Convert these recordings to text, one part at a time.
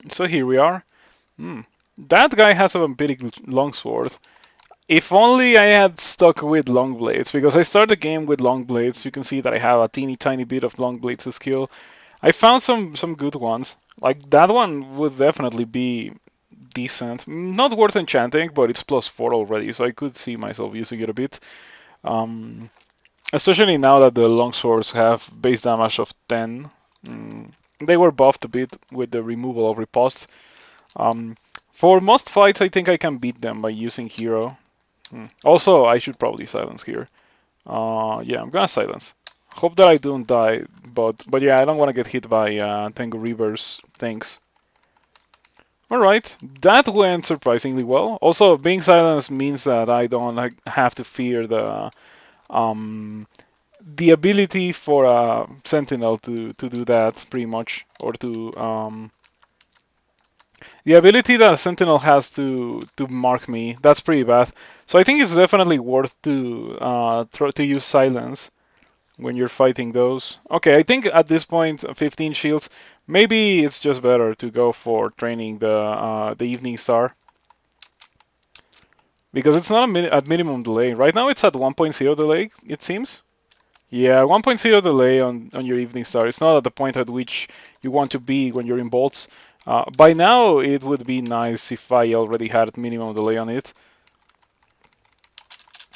So here we are. Hmm. That guy has a big longsword. If only I had stuck with long blades, because I started the game with long blades. You can see that I have a teeny tiny bit of long blades skill. I found some good ones. Like that one would definitely be decent. Not worth enchanting, but it's +4 already, so I could see myself using it a bit. Um, Especially now that the longswords have base damage of 10. They were buffed a bit with the removal of riposte. Um, for most fights, I think I can beat them by using hero. Also, I should probably silence here. Yeah, I'm gonna silence. Hope that I don't die, but yeah, I don't want to get hit by Tengu Reaver's things. Alright, that went surprisingly well. Also, being silenced means that I don't have to fear um, the ability for a Sentinel to do that, pretty much, or to the ability that a Sentinel has to mark me. That's pretty bad. So I think it's definitely worth to use silence when you're fighting those. Okay, I think at this point, 15 shields. Maybe it's just better to go for training the Evening Star because it's not at minimum delay. Right now it's at 1.0 delay, it seems. Yeah, 1.0 delay on your Evening Star. It's not at the point at which you want to be when you're in bolts. By now, it would be nice if I already had minimum delay on it.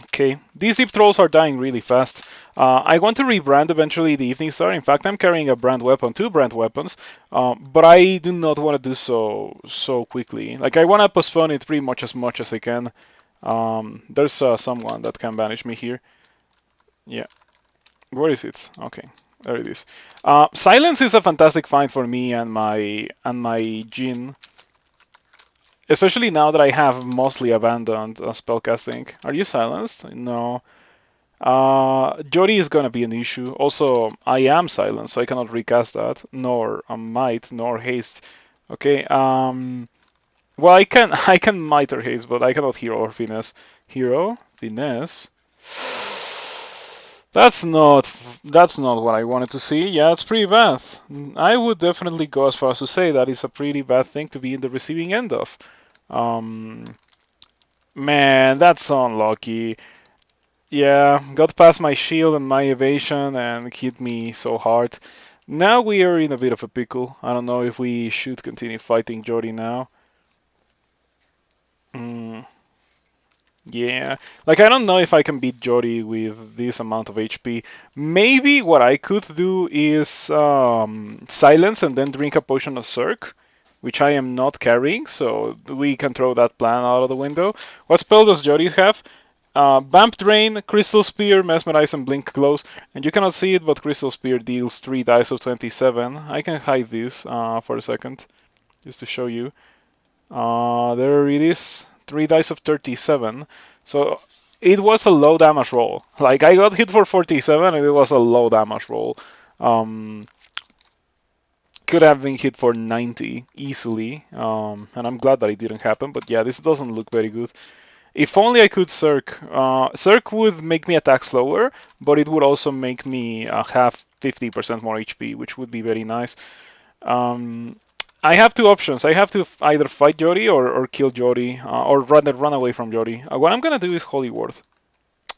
Okay, these deep trolls are dying really fast. I want to rebrand eventually the Evening Star. In fact, I'm carrying a brand weapon, two brand weapons, but I do not want to do so quickly. Like I want to postpone it pretty much as I can. There's someone that can banish me here. Yeah, where is it? Okay, there it is. Silence is a fantastic find for me and my Djinn, especially now that I have mostly abandoned spellcasting. Are you silenced? No. Jody is gonna be an issue. Also, I am silent, so I cannot recast that, nor a might, nor haste. Okay. Well, I can I can might or haste, but I cannot hero or finesse. Hero, finesse. That's not what I wanted to see. Yeah, it's pretty bad. I would definitely go as far as to say that it's a pretty bad thing to be in the receiving end of. Um, Man, that's unlucky. Yeah, got past my shield and my evasion and hit me so hard. Now we are in a bit of a pickle. I don't know if we should continue fighting Jody now. Mm, yeah, like I don't know if I can beat Jody with this amount of HP. Maybe what I could do is silence and then drink a potion of Cirque, which I am not carrying, so we can throw that plan out of the window. What spell does Jody have? Vamp Drain, Crystal Spear, Mesmerize, and Blink Close. And you cannot see it, but Crystal Spear deals 3 dice of 27. I can hide this for a second, just to show you. There it is, 3 dice of 37. So it was a low damage roll. Like I got hit for 47, and it was a low damage roll. Um, could have been hit for 90 easily, and I'm glad that it didn't happen. But yeah, this doesn't look very good. If only I could Cirque. Cirque would make me attack slower, but it would also make me have 50% more HP, which would be very nice. Um, I have two options. I have to either fight Jody or kill Jody, or rather run away from Jody. What I'm gonna do is Holy Word.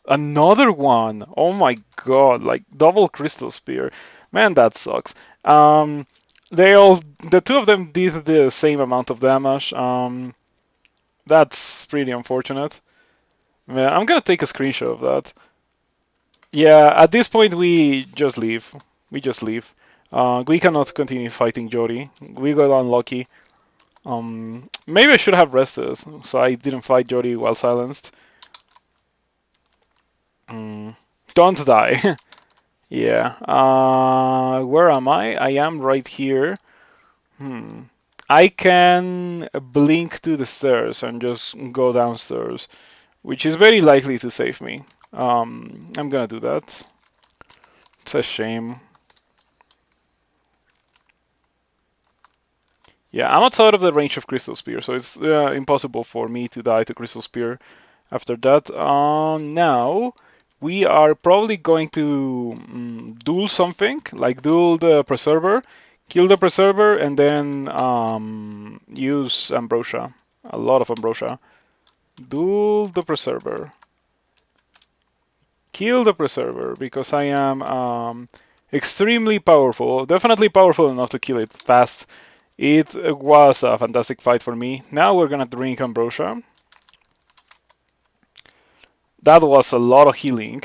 Another one! Oh my god, like double Crystal Spear. Man, that sucks. The two of them did the same amount of damage. That's pretty unfortunate. Man, I'm gonna take a screenshot of that. Yeah, at this point we just leave. We just leave. We cannot continue fighting Jody. We got unlucky. Maybe I should have rested, so I didn't fight Jody while silenced. Mm, don't die. Yeah. Where am I? I am right here. Hmm. I can blink to the stairs and just go downstairs, which is very likely to save me. I'm gonna do that. It's a shame. Yeah, I'm outside of the range of Crystal Spear, so it's impossible for me to die to Crystal Spear after that. Now, we are probably going to duel something, like duel the Preserver, Kill the Preserver and then use Ambrosia. A lot of Ambrosia. Duel the Preserver. Kill the Preserver because I am extremely powerful. Definitely powerful enough to kill it fast. It was a fantastic fight for me. Now we're gonna drink Ambrosia. That was a lot of healing.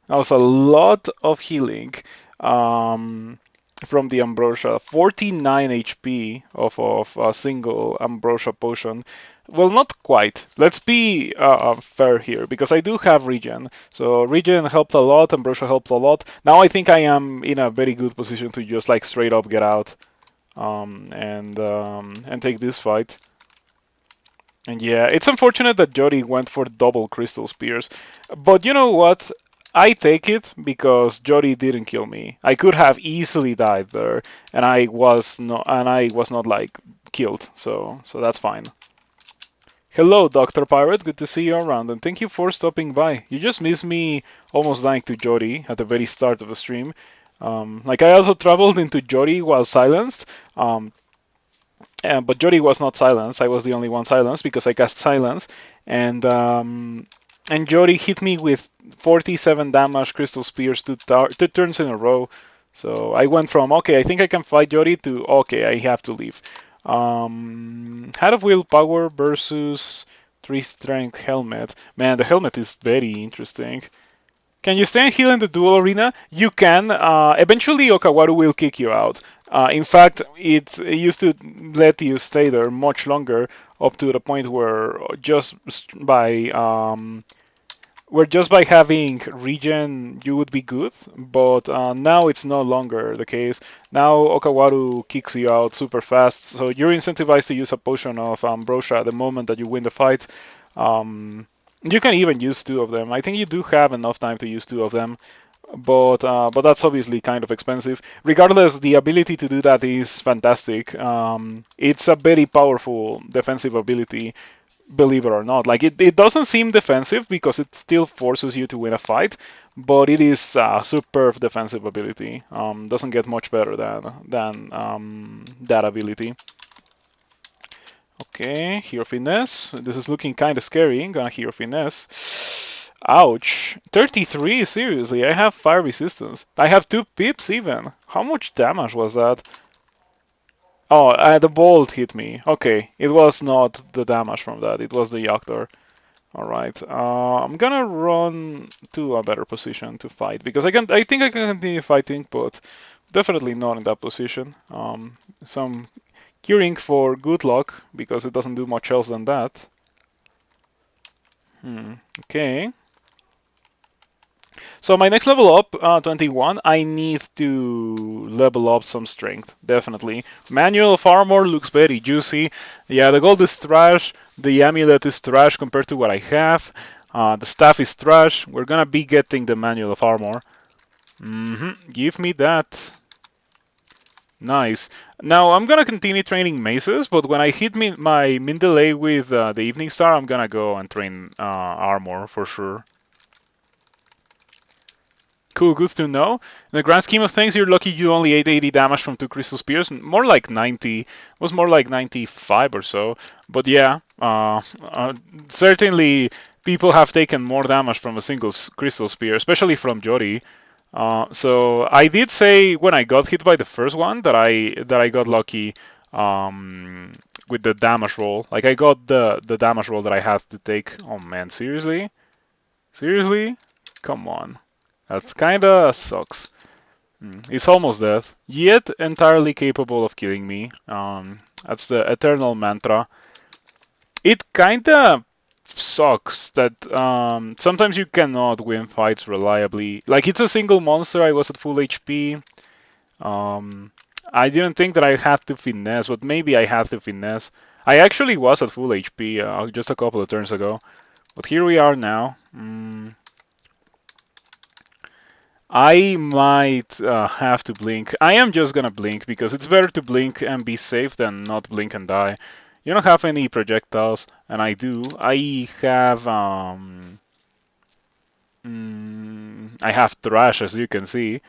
That was a lot of healing um, from the Ambrosia. 49 HP of a single Ambrosia potion. Well, not quite. Let's be fair here, because I do have regen. So regen helped a lot, Ambrosia helped a lot. Now I think I am in a very good position to just like straight up get out and take this fight. And yeah, it's unfortunate that Jody went for double crystal spears. But you know what? I take it because Jody didn't kill me. I could have easily died there, and I was not like killed. So that's fine. Hello, Dr. Pirate. Good to see you around, and thank you for stopping by. You just missed me almost dying to Jody at the very start of the stream. Like I also traveled into Jody while silenced. But Jody was not silenced. I was the only one silenced because I cast silence, and Jody hit me with 47 damage crystal spears two turns in a row. So I went from okay, I think I can fight Jody to okay, I have to leave. Hat of Willpower versus 3 Strength Helmet. Man, the helmet is very interesting. Can you stay and heal in the duel arena? You can. Eventually, Okawaru will kick you out. In fact, it used to let you stay there much longer, up to the point where just by having regen you would be good. But now it's no longer the case. Now Okawaru kicks you out super fast, so you're incentivized to use a potion of Ambrosia the moment that you win the fight. You can even use two of them. I think you do have enough time to use two of them, but that's obviously kind of expensive. Regardless, the ability to do that is fantastic. It's a very powerful defensive ability, believe it or not. Like it doesn't seem defensive because it still forces you to win a fight, but it is a superb defensive ability. Doesn't get much better than that ability. Okay, Hero Finesse. This is looking kind of scary. I'm gonna Hero Finesse. Ouch. 33? Seriously, I have fire resistance. I have 2 pips even. How much damage was that? Oh, the bolt hit me. Okay, it was not the damage from that. It was the Yoctor. Alright, I'm gonna run to a better position to fight because I think I can continue fighting, but definitely not in that position. Some curing for good luck because it doesn't do much else than that. Okay. So my next level up, 21, I need to level up some strength, definitely. Manual of Armor looks very juicy. Yeah, the gold is trash, the amulet is trash compared to what I have. The staff is trash. We're gonna be getting the Manual of Armor. Give me that. Nice. Now I'm gonna continue training maces, but when I hit my min delay with the Evening Star, I'm gonna go and train armor for sure. Cool, good to know. In the grand scheme of things, you're lucky you only ate 80 damage from 2 crystal spears. More like 90. It was more like 95 or so. But yeah, certainly people have taken more damage from a single crystal spear, especially from Jody. So I did say when I got hit by the first one that I got lucky with the damage roll. Like I got the damage roll that I had to take. Oh man, seriously? Seriously? Come on. That kinda sucks. It's almost dead, yet entirely capable of killing me. That's the eternal mantra. It kinda sucks that sometimes you cannot win fights reliably. Like it's a single monster. I was at full HP. I didn't think that I had to finesse, but maybe I had to finesse. I actually was at full HP just a couple of turns ago, but here we are now. I might have to blink. I am just gonna blink because it's better to blink and be safe than not blink and die. You don't have any projectiles, and I do. I have trash, as you can see.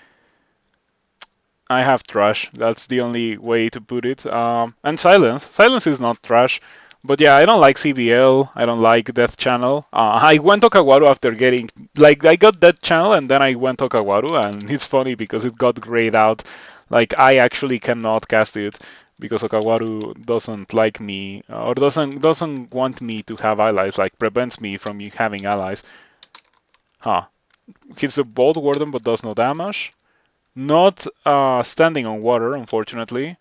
I have trash. That's the only way to put it. And silence. Silence is not trash. But yeah, I don't like CBL. I don't like Death Channel. I went Okawaru after getting like I got Death Channel and then I went Okawaru and it's funny because it got grayed out. Like I actually cannot cast it because Okawaru doesn't like me or doesn't want me to have allies. Like prevents me from having allies. Huh. Hits the Bolt Warden but does no damage. Not standing on water, unfortunately.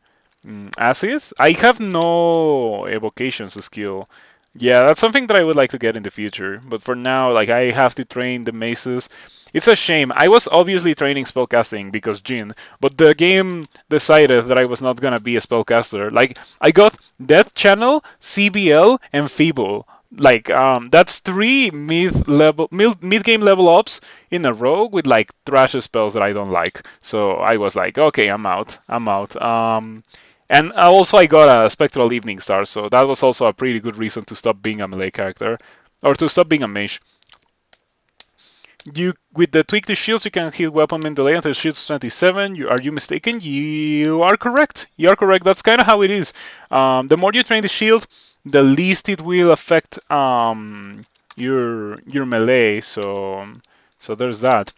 Acid? I have no evocations skill. Yeah, that's something that I would like to get in the future. But for now, like I have to train the maces. It's a shame. I was obviously training spellcasting because Jin, but the game decided that I was not gonna be a spellcaster. Like I got Death Channel, CBL, and Feeble. Like that's three mid game level ups in a row with like trash spells that I don't like. So I was like, okay, I'm out. I'm out. And also I got a Spectral Evening Star, so that was also a pretty good reason to stop being a melee character, or to stop being a mage. You with the tweak to shields, you can hit weapon main delay until shields 27. Are you mistaken? You are correct. You are correct. That's kind of how it is. The more you train the shield, the least it will affect your melee. So there's that.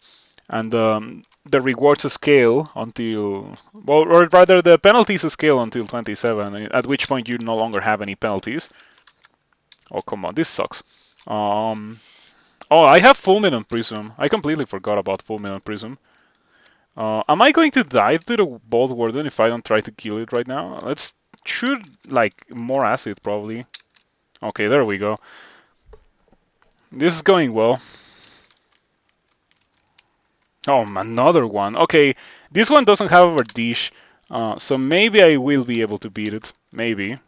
And the rewards scale until, well, or rather the penalties scale until 27. At which point you no longer have any penalties. Oh come on, this sucks. Um, Oh, I have Fulminant Prism. I completely forgot about Fulminant Prism. Am I going to die to the Bolt Warden if I don't try to kill it right now? Let's shoot like more acid probably. Okay, there we go. This is going well. Oh, another one. Okay, this one doesn't have a dish, so maybe I will be able to beat it. Maybe.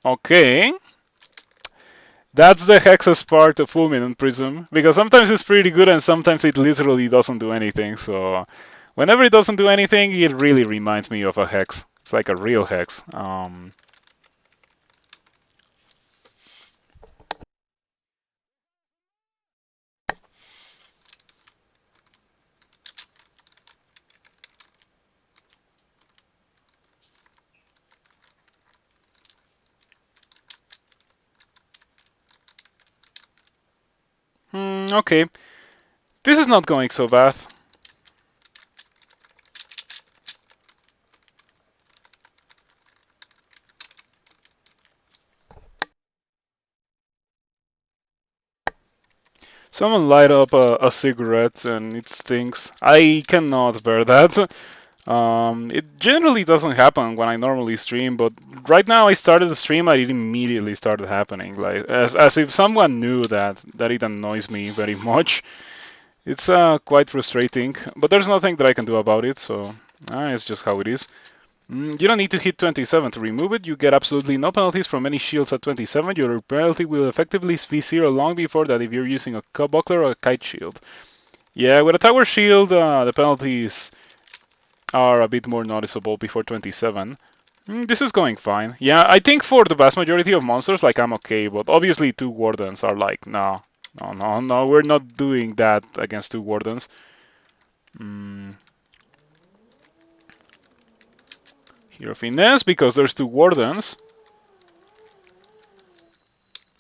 Okay. That's the Hexas part of Fulminant Prism, because sometimes it's pretty good and sometimes it literally doesn't do anything, so whenever it doesn't do anything, it really reminds me of a Hex. It's like a real Hex. Okay. This is not going so bad. Someone light up a cigarette and it stinks. I cannot bear that. It generally doesn't happen when I normally stream, but right now I started the stream and it immediately started happening. Like as if someone knew that it annoys me very much. It's quite frustrating, but there's nothing that I can do about it, so it's just how it is. You don't need to hit 27 to remove it. You get absolutely no penalties from any shields at 27. Your penalty will effectively be zero long before that if you're using a buckler or a kite shield. Yeah, with a tower shield, the penalties are a bit more noticeable before 27. This is going fine. Yeah, I think for the vast majority of monsters, like I'm okay, but obviously two wardens are like, no, no, no, no, we're not doing that against two wardens. Hero Finesse, because there's two wardens.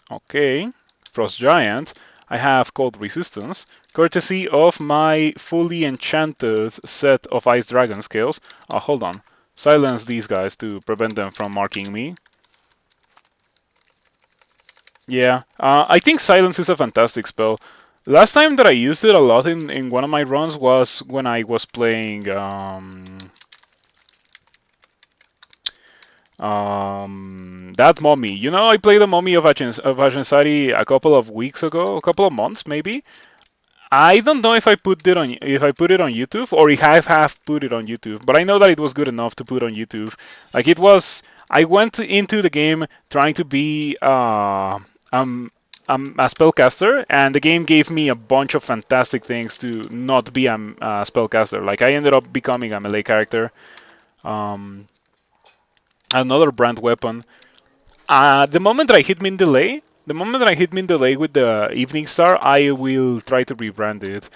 Okay, Frost Giant. I have Cold Resistance, courtesy of my fully enchanted set of Ice Dragon skills. Hold on. Silence these guys to prevent them from marking me. Yeah, I think Silence is a fantastic spell. Last time that I used it a lot in one of my runs was when I was playing that mummy. You know, I played the mummy of Ajensari a couple of weeks ago, a couple of months maybe. I don't know if I put it on YouTube or if I have put it on YouTube, but I know that it was good enough to put on YouTube. Like it was, I went into the game trying to be a spellcaster, and the game gave me a bunch of fantastic things to not be a spellcaster. Like I ended up becoming a melee character. Um, Another brand weapon. The moment that I hit min delay, the moment that I hit min delay with the Evening Star, I will try to rebrand it.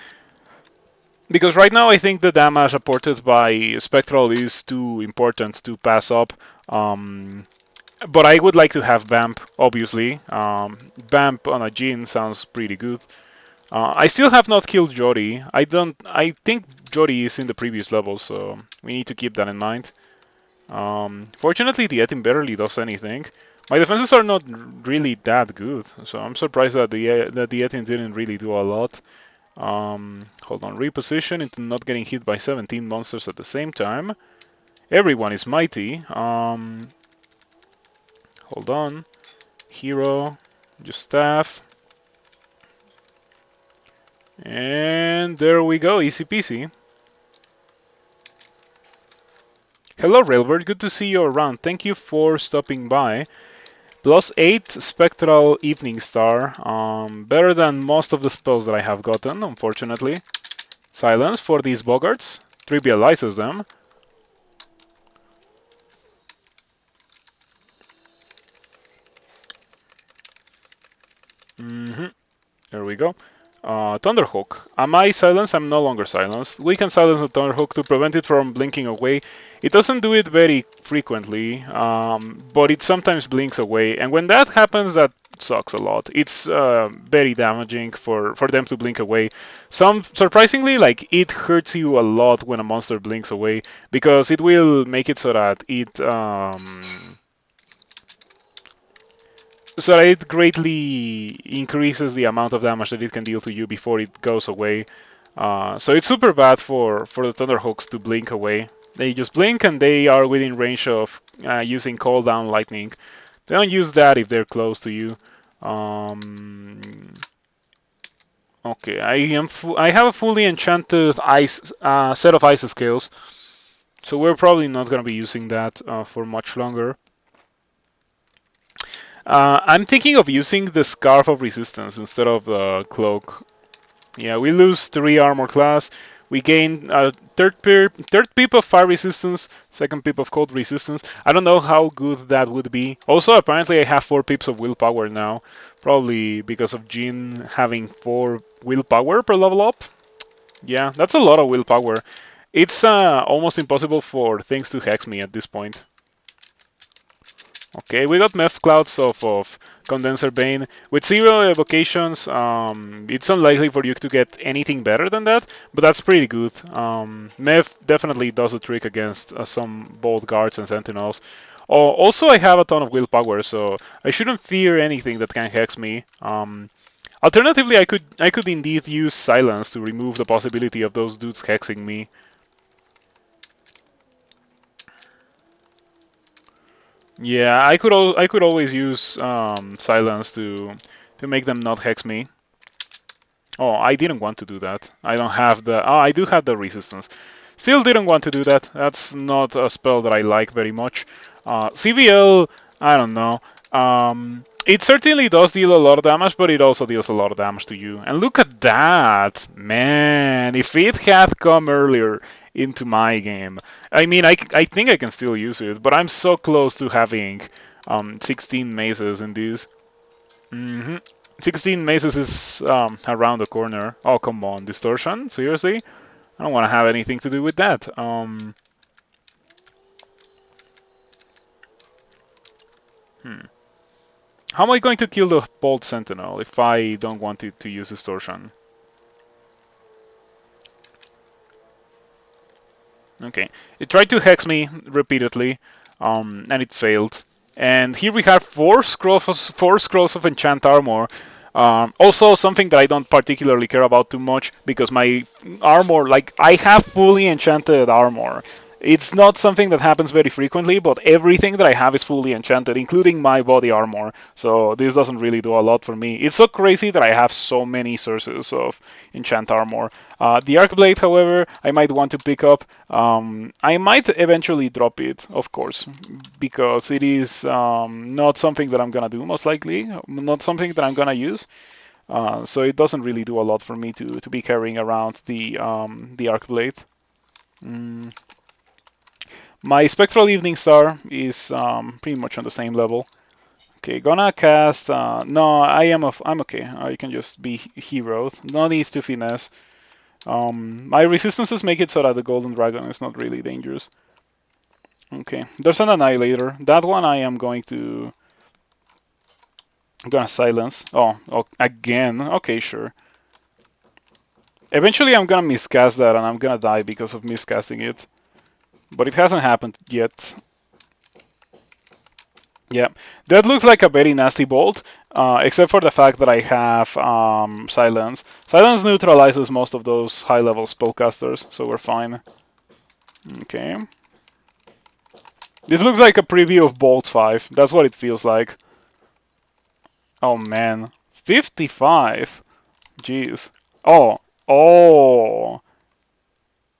Because right now I think the damage apported by Spectral is too important to pass up. Um, but I would like to have Bamp, obviously. Bamp on a Djinn sounds pretty good. I still have not killed Jori. I don't. I think Jori is in the previous level, so we need to keep that in mind. Fortunately, the Etim barely does anything. My defenses are not really that good, so I'm surprised that the Etim didn't really do a lot. Hold on, reposition into not getting hit by 17 monsters at the same time. Everyone is mighty. Hold on, hero, just staff, and there we go, easy peasy. Hello, Railbird. Good to see you around. Thank you for stopping by. +8 Spectral Evening Star. Better than most of the spells that I have gotten, unfortunately. Silence for these boggarts. Trivializes them. There we go. Thunderhawk. Am I silenced? I'm no longer silenced. We can silence the Thunderhawk to prevent it from blinking away. It doesn't do it very frequently, but it sometimes blinks away. And when that happens, that sucks a lot. It's very damaging for them to blink away. Surprisingly, like it hurts you a lot when a monster blinks away because it will make it so it greatly increases the amount of damage that it can deal to you before it goes away. So it's super bad for the Thunderhawks to blink away. They just blink and they are within range of using Call Down Lightning. They don't use that if they're close to you. Um, okay, I have a fully enchanted ice set of ice scales, so we're probably not going to be using that for much longer. I'm thinking of using the Scarf of Resistance instead of the Cloak. Yeah, we lose 3 armor class. We gain third pip of fire resistance, second pip of cold resistance. I don't know how good that would be. Also, apparently I have 4 pips of willpower now. Probably because of Jin having 4 willpower per level up. Yeah, that's a lot of willpower. It's almost impossible for things to hex me at this point. Okay, we got Meth Clouds of Condenser Bane. With 0 evocations, it's unlikely for you to get anything better than that, but that's pretty good. Meth definitely does a trick against some both guards and sentinels. Oh, also, I have a ton of willpower, so I shouldn't fear anything that can hex me. Alternatively, I could indeed use Silence to remove the possibility of those dudes hexing me. Yeah, I could always use silence to make them not hex me. Oh, I didn't want to do that. I don't have the. Oh, I do have the resistance. Still didn't want to do that. That's not a spell that I like very much. CBL, I don't know. It certainly does deal a lot of damage, but it also deals a lot of damage to you. And look at that, man! If it had come earlier into my game, I mean, I think I can still use it, but I'm so close to having 16 mazes in these. 16 mazes is around the corner. Oh, come on, distortion? Seriously? I don't want to have anything to do with that. How am I going to kill the Bolt Sentinel if I don't want it to use distortion? Okay, it tried to hex me repeatedly, and it failed. And here we have four scrolls of enchant armor. Also, something that I don't particularly care about too much because my armor, like I have fully enchanted armor. It's not something that happens very frequently, but everything that I have is fully enchanted, including my body armor. So this doesn't really do a lot for me. It's so crazy that I have so many sources of enchant armor. The Arc Blade, however, I might want to pick up. I might eventually drop it, of course, because it is not something that I'm gonna do, most likely, not something that I'm gonna use. So it doesn't really do a lot for me to be carrying around the Arc Blade. Mm. My Spectral Evening Star is pretty much on the same level. Okay, gonna cast. No, I'm okay. I can just be hero. No need to finesse. My resistances make it so that the golden dragon is not really dangerous. Okay, there's an annihilator. That one I am gonna silence. Oh, again. Okay, sure. Eventually I'm gonna miscast that and I'm gonna die because of miscasting it. But it hasn't happened yet. Yeah, that looks like a very nasty bolt, except for the fact that I have silence. Silence neutralizes most of those high-level spellcasters, so we're fine. Okay. This looks like a preview of Bolt 5. That's what it feels like. Oh man. 55? Jeez. Oh. Oh.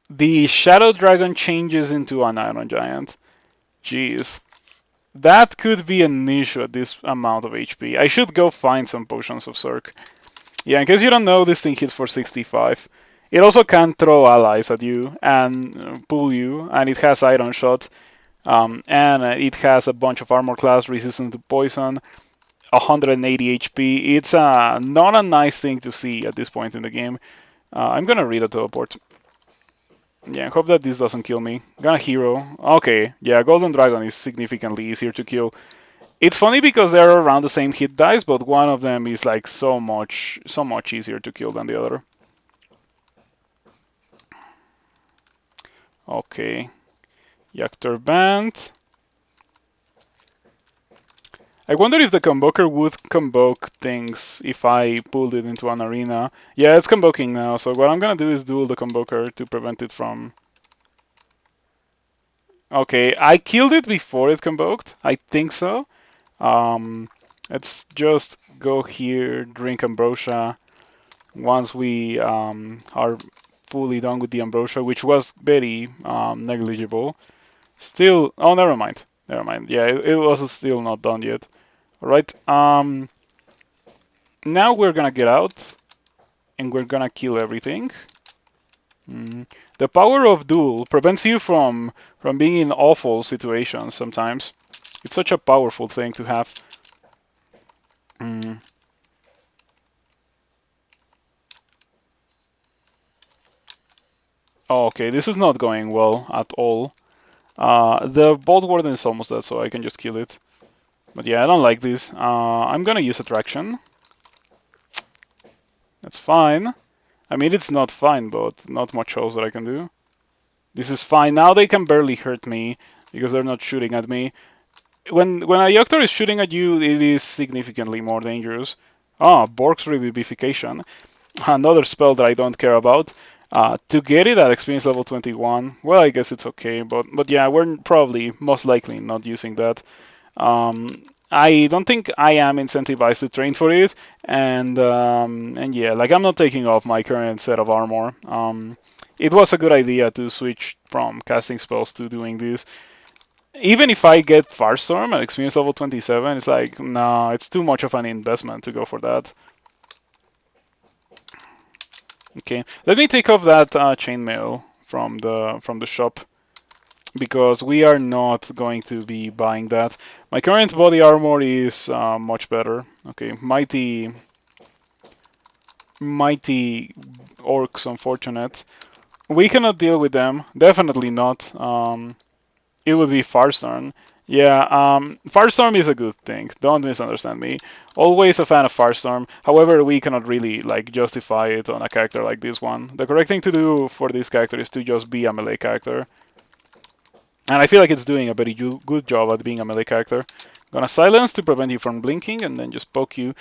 The Shadow Dragon changes into an Iron Giant. Jeez. That could be an issue at this amount of HP. I should go find some potions of Cirque. Yeah, in case you don't know, this thing hits for 65. It also can throw allies at you and pull you, and it has Iron Shot, and it has a bunch of armor class resistant to poison, 180 HP. It's not a nice thing to see at this point in the game. I'm gonna read a teleport. Yeah, hope that this doesn't kill me. Gonna hero. Okay, yeah, Golden Dragon is significantly easier to kill. It's funny because they're around the same hit dice, but one of them is like so much easier to kill than the other. Okay, Yactor Band. I wonder if the Convoker would convoke things if I pulled it into an arena. Yeah, it's convoking now, so what I'm gonna do is duel the Convoker to prevent it from... Okay, I killed it before it convoked. I think so. Let's just go here, drink Ambrosia. Once we are fully done with the Ambrosia, which was very negligible. Still, oh, never mind. Never mind. Yeah, it was still not done yet. All right. Now we're gonna get out, and we're gonna kill everything. The power of duel prevents you from being in awful situations sometimes. It's such a powerful thing to have. Mm. Oh, okay, this is not going well at all. The Bolt Warden is almost dead, so I can just kill it. But yeah, I don't like this. I'm gonna use Attraction. That's fine. I mean, it's not fine, but not much else that I can do. This is fine. Now they can barely hurt me because they're not shooting at me. When a Yoctor is shooting at you, it is significantly more dangerous. Ah, Bork's Revivification. Another spell that I don't care about. To get it at experience level 21, well, I guess it's okay, but yeah, we're probably most likely not using that. I don't think I am incentivized to train for it, and yeah, like I'm not taking off my current set of armor. It was a good idea to switch from casting spells to doing this. Even if I get Firestorm at experience level 27, it's like, no, it's too much of an investment to go for that. Okay, let me take off that chainmail from the shop because we are not going to be buying that. My current body armor is much better. Okay, mighty orcs, unfortunate. We cannot deal with them. Definitely not. It would be Firestorm. Yeah, Firestorm is a good thing. Don't misunderstand me. Always a fan of Firestorm. However, we cannot really like justify it on a character like this one. The correct thing to do for this character is to just be a melee character. And I feel like it's doing a very good job at being a melee character. Gonna silence to prevent you from blinking and then just poke you.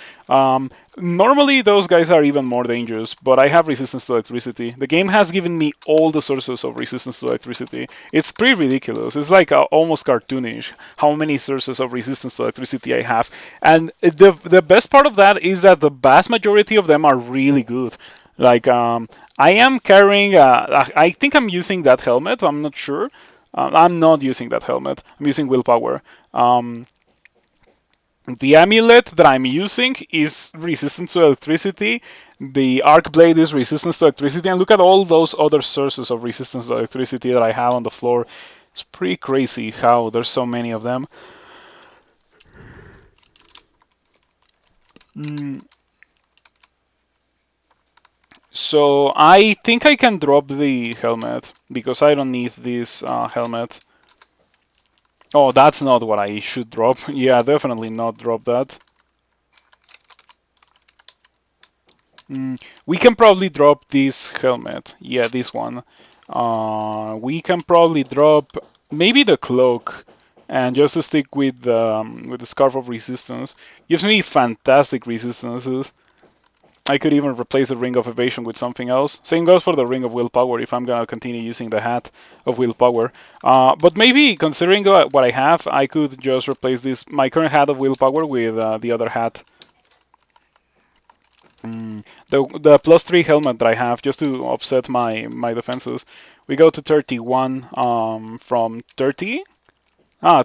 Normally those guys are even more dangerous, but I have resistance to electricity. The game has given me all the sources of resistance to electricity. It's pretty ridiculous. It's like almost cartoonish how many sources of resistance to electricity I have. And the best part of that is that the vast majority of them are really good. Like I am carrying, I think I'm using that helmet, I'm not sure. I'm not using that helmet. I'm using willpower. The amulet that I'm using is resistant to electricity. The arc blade is resistant to electricity. And look at all those other sources of resistance to electricity that I have on the floor. It's pretty crazy how there's so many of them. So I think I can drop the helmet because I don't need this helmet. Oh, that's not what I should drop. Yeah, definitely not drop that. We can probably drop this helmet. Yeah, this one. We can probably drop maybe the cloak, and just to stick with the scarf of resistance. Gives me fantastic resistances. I could even replace the ring of evasion with something else. Same goes for the ring of willpower if I'm gonna continue using the hat of willpower. But maybe considering what I have, I could just replace this my current hat of willpower with the other hat. The +3 helmet that I have just to offset my defenses. We go to 31 from 30. Ah,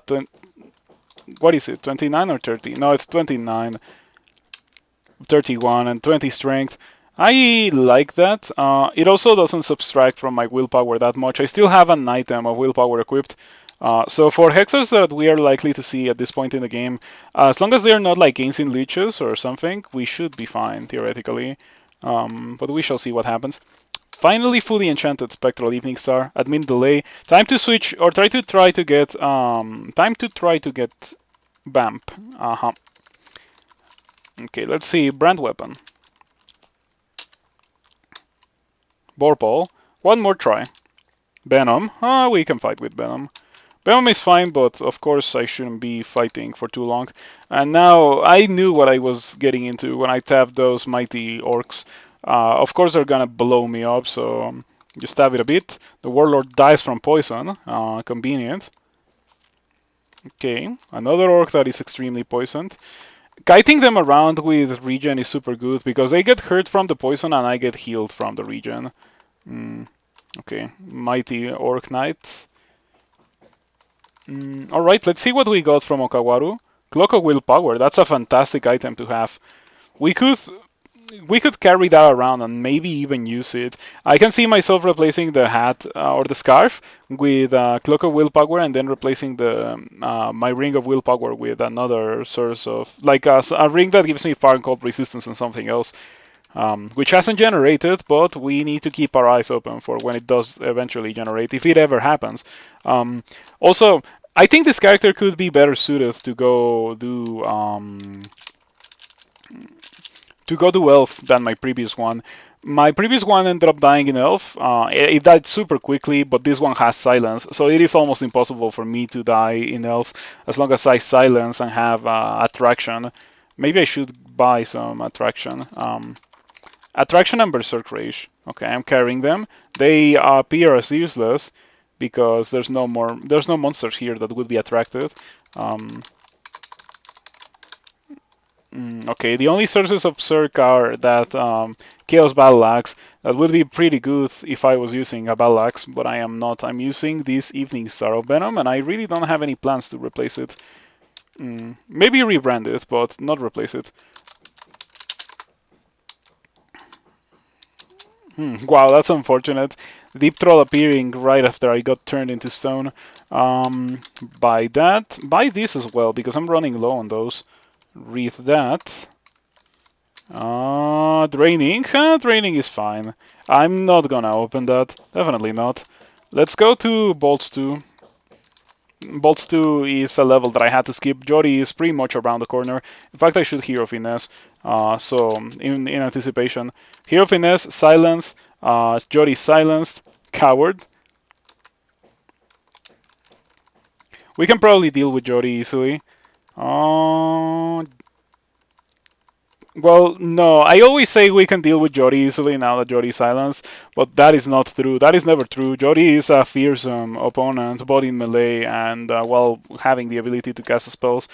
what is it? 29 or 30? No, it's 29. 31 and 20 strength. I like that. It also doesn't subtract from my willpower that much. I still have an item of willpower equipped. So for hexers that we are likely to see at this point in the game, as long as they're not like ancient leeches or something, we should be fine theoretically. But we shall see what happens. Finally, fully enchanted spectral evening star. Admin delay. Time to switch or try to get Bamp. Uh-huh. Okay, let's see. Brand weapon. Borpal. One more try. Venom. We can fight with Venom. Venom is fine, but of course I shouldn't be fighting for too long. And now I knew what I was getting into when I tapped those mighty orcs. Of course they're gonna blow me up, so just stab it a bit. The warlord dies from poison. Convenient. Okay, another orc that is extremely poisoned. Kiting them around with regen is super good because they get hurt from the poison and I get healed from the regen. Okay, mighty orc knight. Alright, let's see what we got from Okawaru. Clock of Willpower, that's a fantastic item to have. We could we could carry that around and maybe even use it. I can see myself replacing the hat or the scarf with Clock of Willpower and then replacing the my Ring of Willpower with another source of like a ring that gives me fire cold resistance and something else. Which hasn't generated, but we need to keep our eyes open for when it does eventually generate, if it ever happens. Also, I think this character could be better suited to go do elf than my previous one. My previous one ended up dying in elf. It died super quickly, but this one has silence, so it is almost impossible for me to die in elf as long as I silence and have attraction. Maybe I should buy some attraction. Attraction and Berserk Rage. Okay, I'm carrying them. They appear as useless because there's no monsters here that would be attracted. Okay, the only sources of Berserk are that Chaos Battle Axe. That would be pretty good if I was using a Battle Axe, but I am not. I'm using this Evening Star of Venom, and I really don't have any plans to replace it. Maybe rebrand it, but not replace it. Wow, that's unfortunate. Deep Troll appearing right after I got turned into stone. Buy that. Buy this as well, because I'm running low on those. Read that. Draining. Draining is fine. I'm not gonna open that. Definitely not. Let's go to Bolts 2. Bolts 2 is a level that I had to skip. Jody is pretty much around the corner. In fact, I should Hero Finesse. So, in anticipation. Hero Finesse, Silence. Jody silenced. Coward. We can probably deal with Jody easily. Well, no, I always say we can deal with Jody easily now that Jody's silenced, but that is not true. That is never true. Jody is a fearsome opponent, both in melee and while having the ability to cast spells.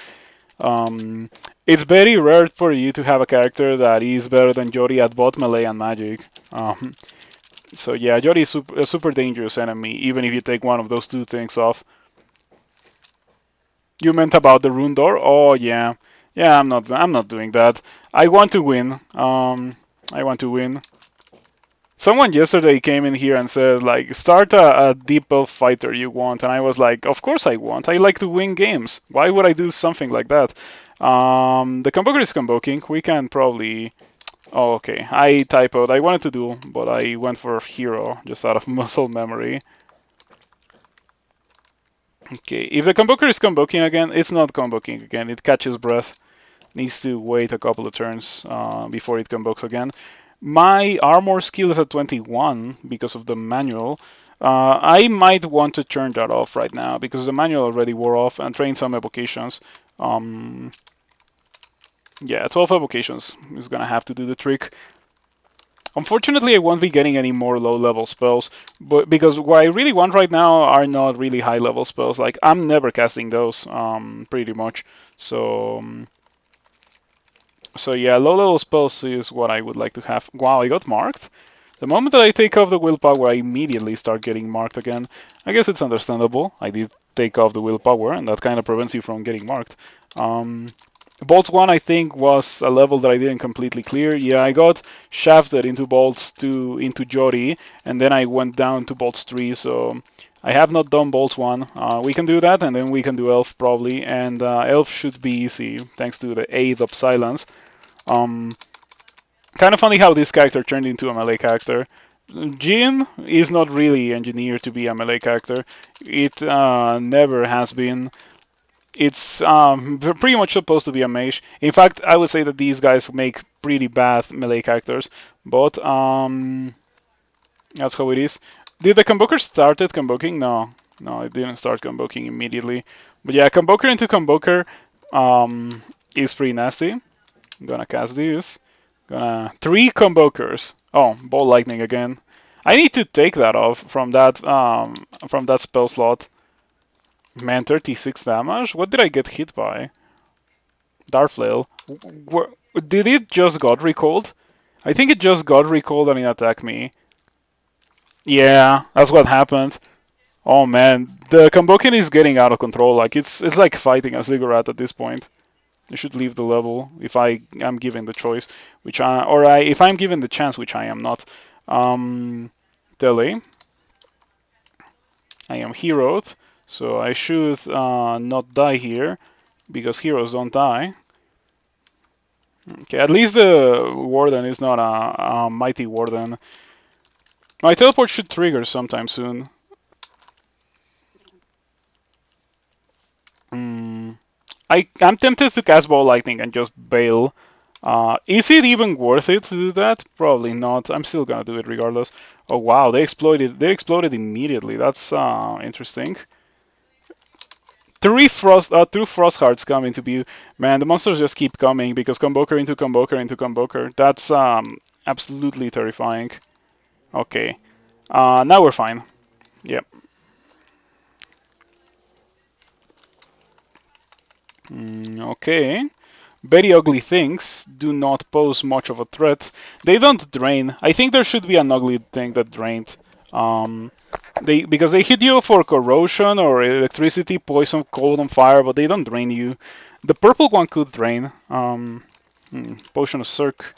It's very rare for you to have a character that is better than Jody at both melee and magic. So yeah, Jody is a super dangerous enemy, even if you take one of those two things off. You meant about the rune door? Oh yeah. Yeah, I'm not doing that. I want to win. I want to win. Someone yesterday came in here and said like start a deep elf fighter you want, and I was like, of course I want. I like to win games. Why would I do something like that? The convoker is convoking. We can probably Oh, okay. I typoed. I wanted to do, but I went for hero just out of muscle memory. Okay, if the Convoker is convoking again, it's not convoking again. It catches breath. Needs to wait a couple of turns before it convokes again. My armor skill is at 21 because of the manual. I might want to turn that off right now because the manual already wore off and train some evocations. Um, yeah, 12 evocations is gonna have to do the trick. Unfortunately, I won't be getting any more low-level spells, but because what I really want right now are not really high-level spells. Like I'm never casting those, pretty much. So, so yeah, low-level spells is what I would like to have. Wow, I got marked. The moment that I take off the willpower, I immediately start getting marked again. I guess it's understandable. I did take off the willpower, and that kind of prevents you from getting marked. Um, Bolts 1, I think, was a level that I didn't completely clear. Yeah, I got shafted into Bolts 2 into Jori, and then I went down to Bolts 3, so I have not done Bolts 1. We can do that, and then we can do Elf probably, and Elf should be easy, thanks to the aid of Silence. Um, Kind of funny how this character turned into a melee character. Jin is not really engineered to be a melee character. It never has been. It's pretty much supposed to be a mage. In fact, I would say that these guys make pretty bad melee characters, but that's how it is. Did the Convoker started convoking? No, no, it didn't start convoking immediately. But yeah, Convoker into Convoker is pretty nasty. I'm gonna cast this. Gonna 3 Convokers. Oh, Ball Lightning again. I need to take that off from that spell slot. Man, 36 damage. What did I get hit by? Darflail. Did it just got recalled? I think it just got recalled and it attacked me. Yeah, that's what happened. Oh man, the Kambokin is getting out of control. Like it's like fighting a cigarette at this point. I should leave the level if I am given the choice, if I'm given the chance, which I am not. Delay. I am heroed, so I should not die here because heroes don't die. Okay, at least the warden is not a mighty warden. My teleport should trigger sometime soon. Mm, I'm tempted to cast Ball Lightning and just bail. Is it even worth it to do that? Probably not. I'm still gonna do it regardless. Oh wow, they exploded. They exploded immediately. That's interesting. Two frost hearts come into view. Man, the monsters just keep coming because Convoker into Convoker into Convoker. That's absolutely terrifying. Okay, now we're fine. Yep. Okay. Very ugly things do not pose much of a threat. They don't drain. I think there should be an ugly thing that drained. Um, because they hit you for corrosion or electricity, poison, cold, and fire, but they don't drain you. The purple one could drain. Potion of Cirque.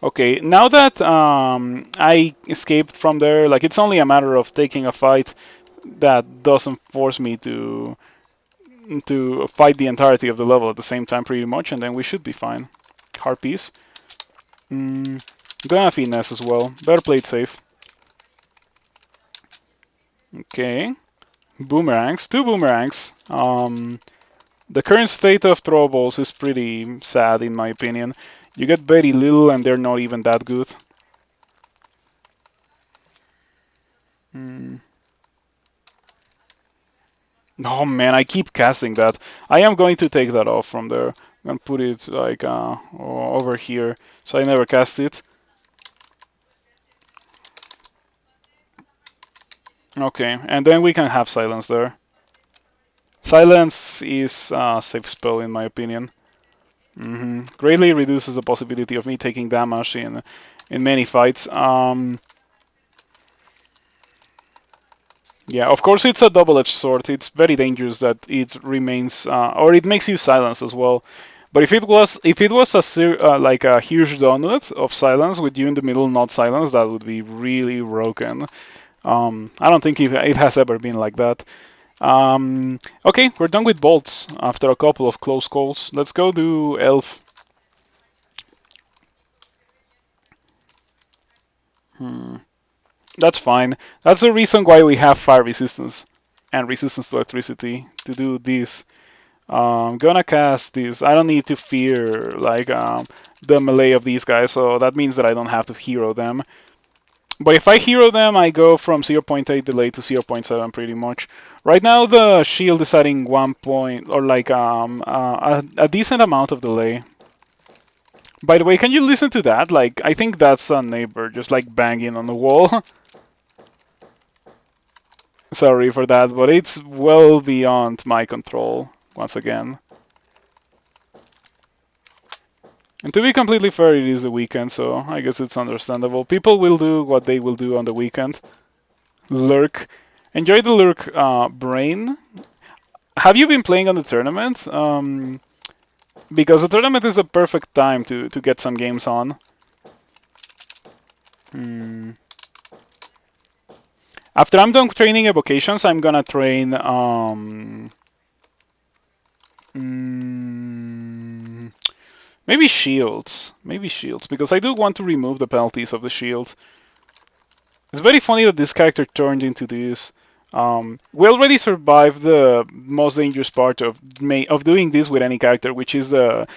Okay, now that I escaped from there, like it's only a matter of taking a fight that doesn't force me to fight the entirety of the level at the same time, pretty much, and then we should be fine. Harpies. Gonna finesse as well. Better play it safe. Okay. Boomerangs. 2 boomerangs. The current state of throwables is pretty sad, in my opinion. You get very little, and they're not even that good. Mm. Oh man, I keep casting that. I am going to take that off from there and put it like over here, so I never cast it. Okay, and then we can have silence there. Silence is a safe spell in my opinion. Greatly reduces the possibility of me taking damage in many fights. Yeah, of course it's a double-edged sword. It's very dangerous that it remains, or it makes you silence as well. But if it was like a huge donut of silence with you in the middle, not silence, that would be really broken. I don't think it has ever been like that. Okay, we're done with bolts after a couple of close calls. Let's go do elf. Hmm. That's fine. That's the reason why we have fire resistance and resistance to electricity to do this. Gonna cast this. I don't need to fear like the melee of these guys, so that means that I don't have to hero them. But if I hero them, I go from 0.8 delay to 0.7 pretty much. Right now, the shield is adding 1 point or like a decent amount of delay. By the way, can you listen to that? Like, I think that's a neighbor just like banging on the wall. Sorry for that, but it's well beyond my control once again. And to be completely fair, it is the weekend, so I guess it's understandable. People will do what they will do on the weekend. Lurk. Enjoy the lurk, brain. Have you been playing on the tournament? Because the tournament is the perfect time to get some games on. Hmm. After I'm done training evocations, I'm gonna train. Mm, maybe shields. Maybe shields, because I do want to remove the penalties of the shields. It's very funny that this character turned into this. We already survived the most dangerous part of doing this with any character, which is the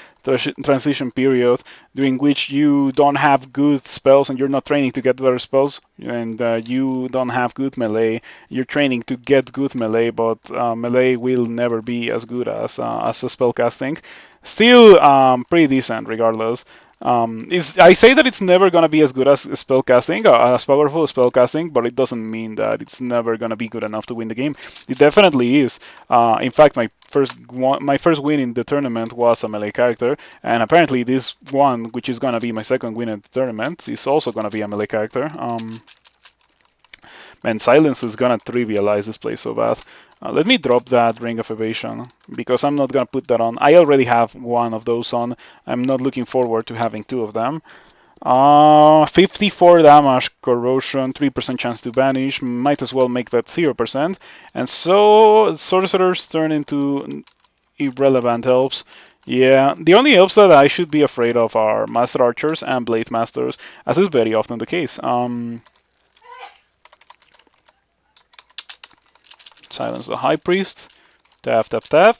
transition period, during which you don't have good spells and you're not training to get better spells, and you don't have good melee. You're training to get good melee, but melee will never be as good as a spell casting. Still, pretty decent regardless. I say that it's never gonna be as good as spellcasting, as powerful as spellcasting, but it doesn't mean that it's never gonna be good enough to win the game. It definitely is. In fact, my first win in the tournament was a melee character, and apparently this one, which is gonna be my second win in the tournament, is also gonna be a melee character. And silence is gonna trivialize this play so bad. Let me drop that Ring of Evasion, because I'm not gonna put that on. I already have one of those on. I'm not looking forward to having two of them. 54 damage, corrosion, 3% chance to vanish. Might as well make that 0%. And so sorcerers turn into irrelevant elves. Yeah, the only elves that I should be afraid of are Master Archers and Blade Masters, as is very often the case. Silence the High Priest. Tap, tap, tap.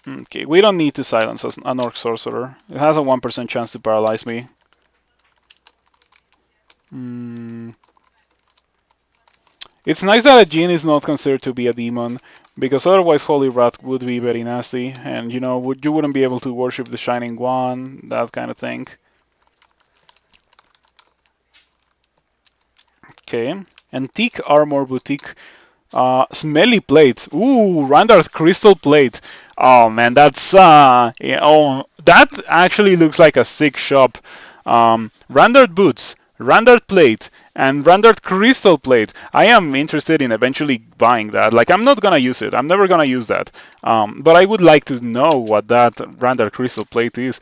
Okay, we don't need to silence an Orc Sorcerer. It has a 1% chance to paralyze me. It's nice that a Djinn is not considered to be a demon, because otherwise Holy Wrath would be very nasty, and you know, you wouldn't be able to worship the Shining One, that kind of thing. Okay. Antique Armor Boutique. Smelly Plate. Ooh, Randar's Crystal Plate. Oh man, that's yeah, oh, that actually looks like a sick shop. Randart Boots, Randart Plate, and Randart Crystal Plate. I am interested in eventually buying that. Like, I'm not gonna use it. I'm never gonna use that. But I would like to know what that Randart Crystal Plate is.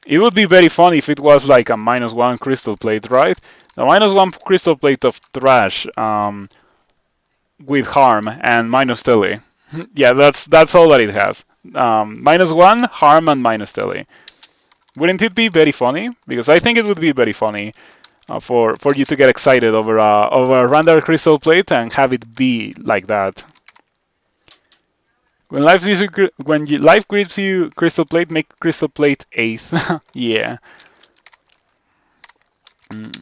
It would be very funny if it was like a -1 crystal plate, right? A -1 crystal plate of trash with harm and minus tele. Yeah, that's all that it has. -1 harm and minus tele. Wouldn't it be very funny? Because I think it would be very funny for you to get excited over a random crystal plate and have it be like that. When life gives you crystal plate, make crystal plate 8th. Yeah. Mm.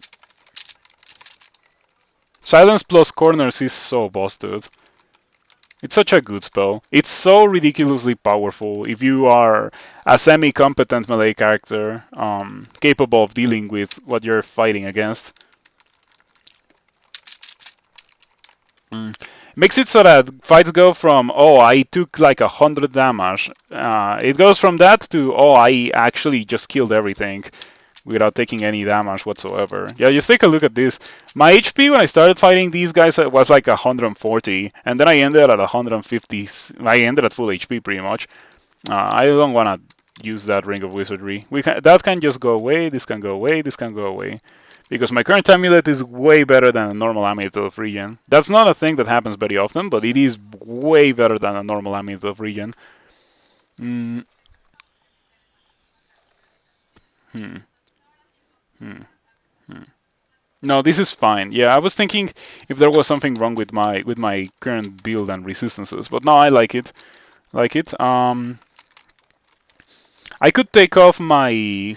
Silence plus corners is so busted. It's such a good spell. It's so ridiculously powerful if you are a semi-competent melee character, capable of dealing with what you're fighting against. Makes it so that fights go from, oh, I took like 100 damage. It goes from that to, oh, I actually just killed everything without taking any damage whatsoever. Yeah, just take a look at this. My HP when I started fighting these guys was like 140, and then I ended at 150. I ended at full HP pretty much. I don't want to use that Ring of Wizardry. That can just go away, this can go away, this can go away. Because my current amulet is way better than a normal amulet of regen. That's not a thing that happens very often, but it is way better than a normal amulet of regen. Mm. Hmm. Hmm. Hmm. No, this is fine. Yeah, I was thinking if there was something wrong with my current build and resistances, but no, I like it. Like it. I could take off my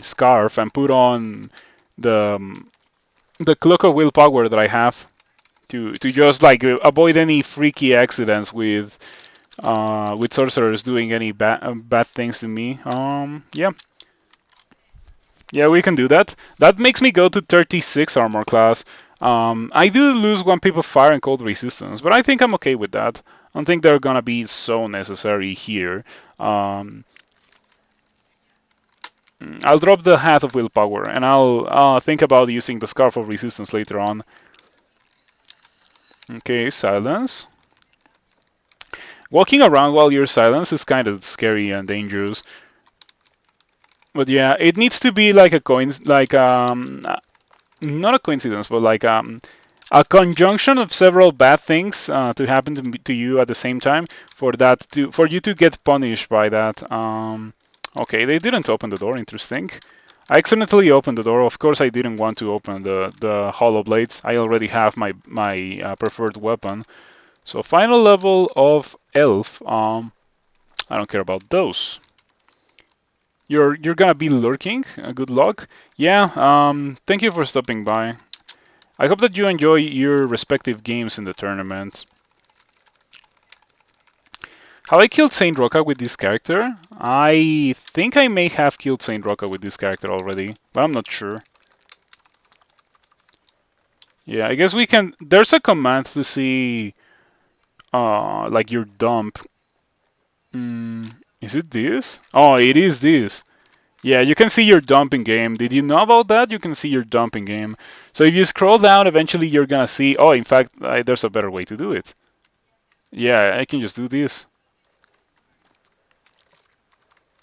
scarf and put on the the cloak of willpower that I have to just like avoid any freaky accidents with sorcerers doing any bad things to me. Yeah, yeah, we can do that. That makes me go to 36 armor class. I do lose one pip of fire and cold resistance, but I think I'm okay with that. I don't think they're gonna be so necessary here. Um, I'll drop the hat of willpower, and I'll think about using the scarf of resistance later on. Okay, silence. Walking around while you're silenced is kind of scary and dangerous. But yeah, it needs to be like a coin, like not a coincidence, but like a conjunction of several bad things to happen to you at the same time for you to get punished by that. Okay, they didn't open the door. Interesting. I accidentally opened the door. Of course, I didn't want to open the hollow blades. I already have my preferred weapon. So final level of elf. I don't care about those. You're gonna be lurking. Good luck. Yeah. Thank you for stopping by. I hope that you enjoy your respective games in the tournament. Have I killed Saint Roca with this character? I think I may have killed Saint Roca with this character already, but I'm not sure. Yeah, I guess we can. There's a command to see, like your dump. Is it this? Oh, it is this. Yeah, you can see your dump in game. Did you know about that? You can see your dump in game. So if you scroll down, eventually you're gonna see. Oh, in fact, there's a better way to do it. Yeah, I can just do this.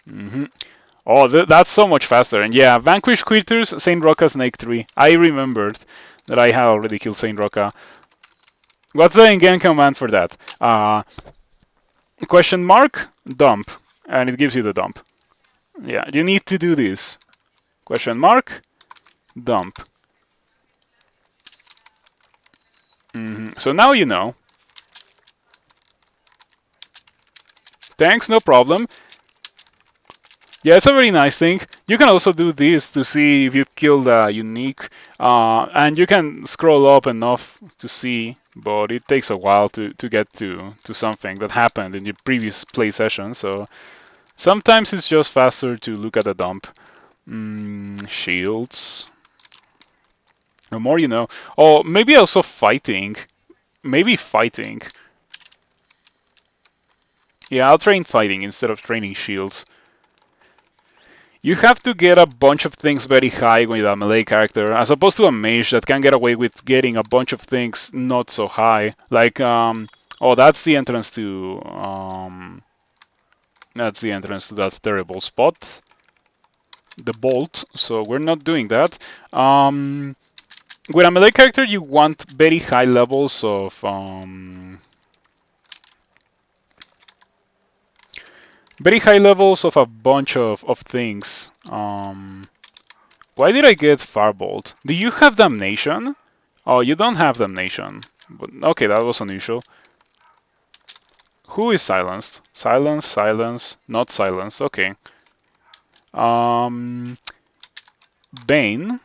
hmm Oh, that's so much faster. And yeah, Vanquish Critters, Saint Roca, Snake 3. I remembered that I had already killed Saint Roca. What's the in-game command for that? Question mark, dump. And it gives you the dump. Yeah, you need to do this. Question mark, dump. So now you know. Thanks, no problem. Yeah, it's a very nice thing. You can also do this to see if you've killed a unique, and you can scroll up enough to see, but it takes a while to get to something that happened in your previous play session. So sometimes it's just faster to look at the dump. Shields. The more you know. Oh, maybe also fighting. Maybe fighting. Yeah, I'll train fighting instead of training shields. You have to get a bunch of things very high with a melee character, as opposed to a mage that can get away with getting a bunch of things not so high. Like, oh, that's the entrance to that terrible spot, the bolt. So we're not doing that. With a melee character, you want very high levels of a bunch of things. Why did I get Firebolt? Do you have Damnation? Oh, you don't have Damnation. But, okay, that was unusual. Who is silenced? Silence, silence, not silenced. Okay. Um, Bane,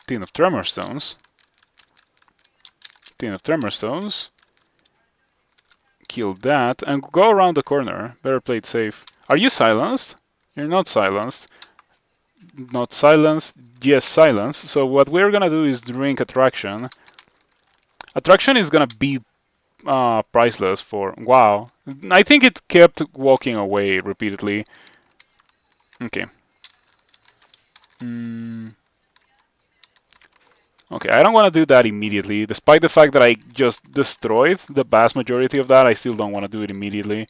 Tin of Tremor Stones. Tin of Tremor Stones. Kill that and go around the corner. Better play it safe. Are you silenced? You're not silenced. Not silenced. Yes, silenced. So what we're gonna do is drink Attraction. Attraction is gonna be priceless for... Wow. I think it kept walking away repeatedly. Okay. Okay, I don't want to do that immediately. Despite the fact that I just destroyed the vast majority of that, I still don't want to do it immediately.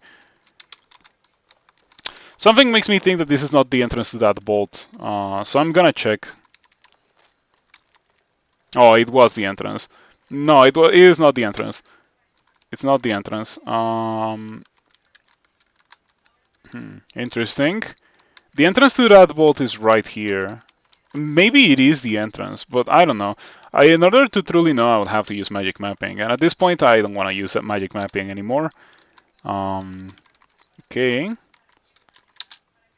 Something makes me think that this is not the entrance to that bolt. So I'm gonna check. Oh, it was the entrance. No, it is not the entrance. It's not the entrance. Interesting. The entrance to that vault is right here. Maybe it is the entrance, but I don't know. In order to truly know, I would have to use magic mapping, and at this point, I don't want to use that magic mapping anymore. Okay.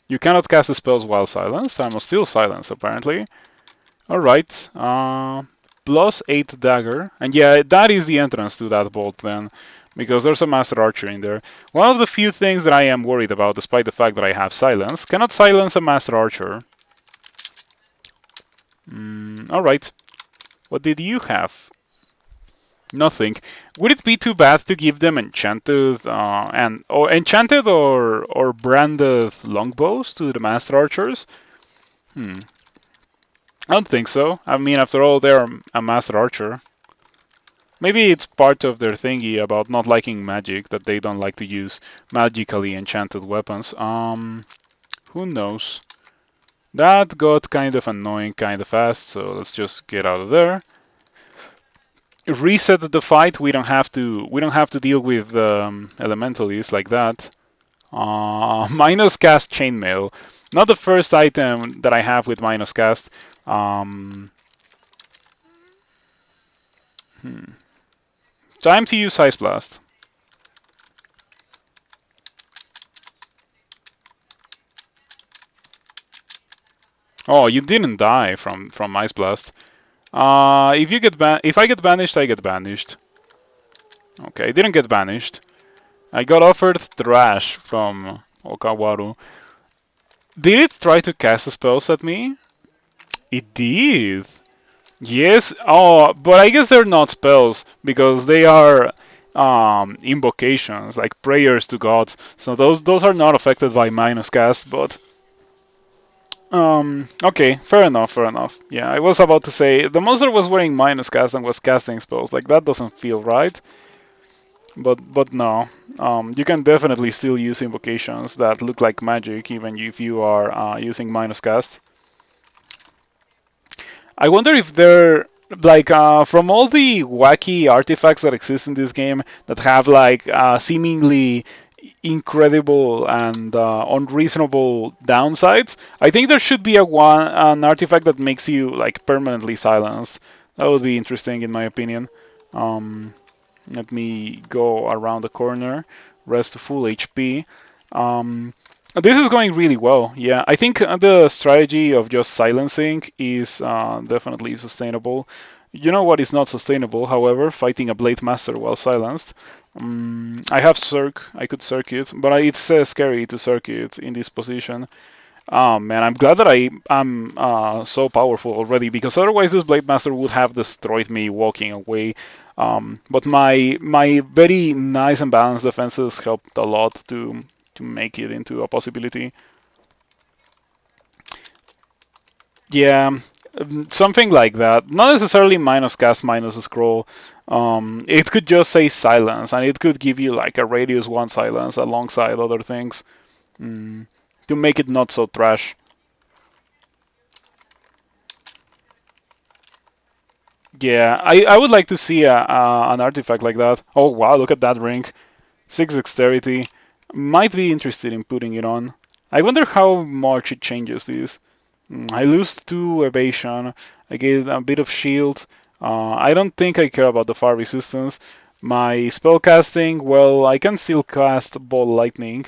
You cannot cast spells while silenced. I'm still silenced, apparently. Alright. +8 dagger. And yeah, that is the entrance to that vault then. Because there's a Master Archer in there. One of the few things that I am worried about, despite the fact that I have silence. Cannot silence a Master Archer. Alright. What did you have? Nothing. Would it be too bad to give them enchanted or branded longbows to the Master Archers? I don't think so. I mean, after all, they're a Master Archer. Maybe it's part of their thingy about not liking magic, that they don't like to use magically enchanted weapons. Who knows? That got kind of annoying kind of fast, so let's just get out of there. Reset the fight. We don't have to deal with elementalies like that. Minus cast chainmail. Not the first item that I have with minus cast. Time to use Ice Blast. Oh, you didn't die from Ice Blast. If I get banished, I get banished. Okay, I didn't get banished. I got offered Thrash from Okawaru. Did it try to cast spells at me? It did. Yes. Oh, but I guess they're not spells because they are invocations, like prayers to gods. So those are not affected by minus cast, but okay, fair enough, fair enough. Yeah, I was about to say the monster was wearing minus cast and was casting spells. Like that doesn't feel right. But no, you can definitely still use invocations that look like magic even if you are using minus cast. I wonder if they're like from all the wacky artifacts that exist in this game that have like seemingly incredible and unreasonable downsides. I think there should be an artifact that makes you like permanently silenced. That would be interesting in my opinion. Let me go around the corner, rest to full HP. This is going really well. Yeah, I think the strategy of just silencing is definitely sustainable. You know what is not sustainable, however, fighting a Blade Master while silenced. I have Circ, I could Circuit, but it's scary to Circuit in this position. Oh man, I'm glad that I'm so powerful already, because otherwise this Blade Master would have destroyed me walking away. But my very nice and balanced defenses helped a lot to make it into a possibility. Yeah, something like that. Not necessarily minus cast, minus scroll. It could just say silence, and it could give you like a radius 1 silence alongside other things to make it not so trash. Yeah, I would like to see an artifact like that. Oh wow, look at that ring. 6 dexterity. Might be interested in putting it on. I wonder how much it changes this. I lose 2 evasion. I get a bit of shield. I don't think I care about the fire resistance. My spell casting, well, I can still cast Ball Lightning,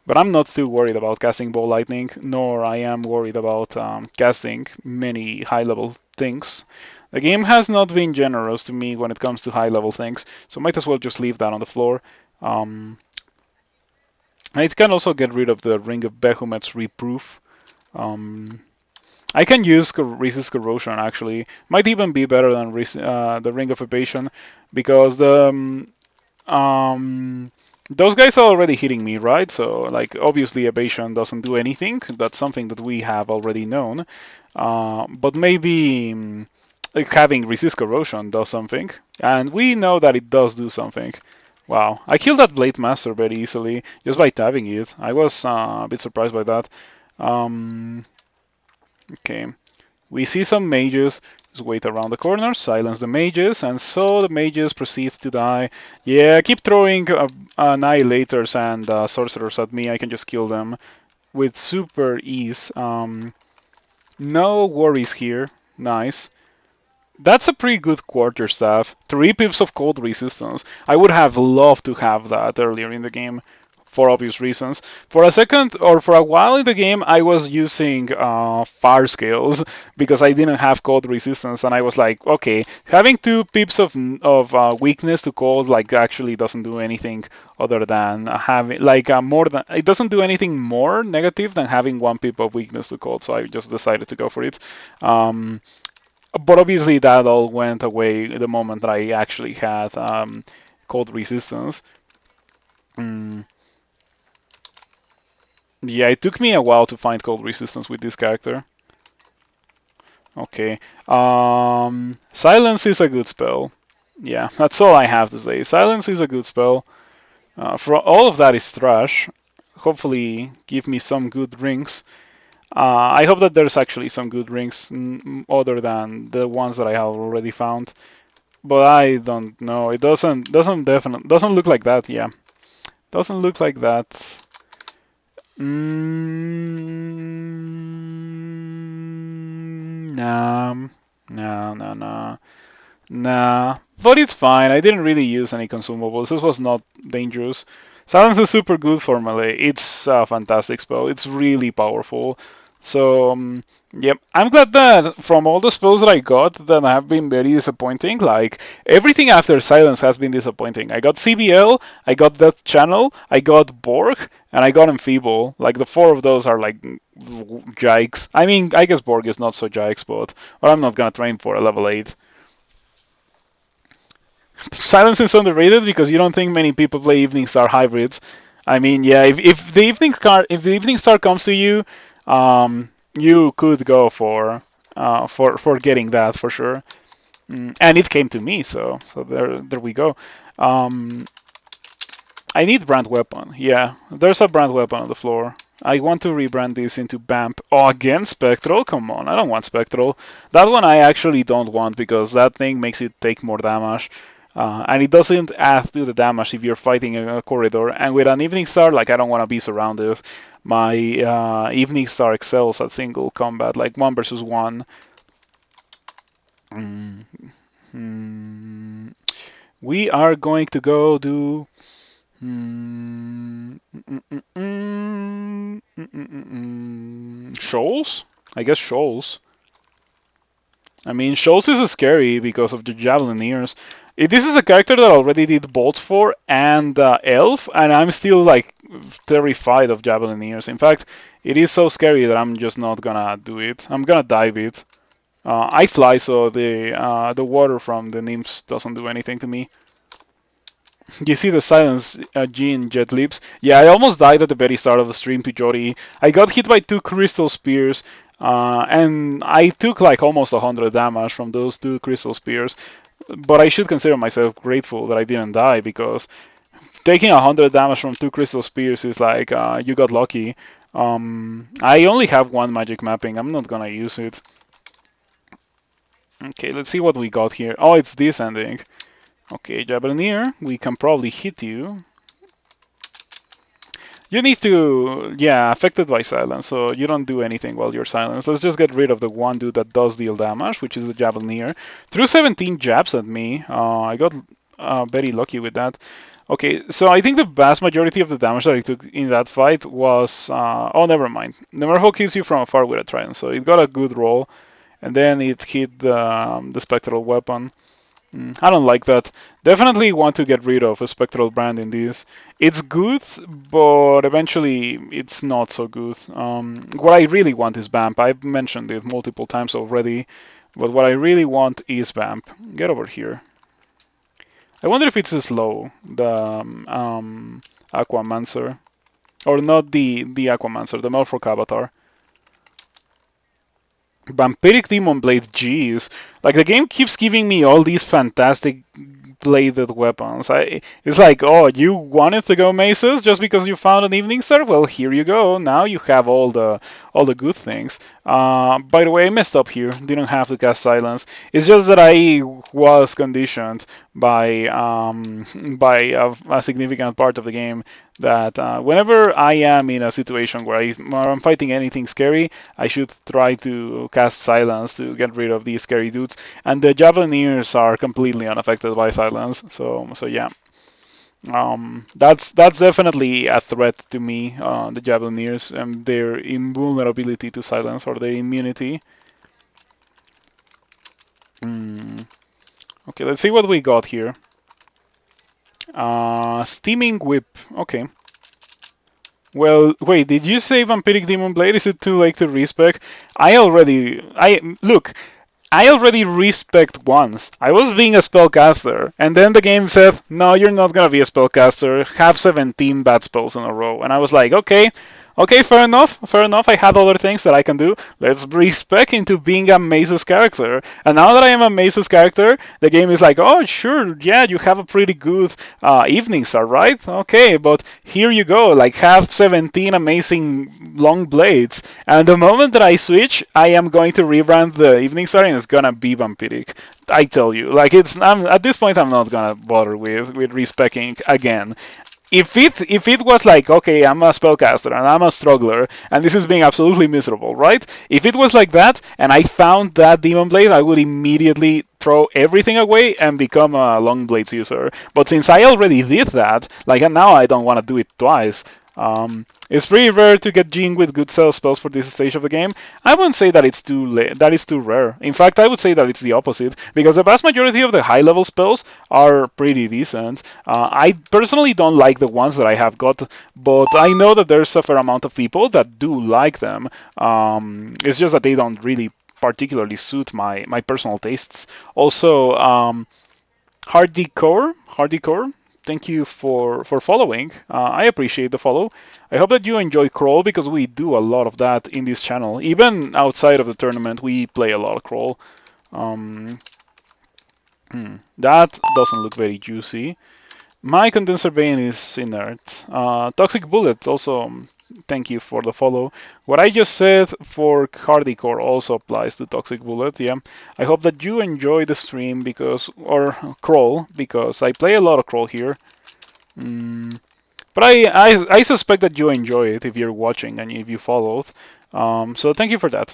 but I'm not too worried about casting Ball Lightning, nor I am worried about casting many high-level things. The game has not been generous to me when it comes to high-level things, so might as well just leave that on the floor. And it can also get rid of the Ring of Behemoth's Reproof. I can use Resist Corrosion actually. Might even be better than the Ring of Evasion because those guys are already hitting me, right? So like obviously Evasion doesn't do anything. That's something that we have already known. But maybe like having Resist Corrosion does something, and we know that it does do something. Wow, I killed that Blade Master very easily just by tabbing it. I was a bit surprised by that. Okay, we see some mages. Just wait around the corner, silence the mages, and so the mages proceed to die. Yeah, keep throwing annihilators and sorcerers at me. I can just kill them. with super ease. No worries here. Nice. That's a pretty good quarterstaff. 3 pips of cold resistance. I would have loved to have that earlier in the game for obvious reasons. For a second or for a while in the game, I was using fire scales because I didn't have cold resistance, and I was like, okay, having 2 pips of weakness to cold like actually doesn't do anything other than having like more than it doesn't do anything more negative than having 1 pip of weakness to cold. So I just decided to go for it. Um, but obviously that all went away the moment that I actually had cold resistance. Mm, yeah, it took me a while to find cold resistance with this character. Okay. Silence is a good spell. Yeah, that's all I have to say. Silence is a good spell. For all of that is trash. Hopefully, give me some good rings. I hope that there's actually some good rings other than the ones that I have already found. But I don't know. It doesn't look like that. Yeah, doesn't look like that. Nah, nah, nah, nah, nah. But it's fine. I didn't really use any consumables. This was not dangerous. Silence is super good for melee. It's a fantastic spell. It's really powerful. So, yep. I'm glad that from all the spells that I got that have been very disappointing, like everything after Silence has been disappointing. I got CBL, I got Death Channel, I got Borg, and I got Enfeeble. Like the 4 of those are like jikes. I mean, I guess Borg is not so jikes, but I'm not gonna train for a level 8. Silence is underrated because you don't think many people play Evening Star hybrids. I mean, yeah, if the Evening Star comes to you, you could go for getting that for sure. And it came to me, so there we go. Um, I need brand weapon. Yeah, there's a brand weapon on the floor. I want to rebrand this into BAMP. Oh, again, Spectral? Come on, I don't want Spectral. That one I actually don't want because that thing makes it take more damage. And it doesn't add to the damage if you're fighting in a corridor. And with an Evening Star, like, I don't want to be surrounded. My Evening Star excels at single combat, like 1 versus 1. Mm, mm, we are going to go do Shoals? I guess Shoals. I mean, Shoals is scary because of the Javelineers. This is a character that already did Bolt for and Elf, and I'm still like terrified of Javelineers. In fact, it is so scary that I'm just not gonna do it. I'm gonna dive it. I fly, so the water from the nymphs doesn't do anything to me. You see the silence, Jean jet leaps. Yeah, I almost died at the very start of the stream to Jody. I got hit by 2 crystal spears, and I took like almost 100 damage from those 2 crystal spears. But I should consider myself grateful that I didn't die because taking 100 damage from 2 crystal spears is like you got lucky. I only have 1 magic mapping. I'm not gonna use it. Okay, let's see what we got here. Oh, it's this ending. Okay, Javelinier, we can probably hit you. You need to, yeah, affected by silence, so you don't do anything while you're silenced. Let's just get rid of the one dude that does deal damage, which is the Javelinier. Threw 17 jabs at me. I got very lucky with that. Okay, so I think the vast majority of the damage that I took in that fight was... oh, never mind. The Merfolk kills you from afar with a trident, so it got a good roll. And then it hit the Spectral Weapon. I don't like that. Definitely want to get rid of a Spectral brand in this. It's good, but eventually it's not so good. What I really want is Vamp. I've mentioned it multiple times already, but what I really want is Vamp. Get over here. I wonder if it's slow, the Aquamancer. Or not the Aquamancer, the Melfrock Avatar. Vampiric Demon Blade, jeez. Like, the game keeps giving me all these fantastic bladed weapons. It's like, oh, you wanted to go maces just because you found an evening star? Well, here you go. Now you have all the good things. By the way, I messed up here. Didn't have to cast silence. It's just that I was conditioned by a significant part of the game that whenever I am in a situation where I'm fighting anything scary, I should try to cast silence to get rid of these scary dudes. And the Javelineers are completely unaffected by silence. So yeah. That's definitely a threat to me, the Javelineers and their invulnerability to silence or their immunity. Okay, let's see what we got here. Steaming Whip. Okay. Well, wait, did you say Vampiric Demon Blade? Is it too late to respec? Look, I already respect once. I was being a spellcaster, and then the game said, no, you're not gonna be a spellcaster. Have 17 bad spells in a row. And I was like, okay, okay, fair enough, fair enough. I have other things that I can do. Let's respec into being a Mace's character. And now that I am a Mace's character, the game is like, oh, sure, yeah, you have a pretty good evening star, right? Okay, but here you go, like have 17 amazing long blades. And the moment that I switch, I am going to rebrand the evening star and it's gonna be vampiric. I tell you, like at this point I'm not gonna bother with respecing again. If it was like, okay, I'm a spellcaster and I'm a struggler and this is being absolutely miserable, right? If it was like that and I found that demon blade, I would immediately throw everything away and become a long blades user. But since I already did that, like, and now I don't want to do it twice. It's pretty rare to get Djinn with good sell spells for this stage of the game. I wouldn't say that that is too rare. In fact, I would say that it's the opposite because the vast majority of the high level spells are pretty decent. I personally don't like the ones that I have got, but I know that there's a fair amount of people that do like them. It's just that they don't really particularly suit my personal tastes. Also, Hardcore, thank you for following. I appreciate the follow. I hope that you enjoy crawl because we do a lot of that in this channel. Even outside of the tournament, we play a lot of crawl. Um, that doesn't look very juicy. My condenser vein is inert. Toxic bullet also. Thank you for the follow. What I just said for hardcore also applies to toxic bullet. Yeah. I hope that you enjoy the stream or crawl because I play a lot of crawl here. But I suspect that you enjoy it if you're watching and if you followed. So thank you for that.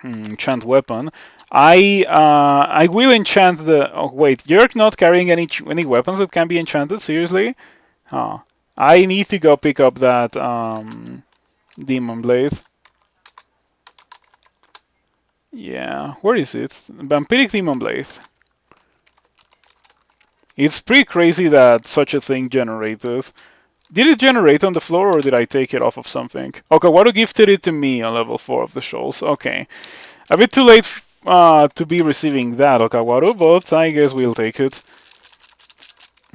Enchant weapon. I will enchant the. Oh wait, you're not carrying any weapons that can be enchanted. Seriously? Huh. I need to go pick up that demon blade. Yeah, where is it? Vampiric demon blade. It's pretty crazy that such a thing generated. Did it generate on the floor or did I take it off of something? Okay, Waru gifted it to me on level 4 of the shoals. Okay. A bit too late to be receiving that, Okawaru, but I guess we'll take it.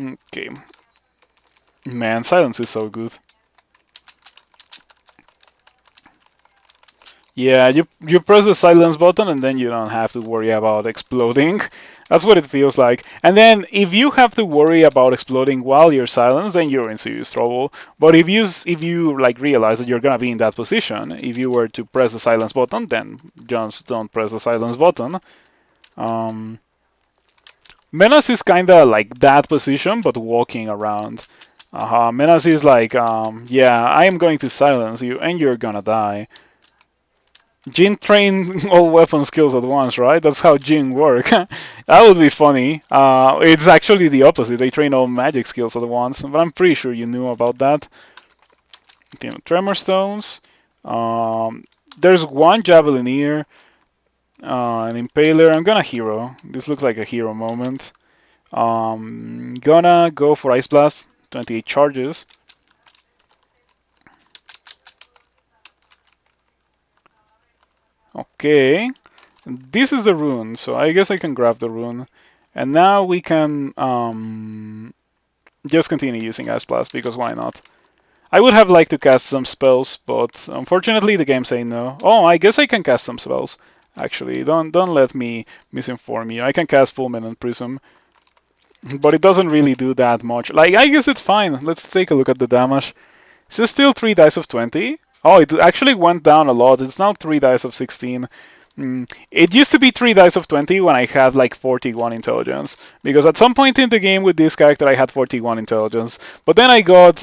Okay. Man, silence is so good. Yeah, you press the silence button and then you don't have to worry about exploding. That's what it feels like. And then if you have to worry about exploding while you're silenced, then you're in serious trouble. But if you like realize that you're gonna be in that position, if you were to press the silence button, then just don't press the silence button. Menace is kinda like that position, but walking around. Menace is like, yeah, I am going to silence you and you're gonna die. Djinn train all weapon skills at once, right? That's how Djinn work. That would be funny. It's actually the opposite. They train all magic skills at once, but I'm pretty sure you knew about that. Tremor stones. There's one Javelineer, an Impaler. I'm gonna hero. This looks like a hero moment. Gonna go for Ice Blast. 28 charges. Okay, this is the rune, so I guess I can grab the rune. And now we can just continue using Ice Blast, because why not? I would have liked to cast some spells, but unfortunately the game say no. Oh, I guess I can cast some spells. Actually, don't let me misinform you. I can cast Fulminant Prism, but it doesn't really do that much. Like, I guess it's fine. Let's take a look at the damage. Is it still 3 dice of 20? Oh, it actually went down a lot. It's now 3 dice of 16. It used to be 3 dice of 20 when I had like 41 intelligence. Because at some point in the game with this character I had 41 intelligence. But then I got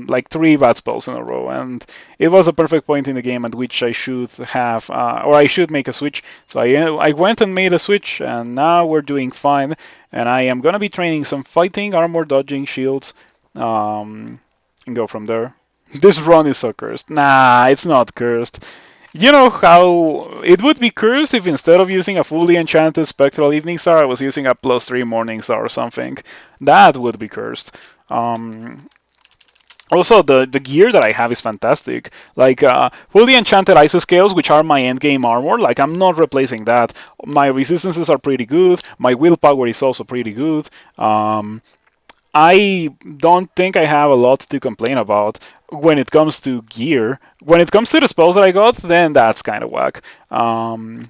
like 3 bad spells in a row. And it was a perfect point in the game at which I should have, or I should make a switch. So I went and made a switch, and now we're doing fine. And I am going to be training some fighting, armor, dodging, shields, and go from there. This run is so cursed. Nah, it's not cursed. You know how it would be cursed if instead of using a fully enchanted Spectral Evening Star, I was using a +3 Morning Star or something. That would be cursed. Also, the gear that I have is fantastic. Like, fully enchanted ice scales, which are my endgame armor. Like, I'm not replacing that. My resistances are pretty good. My willpower is also pretty good. I don't think I have a lot to complain about when it comes to gear. When it comes to the spells that I got, then that's kind of whack. But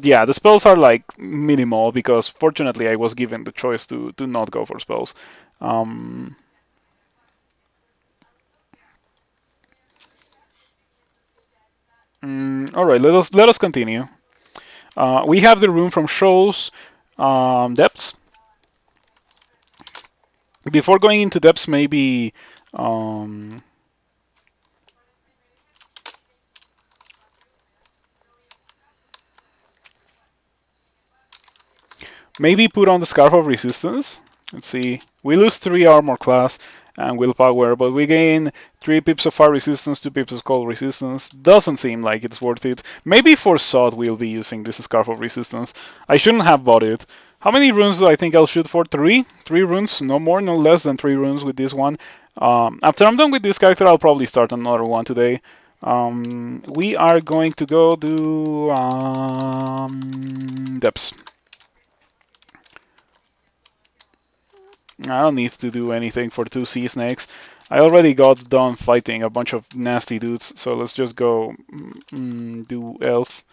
yeah, the spells are like minimal because fortunately I was given the choice to not go for spells. Um, all right, let us continue. We have the room from shows depths. Before going into depths, um, maybe put on the Scarf of Resistance. Let's see. We lose 3 armor class and willpower, but we gain 3 pips of fire resistance, 2 pips of cold resistance. Doesn't seem like it's worth it. Maybe for Sod we'll be using this Scarf of Resistance. I shouldn't have bought it. How many runes do I think I'll shoot for? 3? 3 runes? No more, no less than 3 runes with this one. After I'm done with this character, I'll probably start another one today. We are going to go do depths. I don't need to do anything for 2 sea snakes. I already got done fighting a bunch of nasty dudes, so let's just go do elf.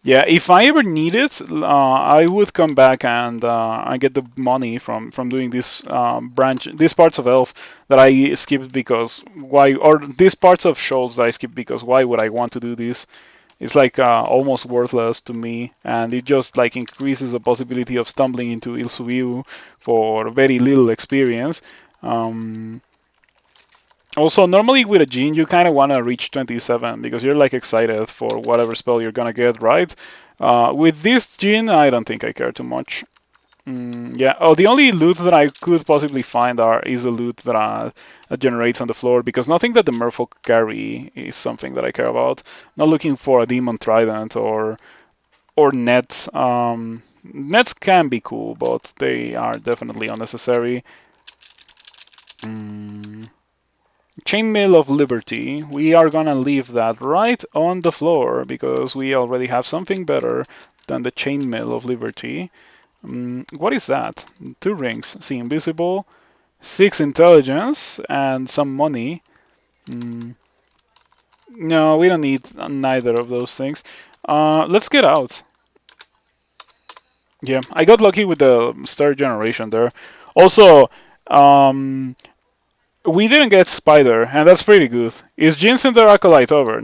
Yeah, if I ever need it, I would come back and I get the money from doing this these parts of elf that I skipped because why, or these parts of shoals that I skipped because why would I want to do this? It's like almost worthless to me, and it just like increases the possibility of stumbling into Il Subiu for very little experience. Um, Also, normally with a Djinn, you kind of want to reach 27 because you're like excited for whatever spell you're gonna get, right? With this Djinn, I don't think I care too much. Yeah. Oh, the only loot that I could possibly find is the loot that generates on the floor because nothing that the merfolk carry is something that I care about. Not looking for a demon trident or nets. Nets can be cool, but they are definitely unnecessary. Chainmail of Liberty. We are gonna leave that right on the floor because we already have something better than the Chainmail of Liberty. What is that? 2 rings. See invisible, 6 intelligence, and some money. Mm, no, we don't need neither of those things. Let's get out. Yeah, I got lucky with the star generation there. Also, we didn't get Spider, and that's pretty good. Is Cinder Acolyte over?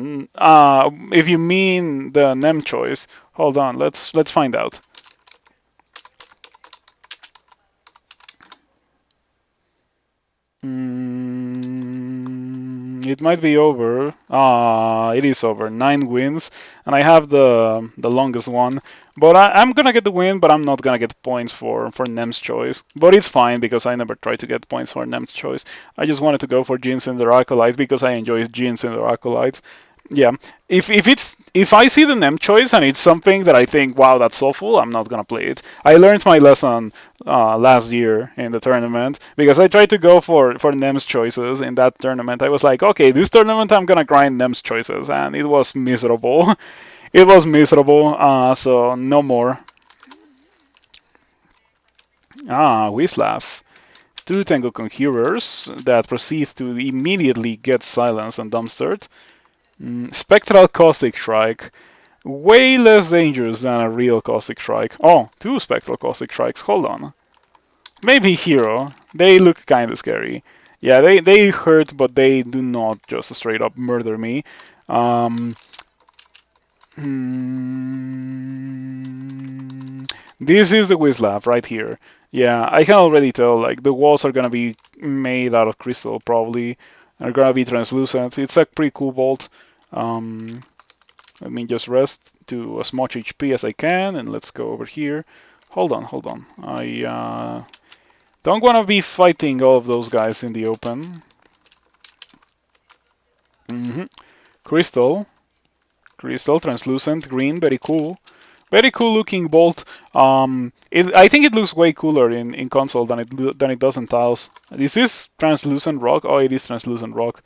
If you mean the Nem choice, hold on. Let's find out. It might be over. It is over. 9 wins, and I have the longest one. But I'm gonna get the win, but I'm not gonna get points for Nem's choice. But it's fine because I never tried to get points for Nem's choice. I just wanted to go for Cinder Acolyte because I enjoy Cinder Acolyte. Yeah, if I see the Nem choice and it's something that I think, wow, that's awful, I'm not gonna play it. I learned my lesson last year in the tournament because I tried to go for Nem's choices in that tournament. I was like, okay, this tournament I'm gonna grind Nem's choices, and it was miserable. It was miserable. So no more. Wislav. 2 Tango Conjurers that proceed to immediately get silenced and dumpstered. Spectral Caustic Strike. Way less dangerous than a real Caustic Strike. Oh, two Spectral Caustic Strikes. Hold on. Maybe Hero. They look kind of scary. Yeah, they hurt, but they do not just straight up murder me. Um, this is the Wizlab right here. Yeah, I can already tell. Like the walls are gonna be made out of crystal, probably. Are gonna be translucent. It's a pretty cool bolt. Um, Let me just rest to as much HP as I can, and let's go over here. Hold on, hold on. I don't want to be fighting all of those guys in the open. hmm Crystal, crystal, translucent, green, very cool. Very cool looking bolt. I think it looks way cooler in console than it does in tiles. Is this translucent rock? Oh, it is translucent rock.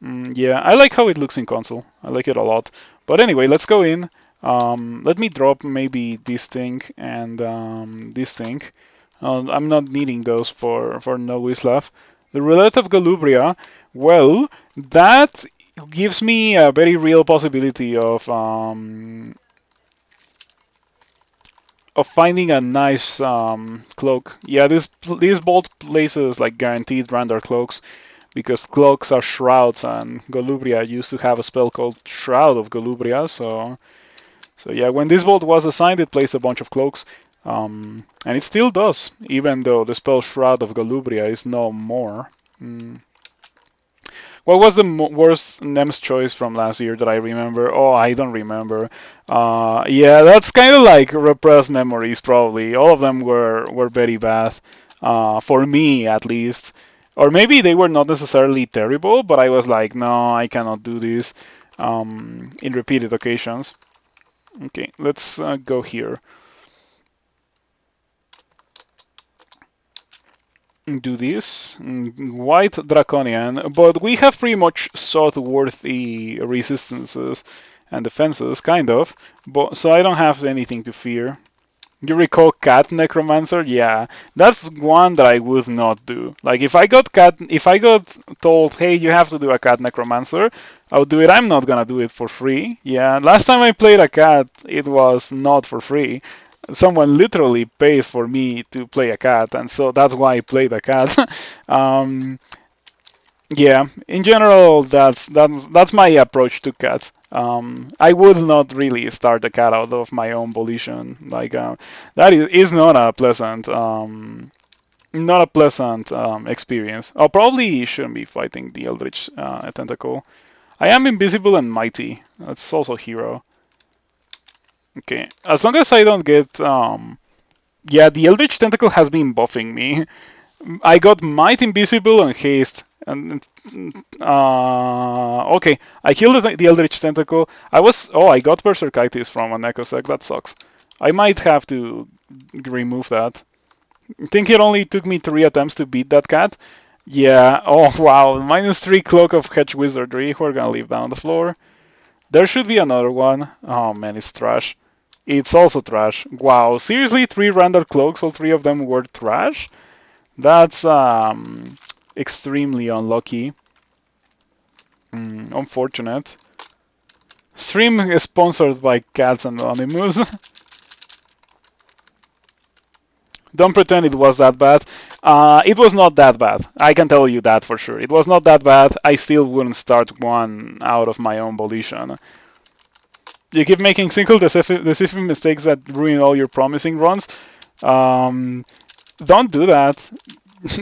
Yeah, I like how it looks in console. I like it a lot. But anyway, let's go in. Let me drop maybe this thing and this thing. I'm not needing those for no Wislav. The Roulette of Galubria, well, that gives me a very real possibility of finding a nice cloak. Yeah, this bolt places like guaranteed Randar cloaks because cloaks are shrouds, and Golubria used to have a spell called Shroud of Golubria. So yeah, when this bolt was assigned, it placed a bunch of cloaks, and it still does, even though the spell Shroud of Golubria is no more. What was the worst NEMS choice from last year that I remember? Oh, I don't remember. Yeah, that's kind of like repressed memories, probably. All of them were very bad, for me at least. Or maybe they were not necessarily terrible, but I was like, no, I cannot do this in repeated occasions. Okay, let's go here. Do this. White Draconian, but we have pretty much sought worthy resistances and defenses, kind of, but so I don't have anything to fear. You recall Cat Necromancer? Yeah, that's one that I would not do. Like if I got told, hey, you have to do a Cat Necromancer, I would do it. I'm not gonna do it for free. Yeah, last time I played a cat, it was not for free. Someone literally paid for me to play a cat, and so that's why I played a cat. um, yeah, in general, that's my approach to cats. I would not really start a cat out of my own volition. Like that is not a pleasant experience. I probably shouldn't be fighting the Eldritch Tentacle. I am invisible and mighty. That's also hero. Okay, as long as I don't get yeah, the Eldritch Tentacle has been buffing me. I got Might, Invisible, and Haste. And okay, I killed the Eldritch Tentacle. I got Berserkitis from an Ecosec. That sucks. I might have to remove that. I think it only took me 3 attempts to beat that cat. Yeah. Oh wow. -3 Cloak of Hedge Wizardry. We're gonna leave that on the floor. There should be another one. Oh man, it's trash. It's also trash. Wow. Seriously, 3 random cloaks. All 3 of them were trash. That's extremely unlucky. Unfortunate. Stream is sponsored by Cats Anonymous. Don't pretend it was that bad. It was not that bad. I can tell you that for sure. It was not that bad. I still wouldn't start one out of my own volition. You keep making single decisive mistakes that ruin all your promising runs. Don't do that.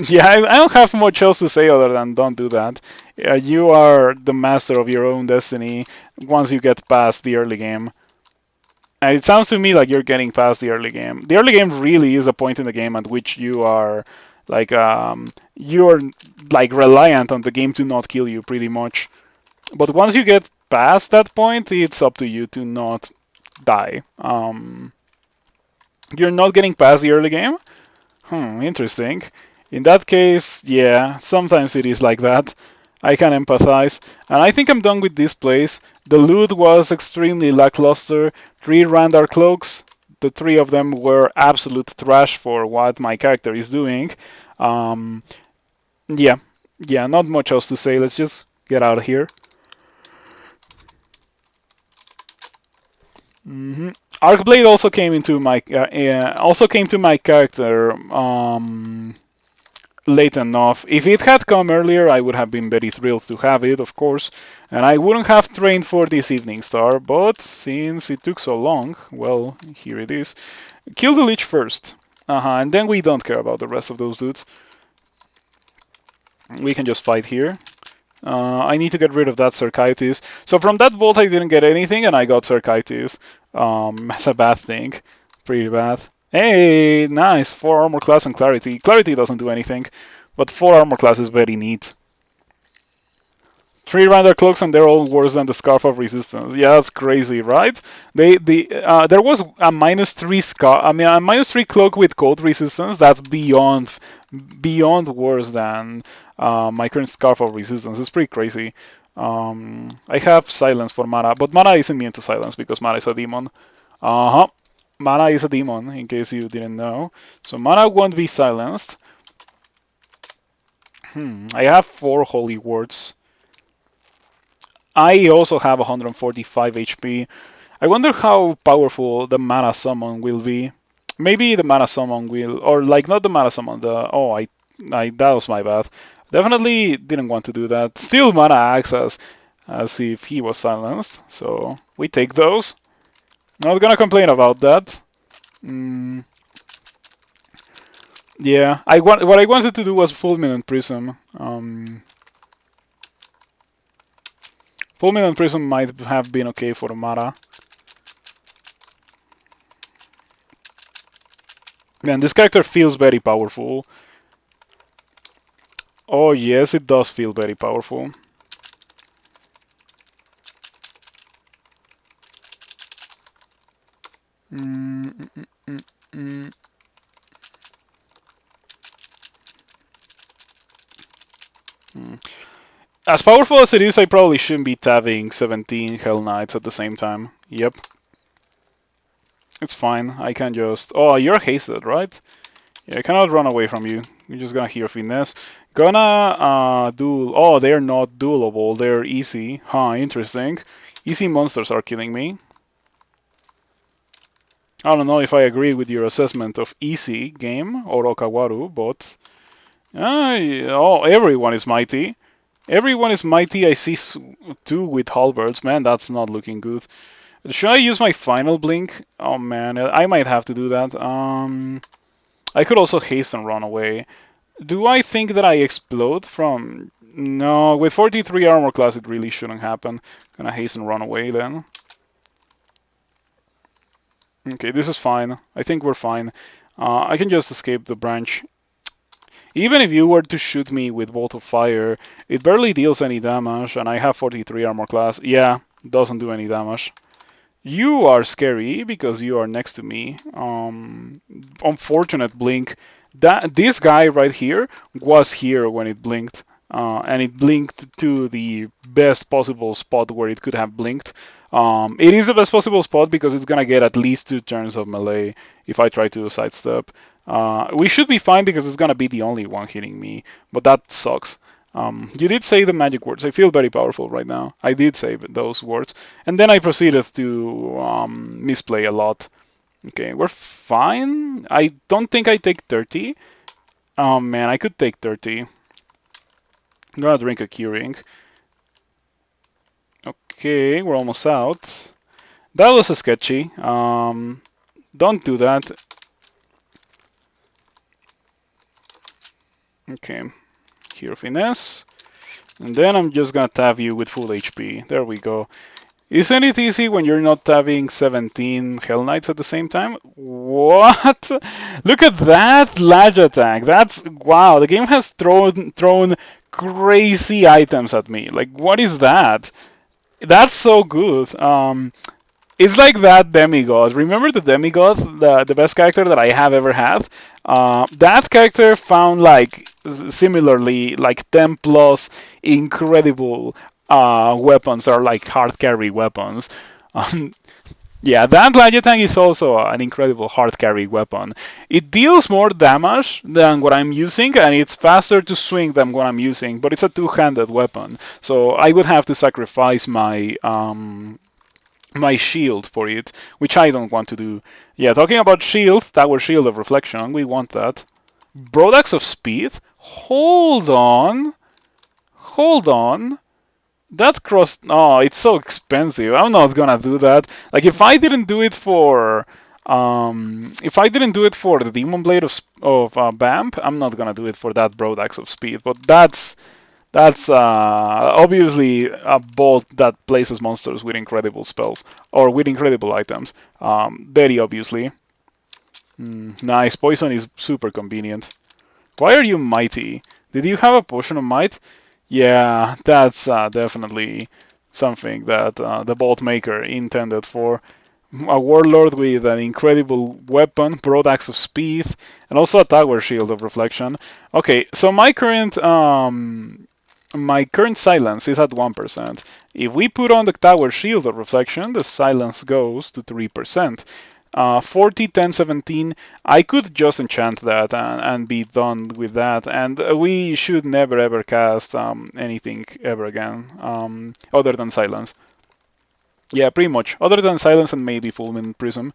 Yeah, I don't have much else to say other than don't do that. You are the master of your own destiny once you get past the early game. And it sounds to me like you're getting past the early game. The early game really is a point in the game at which you are you're like reliant on the game to not kill you pretty much. But once you get past that point, it's up to you to not die. You're not getting past the early game? Interesting. In that case, yeah, sometimes it is like that. I can empathize. And I think I'm done with this place. The loot was extremely lackluster. 3 Randar cloaks. The 3 of them were absolute trash for what my character is doing. Um, yeah, yeah, not much else to say. Let's just get out of here. Arcblade also came into my character late enough. If it had come earlier, I would have been very thrilled to have it, of course, and I wouldn't have trained for this Evening Star. But since it took so long, well, here it is. Kill the Lich first. And then we don't care about the rest of those dudes. We can just fight here. I need to get rid of that Cercitis. So from that bolt I didn't get anything, and I got Cercitis. That's a bad thing. Pretty bad. Hey, nice. 4 armor class and Clarity. Clarity doesn't do anything, but 4 armor class is very neat. 3 random cloaks and they're all worse than the Scarf of Resistance. Yeah, that's crazy, right? There was a -3 a -3 cloak with cold resistance. That's beyond worse than my current Scarf of Resistance. It's pretty crazy. I have Silence for Mana, but Mana isn't immune to Silence because Mana is a demon. Mana is a demon, in case you didn't know. So Mana won't be silenced. I have 4 Holy Words. I also have 145 HP. I wonder how powerful the Mana Summon will be. Maybe the Mana Summon will, or like not the Mana Summon, that was my bad. Definitely didn't want to do that. Still Mana acts as if he was silenced, so we take those. Not gonna complain about that. Yeah, what I wanted to do was Fulminant Prism. Fulminant Prism might have been okay for Mara. Man, this character feels very powerful. Oh yes, it does feel very powerful. As powerful as it is, I probably shouldn't be tabbing 17 Hell Knights at the same time. Yep. It's fine. I can just... Oh, you're hasted, right? Yeah, I cannot run away from you. You're just gonna hear Finesse. Gonna duel... Oh, they're not duelable. They're easy. Huh, interesting. Easy monsters are killing me. I don't know if I agree with your assessment of easy game or Okawaru, but... oh, everyone is mighty. Everyone is mighty. I see 2 with halberds. Man, that's not looking good. Should I use my final blink? Oh man, I might have to do that. I could also haste and run away. Do I think that I explode from... No, with 43 armor class it really shouldn't happen. Gonna haste and run away then. Okay, this is fine. I think we're fine. I can just escape the branch. Even if you were to shoot me with Bolt of Fire, it barely deals any damage, and I have 43 armor class. Yeah, doesn't do any damage. You are scary because you are next to me. Unfortunate blink. This guy right here was here when it blinked, and it blinked to the best possible spot where it could have blinked. It is the best possible spot because it's gonna get at least 2 turns of melee if I try to sidestep. We should be fine because it's gonna be the only one hitting me, but that sucks. You did say the magic words. I feel very powerful right now. I did say those words. And then I proceeded to misplay a lot. Okay, we're fine. I don't think I take 30. Oh man, I could take 30. I'm gonna drink a curing. Okay, we're almost out. That was a sketchy. Don't do that. Okay, here finesse. And then I'm just gonna tab you with full HP. There we go. Isn't it easy when you're not tabbing 17 Hell Knights at the same time? What? Look at that ledge attack. That's... Wow, the game has thrown crazy items at me. Like, what is that? That's so good. It's like that demigod. Remember the demigod, the best character that I have ever had? That character found like similarly like 10 plus incredible weapons are like hard carry weapons. Yeah, that Lajatang is also an incredible hard carry weapon. It deals more damage than what I'm using, and it's faster to swing than what I'm using, but it's a two-handed weapon. So I would have to sacrifice my my shield for it, which I don't want to do. Yeah, talking about shield, Tower Shield of Reflection, we want that. Brodax of Speed? Hold on. Hold on. That cross. Oh, it's so expensive. I'm not gonna do that. Like, if I didn't do it for. If I didn't do it for the Demon Blade of Bamp, I'm not gonna do it for that Brodax of Speed. But that's obviously a bolt that places monsters with incredible spells or with incredible items. Very obviously. Nice. Poison is super convenient. Why are you mighty? Did you have a potion of might? Yeah, that's definitely something that the bolt maker intended for. A warlord with an incredible weapon, broad axe of speed, and also a tower shield of reflection. Okay, so my current silence is at 1%. If we put on the tower shield of reflection, the silence goes to 3%. 40, 10, 17, I could just enchant that and be done with that. And we should never ever cast anything ever again other than silence. Yeah, pretty much. Other than silence and maybe fulminant prism.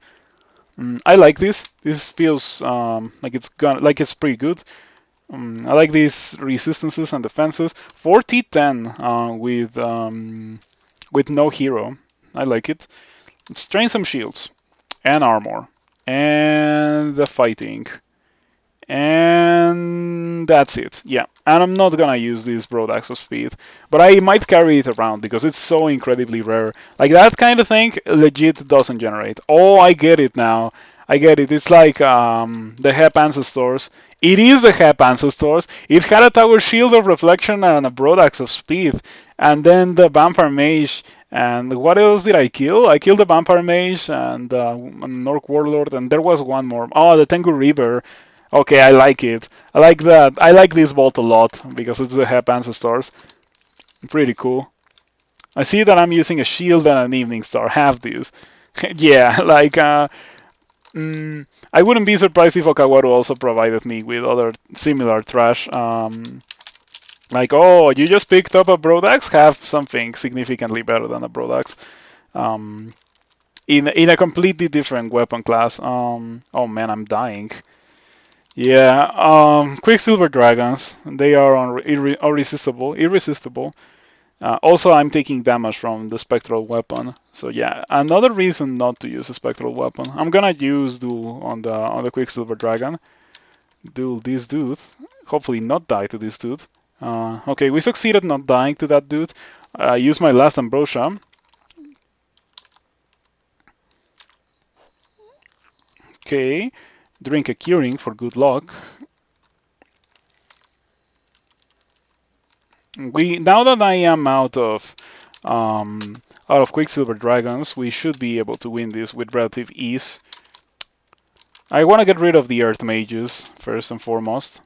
I like this. This feels like it's pretty good. I like these resistances and defenses. 40-10 with no hero. I like it. Let's train some shields and armor and the fighting. And that's it. Yeah, and I'm not gonna use this broad axe of speed, but I might carry it around because it's so incredibly rare. Like that kind of thing, legit doesn't generate. Oh, I get it now. I get it. It's like the Hep Ancestors. It is the Hep Ancestors. It had a Tower Shield of Reflection and a broad axe of speed, and then the Vampire Mage. And what else did I kill? I killed the Vampire Mage and an Orc Warlord, and there was one more. Oh, the Tengu Reaver. Okay, I like it. I like that. I like this vault a lot because it's the Hep Ancestors. Pretty cool. I see that I'm using a shield and an Evening Star. Have these. Yeah, like I wouldn't be surprised if Okawaru also provided me with other similar trash. Like, oh, you just picked up a Brodax? Have something significantly better than a Brodax. In a completely different weapon class. Oh man, I'm dying. Yeah, Quicksilver Dragons. They are irresistible. Irresistible. Also, I'm taking damage from the Spectral Weapon. So yeah, another reason not to use a Spectral Weapon. I'm gonna use Duel on the Quicksilver Dragon. Duel this dude. Hopefully not die to this dude. Okay, we succeeded not dying to that dude. Use my last Ambrosia. Okay, drink a curing for good luck. Now that I am out of Quicksilver Dragons, we should be able to win this with relative ease. I want to get rid of the Earth Mages first and foremost.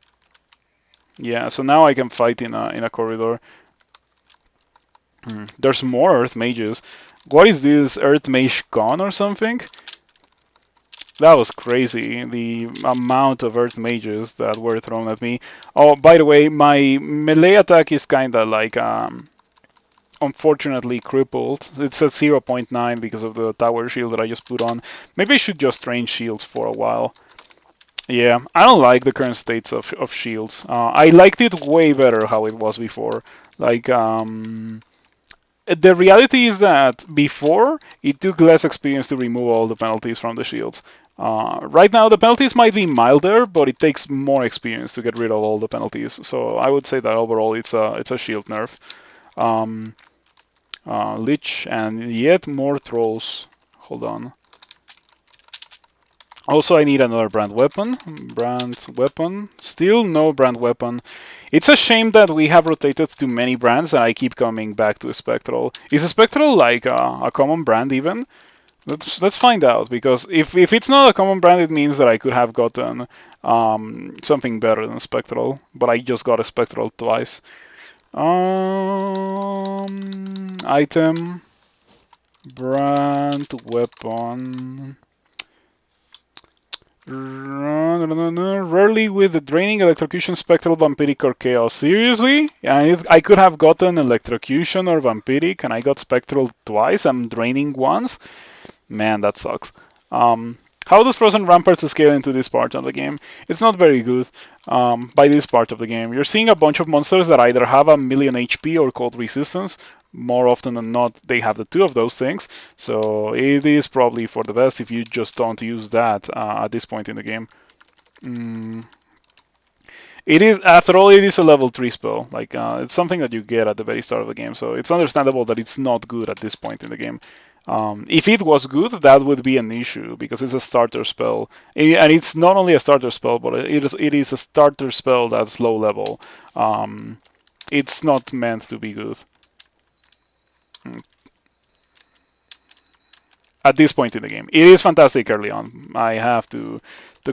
Yeah, so now I can fight in a corridor. There's more Earth Mages. What is this, Earth Mage Con or something? That was crazy, the amount of Earth Mages that were thrown at me. Oh, by the way, my melee attack is kinda like unfortunately crippled. It's at 0.9 because of the tower shield that I just put on. Maybe I should just train shields for a while. Yeah, I don't like the current states of shields. I liked it way better how it was before. Like, the reality is that before, it took less experience to remove all the penalties from the shields. Right now, the penalties might be milder, but it takes more experience to get rid of all the penalties. So I would say that overall, it's a shield nerf. Lich and yet more trolls. Hold on. Also, I need another brand weapon. Brand weapon. Still no brand weapon. It's a shame that we have rotated to many brands and I keep coming back to a Spectral. Is a Spectral like a common brand even? Let's find out, because if it's not a common brand, it means that I could have gotten something better than Spectral, but I just got a Spectral twice. Item, brand, weapon, rarely with the Draining, Electrocution, Spectral, Vampiric, or Chaos. Seriously? I could have gotten Electrocution or Vampiric, and I got Spectral twice. I'm Draining once. Man, that sucks. How does Frozen Ramparts scale into this part of the game? It's not very good by this part of the game. You're seeing a bunch of monsters that either have a million HP or cold resistance. More often than not, they have the two of those things. So it is probably for the best if you just don't use that at this point in the game. Mm. It is, after all, it is a level 3 spell. Like, it's something that you get at the very start of the game, so it's understandable that it's not good at this point in the game. If it was good, that would be an issue because it's a starter spell, and it's not only a starter spell, but it is a starter spell that's low level. It's not meant to be good at this point in the game. It is fantastic early on. I have to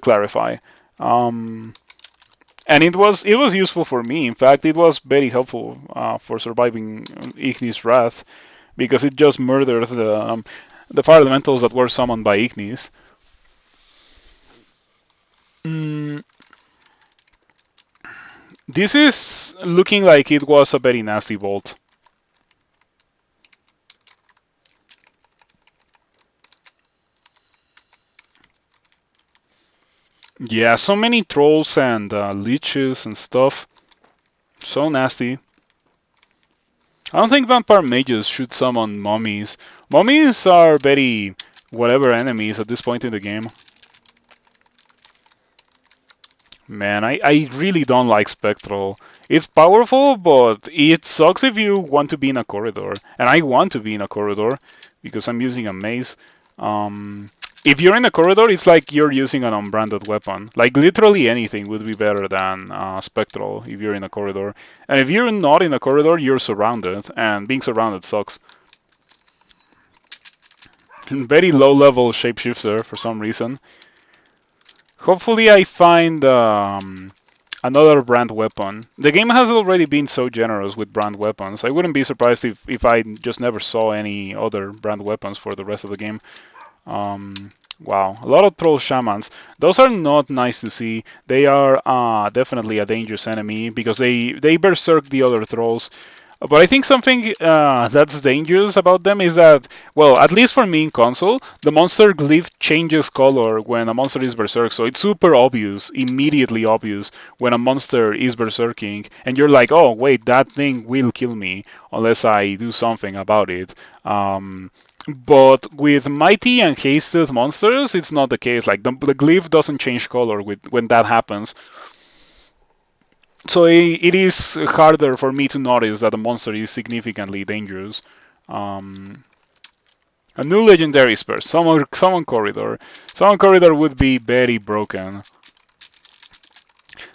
clarify. Um, and it was useful for me. In fact, it was very helpful for surviving Ignis Wrath because it just murdered the fire elementals that were summoned by Ignis. Mm, this is looking like it was a very nasty vault. Yeah, so many trolls and leeches and stuff. So nasty. I don't think vampire mages should summon mummies. Mummies are very whatever enemies at this point in the game. Man, I really don't like Spectral. It's powerful, but it sucks if you want to be in a corridor. And I want to be in a corridor because I'm using a mace. If you're in a corridor, it's like you're using an unbranded weapon. Like literally anything would be better than Spectral if you're in a corridor. And if you're not in a corridor, you're surrounded, and being surrounded sucks. Very low level shapeshifter for some reason. Hopefully I find another brand weapon. The game has already been so generous with brand weapons. I wouldn't be surprised if I just never saw any other brand weapons for the rest of the game. Wow, a lot of troll shamans. Those are not nice to see. They are definitely a dangerous enemy because they berserk the other trolls. But I think something that's dangerous about them is that, well, at least for me in console, the monster glyph changes color when a monster is berserk. So it's super obvious, immediately obvious, when a monster is berserking, and you're like, oh wait, that thing will kill me unless I do something about it. But with mighty and hasted monsters, it's not the case. Like the glyph doesn't change color when that happens. So it is harder for me to notice that the monster is significantly dangerous. Um, a new legendary spur, summon corridor. Summon corridor would be very broken.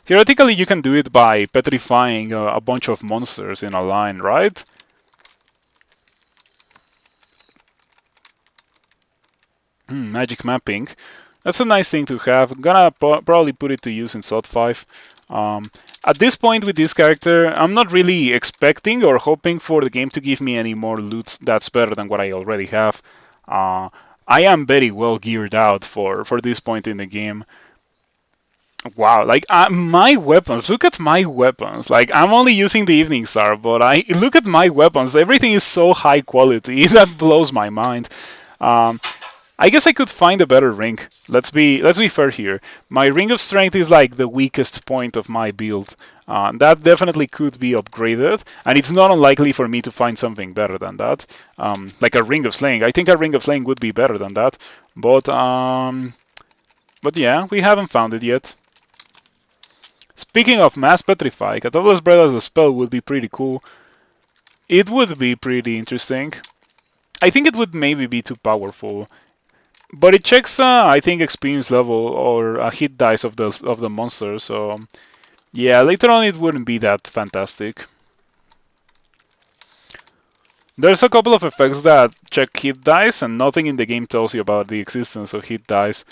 Theoretically, you can do it by petrifying a bunch of monsters in a line, right? Magic mapping. That's a nice thing to have. I'm gonna probably put it to use in SOT 5. Um, at this point with this character, I'm not really expecting or hoping for the game to give me any more loot that's better than what I already have. Uh, I am very well geared out for this point in the game. Wow, like my weapons, look at my weapons. Like I'm only using the Evening Star, but I look at my weapons. Everything is so high quality that blows my mind. Um, I guess I could find a better ring. Let's be fair here. My ring of strength is like the weakest point of my build. That definitely could be upgraded, and it's not unlikely for me to find something better than that. Like a ring of slaying. I think a ring of slaying would be better than that. But yeah, we haven't found it yet. Speaking of mass petrify, Catalyst Bread as a spell would be pretty cool. It would be pretty interesting. I think it would maybe be too powerful. But it checks, I think, experience level or hit dice of the monster. So yeah, later on it wouldn't be that fantastic. There's a couple of effects that check hit dice, and nothing in the game tells you about the existence of hit dice.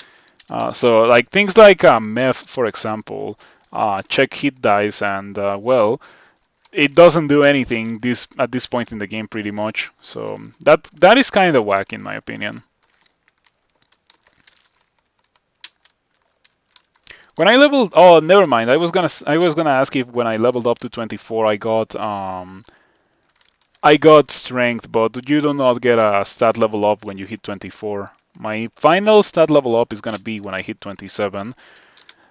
So like things like Meth, for example, check hit dice, and well, it doesn't do anything at this point in the game, pretty much. So that is kind of whack in my opinion. When I leveled, oh, never mind. I was gonna ask if when I leveled up to 24, I got strength, but you do not get a stat level up when you hit 24. My final stat level up is gonna be when I hit 27.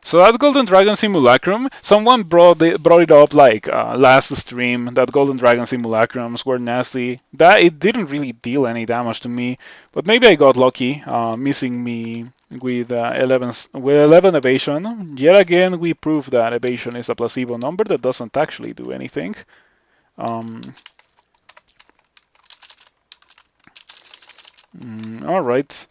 So that Golden Dragon Simulacrum, someone brought it up like last stream. That Golden Dragon Simulacrums were nasty. That it didn't really deal any damage to me, but maybe I got lucky, missing me with 11 evasion. Yet again, we prove that evasion is a placebo number that doesn't actually do anything. Um, all right.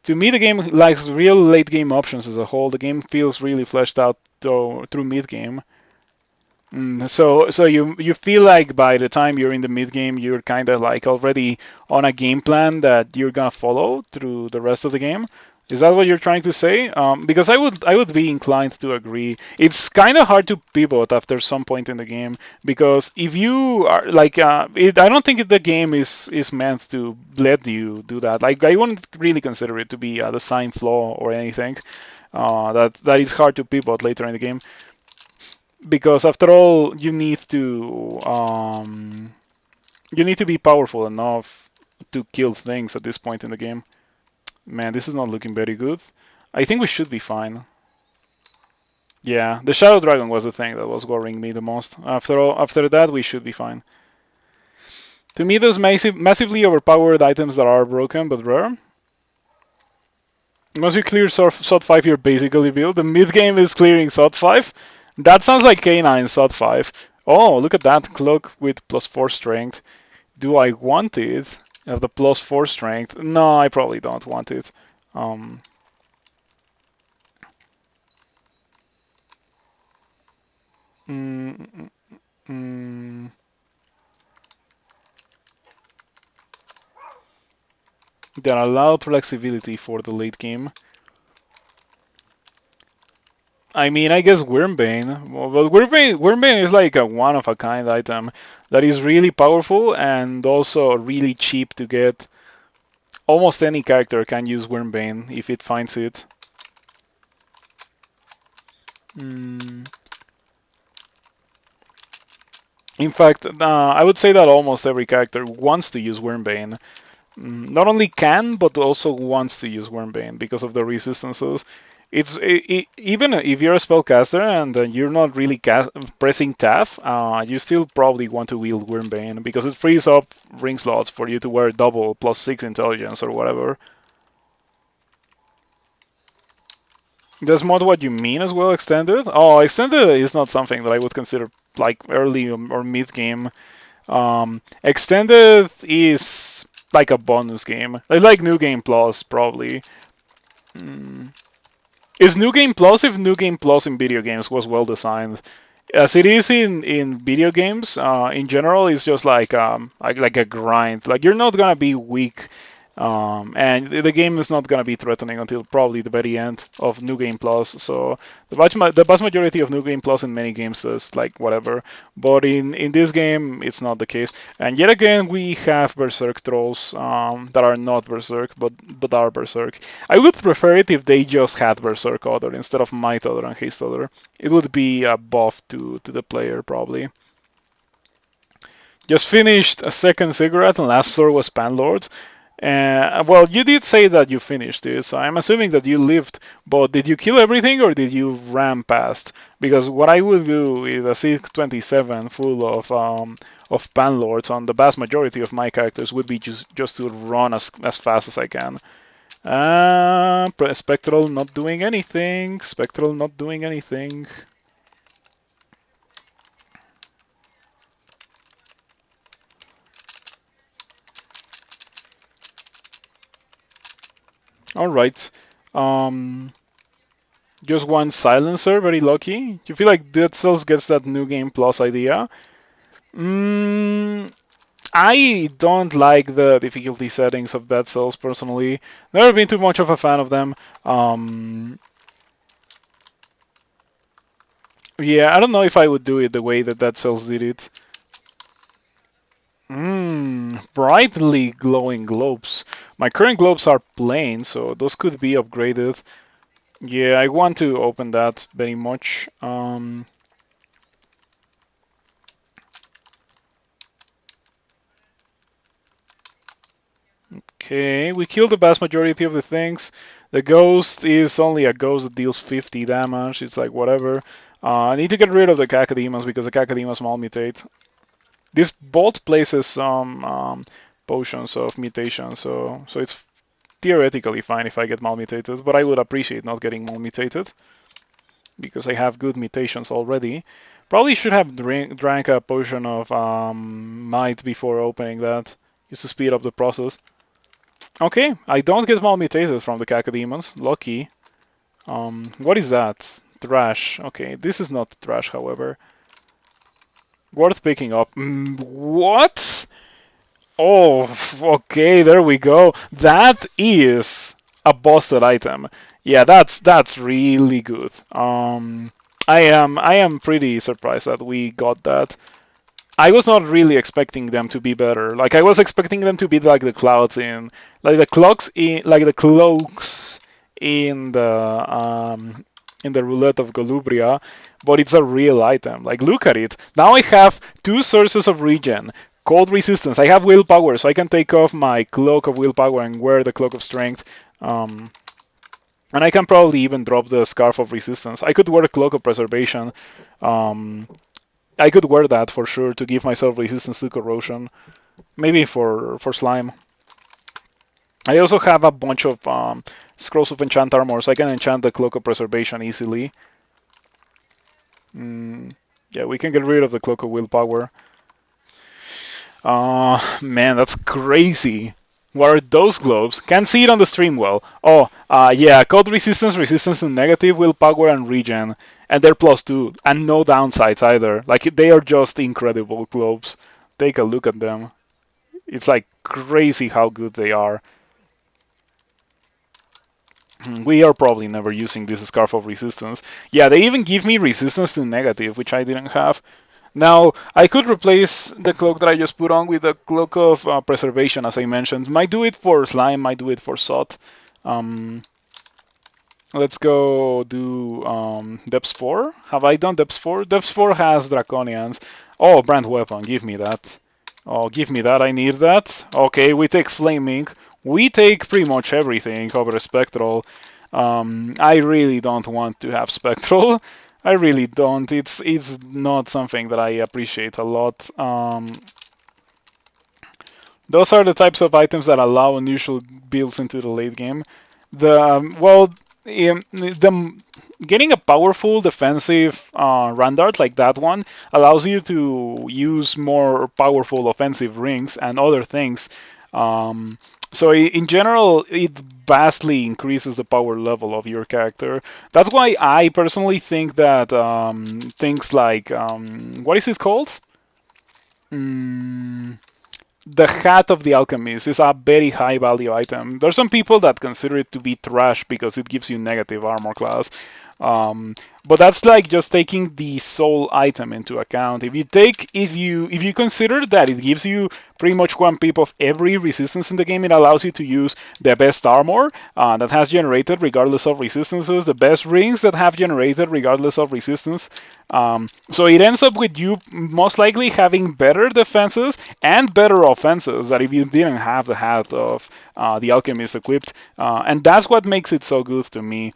To me, the game lacks real late game options as a whole. The game feels really fleshed out though through mid game. So you feel like by the time you're in the mid game, you're kind of like already on a game plan that you're gonna follow through the rest of the game. Is that what you're trying to say? Because I would be inclined to agree. It's kind of hard to pivot after some point in the game because if you are like, I don't think the game is meant to let you do that. Like I wouldn't really consider it to be a design flaw or anything. That is hard to pivot later in the game because after all you need to be powerful enough to kill things at this point in the game. Man, this is not looking very good. I think we should be fine. Yeah, the Shadow Dragon was the thing that was worrying me the most. After that, we should be fine. To me, those massively overpowered items that are broken but rare. Once you clear SOT 5, you're basically built. The mid game is clearing SOT 5. That sounds like K9 SOT 5. Oh, look at that cloak with +4 strength. Do I want it? Have the +4 strength? No, I probably don't want it. Um, mm, mm, mm, that allow flexibility for the late game. I mean, I guess Wormbane. Well, but Wormbane is like a one-of-a-kind item that is really powerful and also really cheap to get. Almost any character can use Wormbane if it finds it. Mm. In fact, I would say that almost every character wants to use Wormbane. Not only can, but also wants to use Wormbane because of the resistances. Even if you're a spellcaster and you're not really pressing Tab, you still probably want to wield Wormbane because it frees up ring slots for you to wear double +6 intelligence or whatever. Does mod what you mean as well extended? Oh, extended is not something that I would consider like early or mid game. Extended is like a bonus game. I like New Game Plus probably. Mm. Is New Game Plus if New Game Plus in video games was well designed? As it is in video games, in general, it's just like a grind. Like you're not gonna be weak, and the game is not gonna be threatening until probably the very end of New Game Plus. So the vast majority of New Game Plus in many games is like whatever, but in this game it's not the case. And yet again, we have Berserk trolls that are not Berserk, but are Berserk. I would prefer it if they just had Berserk Order instead of Might Order and Haste Order. It would be a buff to the player probably. Just finished a second cigarette and last floor was Panlords. Well, you did say that you finished it, so I'm assuming that you lived. But did you kill everything or did you ram past? Because what I would do is a 627 full of Panlords on the vast majority of my characters would be just to run as fast as I can. Spectral not doing anything. Spectral not doing anything. All right. Um, just one silencer, very lucky. Do you feel like Dead Cells gets that New Game Plus idea? Mm, I don't like the difficulty settings of Dead Cells personally. Never been too much of a fan of them. Yeah, I don't know if I would do it the way that Dead Cells did it. Brightly glowing globes. My current globes are plain, so those could be upgraded. Yeah, I want to open that very much. Okay, we killed the vast majority of the things. The ghost is only a ghost that deals 50 damage. It's like whatever. I need to get rid of the cacodemons because the cacodemons malmutate. This bolt places some potions of mutation, so it's theoretically fine if I get malmutated, but I would appreciate not getting malmutated because I have good mutations already. Probably should have drank a potion of might before opening that, just to speed up the process. Okay, I don't get malmutated from the cacodemons. Lucky. What is that? Trash. Okay, this is not trash, however. Worth picking up. What? Oh, okay, there we go. That is a busted item. Yeah, that's really good. I am pretty surprised that we got that. I was not really expecting them to be better. Like I was expecting them to be like the clouds in, like the cloaks in the roulette of Golubria, but it's a real item. Like look at it. Now I have two sources of regen, cold resistance. I have willpower, so I can take off my cloak of willpower and wear the cloak of strength. Um, and I can probably even drop the scarf of resistance. I could wear a cloak of preservation. Um, I could wear that for sure to give myself resistance to corrosion. Maybe for slime. I also have a bunch of scrolls of enchant armor, so I can enchant the cloak of preservation easily. Yeah, we can get rid of the cloak of willpower. Man, that's crazy. What are those globes? Can't see it on the stream well. Oh, yeah, cold resistance, resistance to negative willpower and regen, and they're +2, and no downsides either. Like they are just incredible globes. Take a look at them. It's like crazy how good they are. We are probably never using this scarf of resistance. Yeah, they even give me resistance to negative, which I didn't have. Now, I could replace the cloak that I just put on with the cloak of preservation, as I mentioned. Might do it for slime, might do it for sot. Um, let's go do depths 4. Have I done depths 4? Depths 4 has draconians. Oh, brand weapon, give me that. Oh, give me that, I need that. Okay, we take flaming. We take pretty much everything over spectral. I really don't want to have spectral. I really don't. It's not something that I appreciate a lot. Those are the types of items that allow unusual builds into the late game. Well, getting a powerful defensive Randart like that one allows you to use more powerful offensive rings and other things. So in general, it vastly increases the power level of your character. That's why I personally think that things like what is it called? Mm, the hat of the alchemist is a very high value item. There's some people that consider it to be trash because it gives you negative armor class. Um, but that's like just taking the sole item into account. If you consider that it gives you pretty much one pip of every resistance in the game, it allows you to use the best armor that has generated regardless of resistances, the best rings that have generated regardless of resistance. So it ends up with you most likely having better defenses and better offenses that if you didn't have the hat of the alchemist equipped, and that's what makes it so good to me.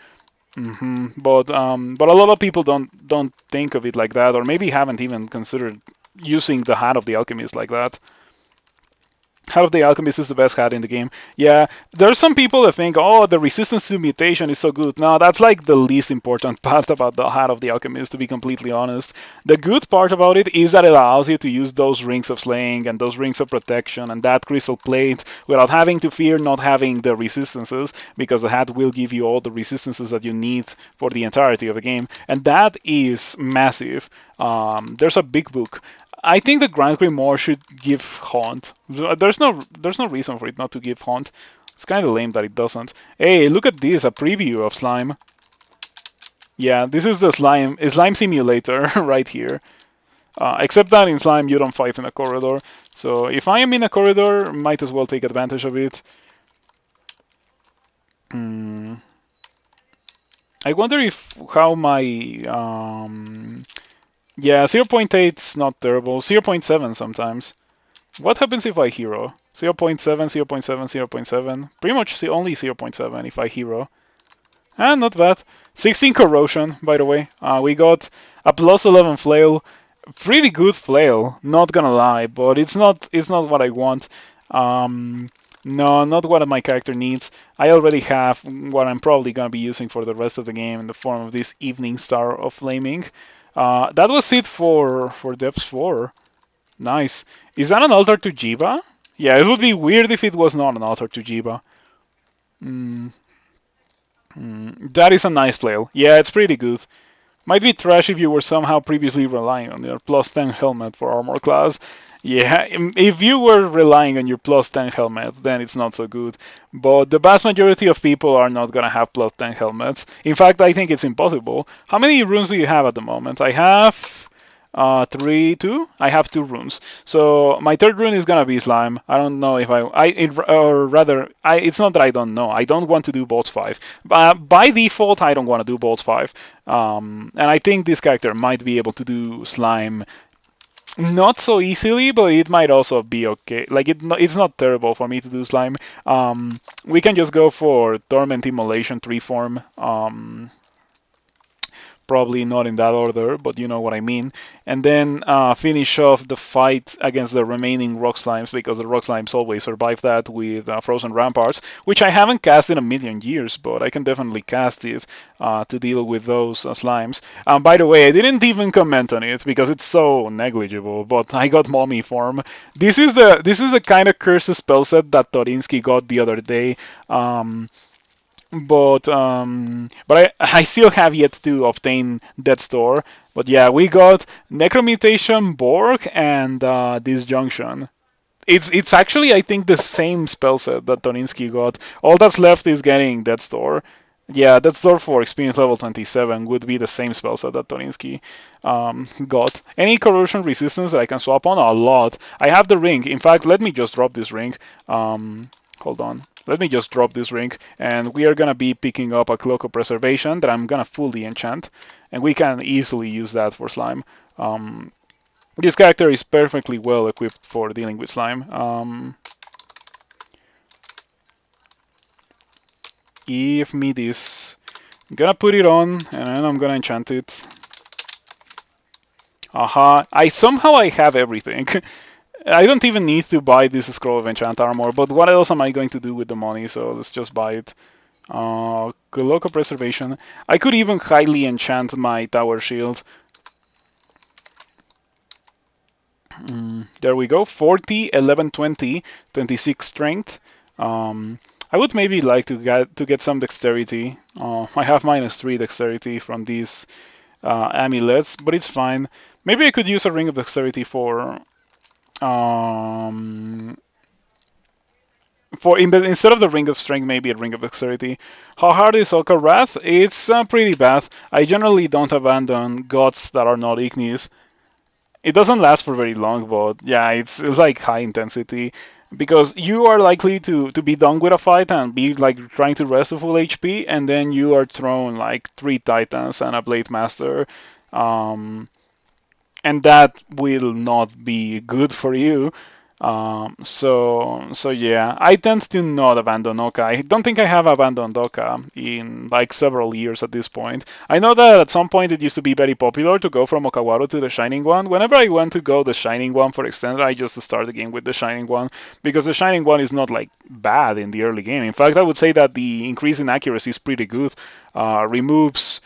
But a lot of people don't think of it like that, or maybe haven't even considered using the hat of the alchemist like that. Hat of the Alchemist is the best hat in the game. Yeah, there's some people that think, oh, the resistance to mutation is so good. No, that's like the least important part about the Hat of the Alchemist, to be completely honest. The good part about it is that it allows you to use those rings of slaying and those rings of protection and that crystal plate without having to fear not having the resistances, because the hat will give you all the resistances that you need for the entirety of the game, and that is massive. There's a big book. I think the Grand Grimoire should give Haunt. There's no reason for it not to give Haunt. It's kind of lame that it doesn't. Hey, look at this, a preview of Slime. Yeah, this is the slime simulator right here. Except that in Slime you don't fight in a corridor. So if I am in a corridor, might as well take advantage of it. Hmm. I wonder if how my yeah, 0.8's not terrible. 0.7 sometimes. What happens if I hero? 0.7, 0.7, 0.7. Pretty much only 0.7 if I hero. Ah, not bad. 16 corrosion, by the way. We got a plus 11 flail. Pretty good flail, not gonna lie, but it's not what I want. Um, no, not what my character needs. I already have what I'm probably gonna be using for the rest of the game in the form of this Evening Star of Flaming. That was it for Depths 4. Nice. Is that an altar to Jiba? Yeah, it would be weird if it was not an altar to Jiba. Mm, that is a nice flail. Yeah, it's pretty good. Might be trash if you were somehow previously relying on your plus 10 helmet for armor class. Yeah, if you were relying on your plus 10 helmet, then it's not so good. But the vast majority of people are not gonna have plus 10 helmets. In fact, I think it's impossible. How many runes do you have at the moment? I have three, two. I have two runes. So my third rune is gonna be slime. I don't know if or rather, it's not that I don't know. I don't want to do bolts 5. By default, I don't want to do bolts 5. And I think this character might be able to do slime not so easily, but it might also be okay. Like it's not terrible for me to do slime. We can just go for torment immolation 3 form. Probably not in that order, but you know what I mean. And then finish off the fight against the remaining rock slimes because the rock slimes always survive that with frozen ramparts, which I haven't cast in a million years, but I can definitely cast it to deal with those slimes. By the way, I didn't even comment on it because it's so negligible, but I got mommy form. This is the kind of cursed spell set that Torinsky got the other day. But I still have yet to obtain that store. But yeah, we got Necromutation, Borg, and Disjunction. It's actually I think the same spell set that Toninsky got. All that's left is getting that store. Yeah, that store for experience level 27 would be the same spell set that Toninsky got. Any corrosion resistance that I can swap on? A lot. I have the ring. In fact, let me just drop this ring. Hold on. Let me just drop this ring, and we are gonna be picking up a Cloak of Preservation that I'm gonna fully enchant, and we can easily use that for slime. This character is perfectly well equipped for dealing with slime. Give me this. I'm gonna put it on, and then I'm gonna enchant it. Aha! I have everything. I don't even need to buy this scroll of enchant armor, but what else am I going to do with the money? So let's just buy it. Cloak of Preservation. I could even highly enchant my tower shield. There we go. 40, 11, 20, 26 strength. I would maybe like to get some dexterity. I have -3 dexterity from these amulets, but it's fine. Maybe I could use a ring of dexterity um, instead of the ring of strength, maybe a ring of dexterity. How hard is Oka Wrath? It's pretty bad. I generally don't abandon gods that are not igneous. It doesn't last for very long, but yeah, it's like high intensity because you are likely to be done with a fight and be like trying to rest to full HP, and then you are thrown like 3 Titans and a Blade Master, um, and that will not be good for you. So yeah, I tend to not abandon Oka. I don't think I have abandoned Oka in like several years at this point. I know that at some point it used to be very popular to go from Okawaru to the Shining One. Whenever I went to go the Shining One for extended, I just start the game with the Shining One because the Shining One is not like bad in the early game. In fact, I would say that the increase in accuracy is pretty good. Removes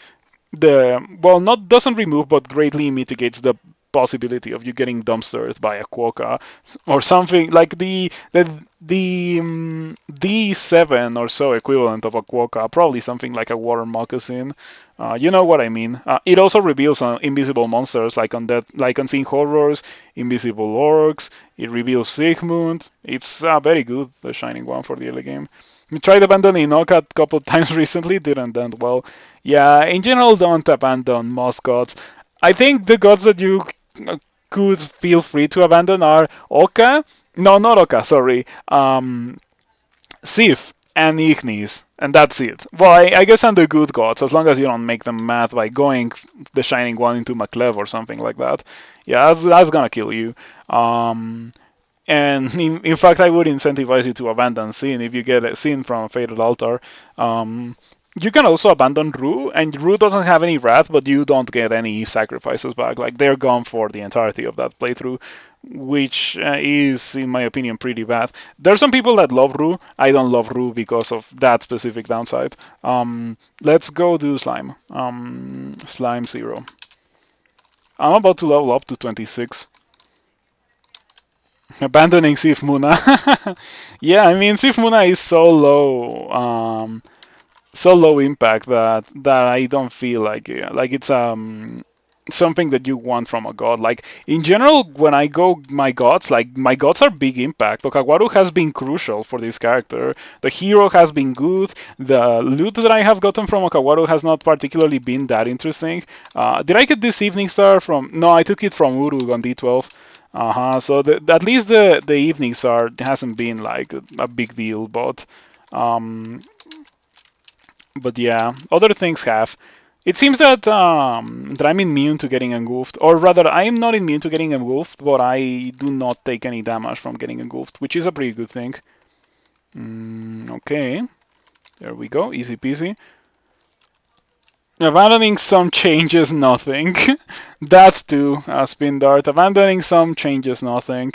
not doesn't remove but greatly mitigates the possibility of you getting dumpstered by a quokka or something like the D7 or so equivalent of a quokka, probably something like a water moccasin. You know what I mean. It also reveals invisible monsters like like unseen horrors, invisible orcs. It reveals Sigmund. It's very good, the Shining One for the early game. We tried abandoning Inoka a couple of times recently, didn't end well. Yeah, in general, don't abandon most gods. I think the gods that you could feel free to abandon are Oka. No, not Oka, sorry. Sif. and Ignis, and that's it. Well, I guess I'm the good gods, as long as you don't make them mad by going the Shining One into Maclev or something like that. Yeah, that's gonna kill you. Um, and in fact, I would incentivize you to abandon Sin if you get a Sin from a Fated Altar. Um, you can also abandon Rue, and Rue doesn't have any wrath, but you don't get any sacrifices back. Like, they're gone for the entirety of that playthrough, which is, in my opinion, pretty bad. There's some people that love Rue. I don't love Rue because of that specific downside. Let's go do Slime. Slime 0. I'm about to level up to 26. Abandoning Sif Muna. Yeah, I mean, Sif Muna is so low impact that I don't feel like it's something that you want from a god. Like, in general, when I go my gods, like, my gods are big impact. Okawaru has been crucial for this character. The hero has been good. The loot that I have gotten from Okawaru has not particularly been that interesting. Did I get this Evening Star from? No, I took it from Urug on D12. So at least the Evening Star hasn't been like a big deal, um, but yeah, other things have. It seems that I'm immune to getting engulfed, or rather, I am not immune to getting engulfed, but I do not take any damage from getting engulfed, which is a pretty good thing. Okay, there we go, easy peasy. Abandoning some changes nothing. That's two, spin dart. Abandoning some changes nothing.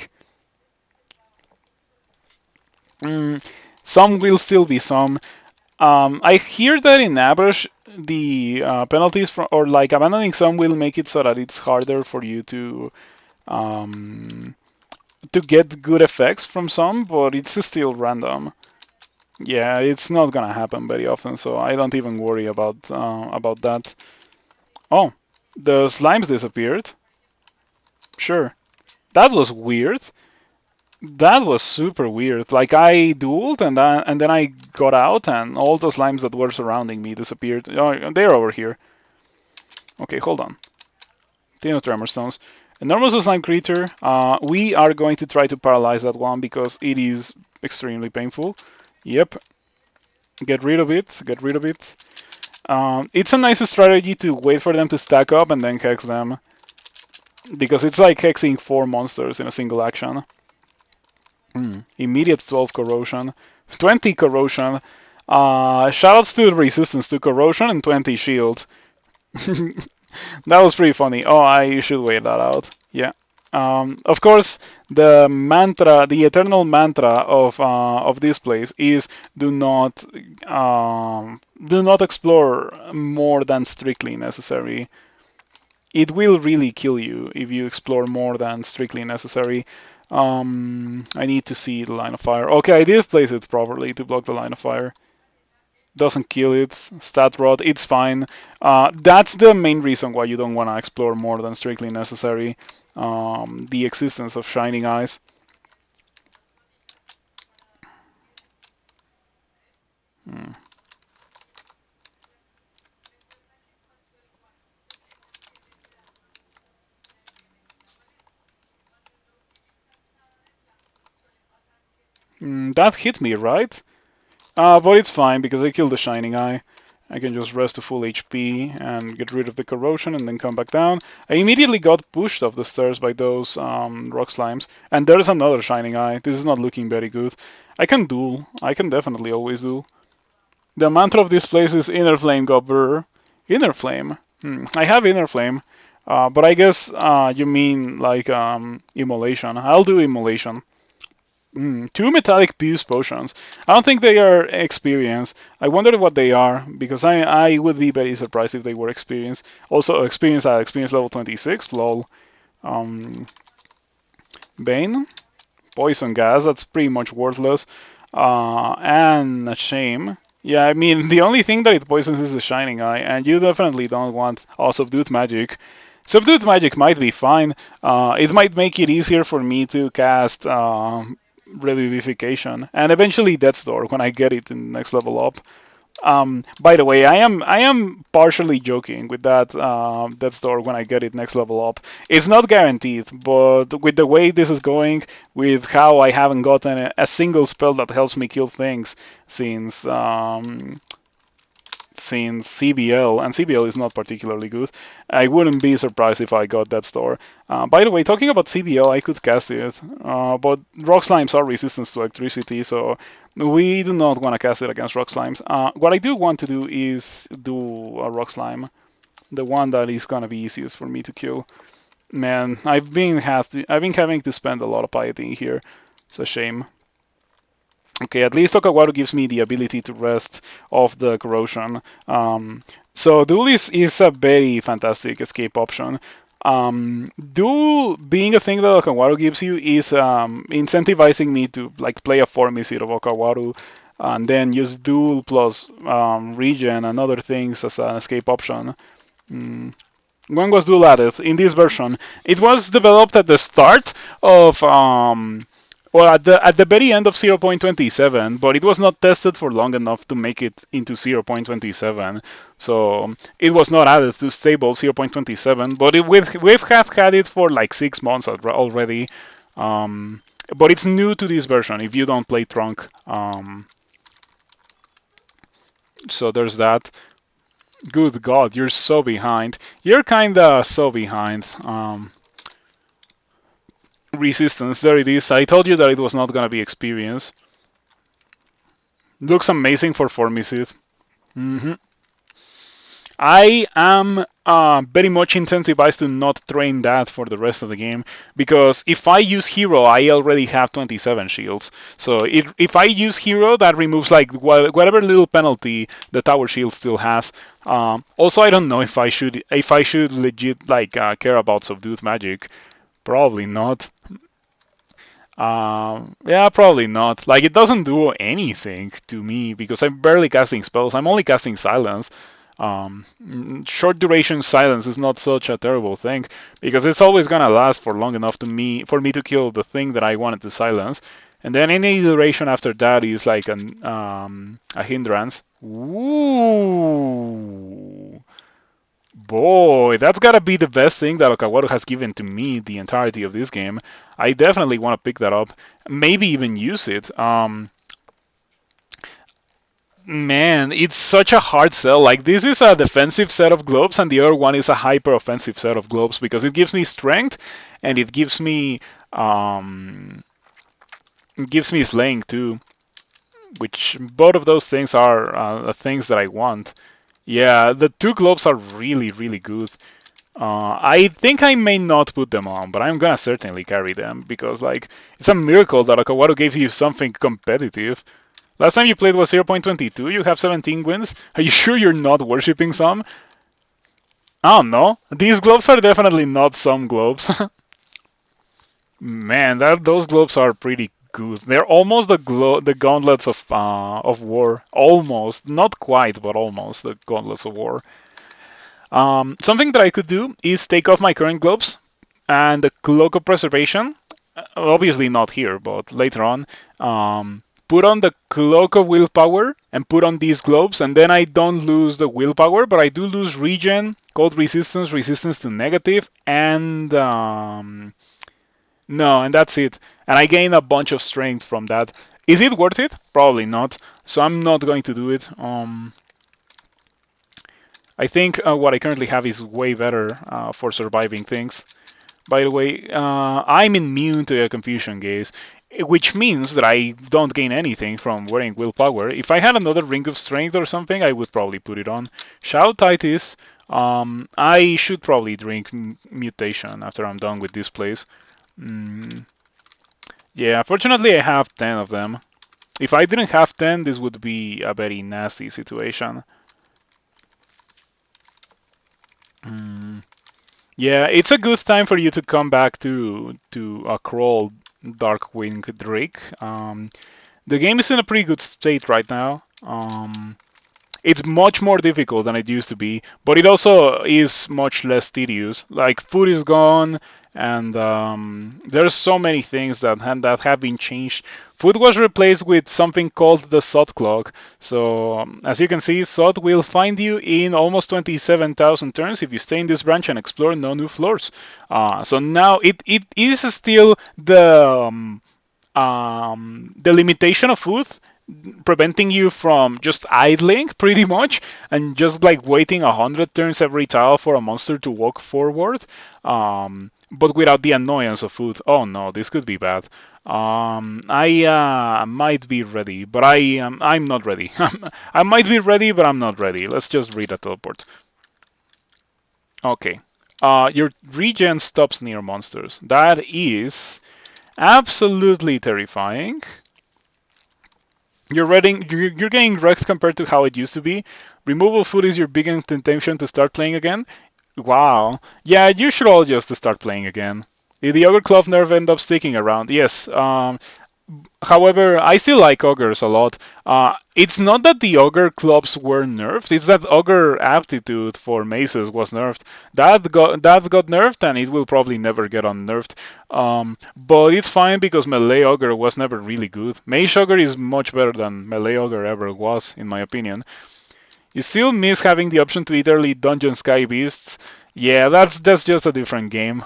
Some will still be some. I hear that in average, the penalties for, or like abandoning some will make it so that it's harder for you um, to get good effects from some, but it's still random. Yeah, it's not gonna happen very often, so I don't even worry about that. Oh, the slimes disappeared. Sure, that was weird. That was super weird. Like, I dueled and then I got out and all the slimes that were surrounding me disappeared. Oh, they're over here. Okay, hold on. Dino Tremor Stones. Enormous slime creature. We are going to try to paralyze that one because it is extremely painful. Yep. Get rid of it. Get rid of it. It's a nice strategy to wait for them to stack up and then hex them. Because it's like hexing 4 monsters in a single action. Immediate 12 corrosion, 20 corrosion. Shoutouts to resistance to corrosion and 20 shield. That was pretty funny. Oh, I should wait that out. Yeah. Of course, the mantra, the eternal mantra of this place is do not explore more than strictly necessary. It will really kill you if you explore more than strictly necessary. I need to see the line of fire. Okay, I did place it properly to block the line of fire. Doesn't kill it. Stat rod, it's fine. That's the main reason why you don't want to explore more than strictly necessary. The existence of shining eyes. Hmm. That hit me, right? But it's fine because I killed the Shining Eye. I can just rest to full HP and get rid of the corrosion and then come back down. I immediately got pushed off the stairs by those rock slimes. And there's another Shining Eye. This is not looking very good. I can duel. I can definitely always duel. The mantra of this place is Inner Flame Gobber. Inner Flame? I have Inner Flame. But I guess you mean like Immolation. I'll do Immolation. 2 metallic Fuse potions. I don't think they are experience. I wonder what they are because I would be very surprised if they were experience. Also, experience at experience level 26. Lol. Um, Bane, poison gas. That's pretty much worthless. And a shame. Yeah, I mean the only thing that it poisons is the Shining Eye, and you definitely don't want Subdued Magic. Subdued Magic might be fine. It might make it easier for me to cast Revivification and eventually Death's Door when I get it in next level up. By the way, I am partially joking with that store when I get it next level up. It's not guaranteed, but with the way this is going, with how I haven't gotten a single spell that helps me kill things since CBL, and CBL is not particularly good, I wouldn't be surprised if I got that store. By the way, talking about CBL, I could cast it, but rock slimes are resistant to electricity, so we do not want to cast it against rock slimes. What I do want to do is do a rock slime, the one that is gonna be easiest for me to kill. Man, I've been having to spend a lot of piety here. It's a shame. Okay, at least Okawaru gives me the ability to rest off the corrosion. So Duel is a very fantastic escape option. Duel being a thing that Okawaru gives you is incentivizing me to like play a 4 Misit of Okawaru and then use Duel plus regen and other things as an escape option. Mm. When was Duel added? In this version. It was developed at the start of well, at the very end of 0.27, but it was not tested for long enough to make it into 0.27. So it was not added to stable 0.27, but we've have had it for like 6 months already. But it's new to this version if you don't play Trunk. So there's that. Good God, you're so behind. You're kinda so behind. Resistance, there it is. I told you that it was not gonna be experience. Looks amazing for 4 Misit. hmm I am very much incentivized to not train that for the rest of the game because if I use hero, I already have 27 shields. So if I use hero, that removes like whatever little penalty the tower shield still has. Also, I don't know if I should legit like care about subdued magic. Probably not. Yeah, probably not. Like, it doesn't do anything to me because I'm barely casting spells. I'm only casting silence. Short duration silence is not such a terrible thing because it's always gonna last for long enough for me to kill the thing that I wanted to silence, and then any duration after that is like a hindrance. Ooh. Boy, that's gotta be the best thing that Okawaru has given to me the entirety of this game. I definitely want to pick that up, maybe even use it. Man, it's such a hard sell. Like, this is a defensive set of globes, and the other one is a hyper offensive set of globes because it gives me strength and um, it gives me slaying too, which both of those things are the things that I want. Yeah, the two globes are really, really good. I think I may not put them on, but I'm gonna certainly carry them because, like, it's a miracle that Akawaru gave you something competitive. Last time you played was 0.22. You have 17 wins. Are you sure you're not worshipping some? I don't know. These globes are definitely not some globes. Man, those globes are pretty good. They're almost the gauntlets of war. Almost, not quite, but almost the gauntlets of war. Something that I could do is take off my current globes and the cloak of preservation. Obviously not here, but later on. Put on the cloak of willpower and put on these globes, and then I don't lose the willpower, but I do lose regen, cold resistance, resistance to negative, and no, and that's it. And I gain a bunch of strength from that. Is it worth it? Probably not. So I'm not going to do it. I think what I currently have is way better for surviving things. By the way, I'm immune to a confusion gaze, which means that I don't gain anything from wearing willpower. If I had another ring of strength or something, I would probably put it on. Shout Titus. I should probably drink mutation after I'm done with this place. Mm, yeah, fortunately I have 10 of them. If I didn't have 10, this would be a very nasty situation. Mm. Yeah, it's a good time for you to come back to a crawl Darkwing Drake. The game is in a pretty good state right now. It's much more difficult than it used to be, but it also is much less tedious. Like, food is gone, and there's so many things that have been changed. Food was replaced with something called the Sod clock. So as you can see, Sod will find you in almost 27,000 turns if you stay in this branch and explore no new floors. So now it is still the limitation of food preventing you from just idling pretty much and just like waiting 100 turns every tile for a monster to walk forward, but without the annoyance of food. Oh no, this could be bad. I might be ready, but I'm not ready. I might be ready, but I'm not ready. Let's just read a teleport. Okay. Your regen stops near monsters. That is absolutely terrifying. You're getting wrecked compared to how it used to be. Removal food is your biggest temptation to start playing again. Wow. Yeah, you should all just start playing again. Did the Ogre Club nerf end up sticking around? Yes. However, I still like ogres a lot. It's not that the ogre clubs were nerfed; it's that ogre aptitude for maces was nerfed. That got nerfed, and it will probably never get unnerfed. But it's fine because melee ogre was never really good. Mage ogre is much better than melee ogre ever was, in my opinion. You still miss having the option to eat early dungeon sky beasts. Yeah, that's just a different game.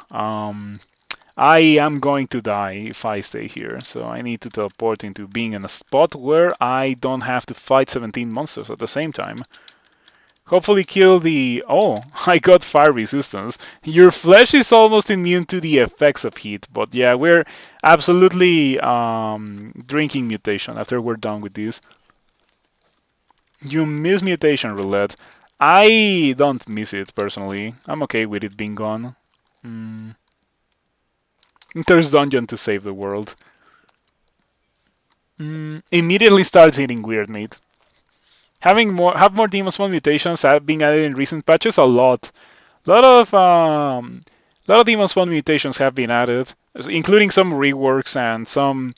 I am going to die if I stay here, so I need to teleport into being in a spot where I don't have to fight 17 monsters at the same time. Hopefully kill the... Oh, I got fire resistance. Your flesh is almost immune to the effects of heat, but yeah, we're absolutely drinking mutation after we're done with this. You miss mutation roulette. I don't miss it personally. I'm okay with it being gone. Mm. There's dungeon to save the world. Immediately starts eating weird meat. Have more demon spawn mutations have been added in recent patches a lot. Lot of demon spawn mutations have been added, including some reworks and some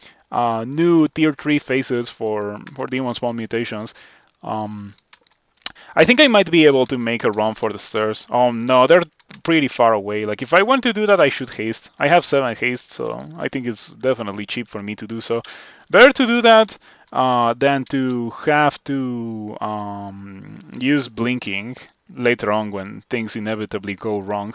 new tier 3 phases for demon spawn mutations. Um, I think I might be able to make a run for the stairs. Oh no, they're pretty far away. Like if I want to do that, I should haste. I have 7 haste, so I think it's definitely cheap for me to do so. Better to do that than to have to use blinking later on when things inevitably go wrong.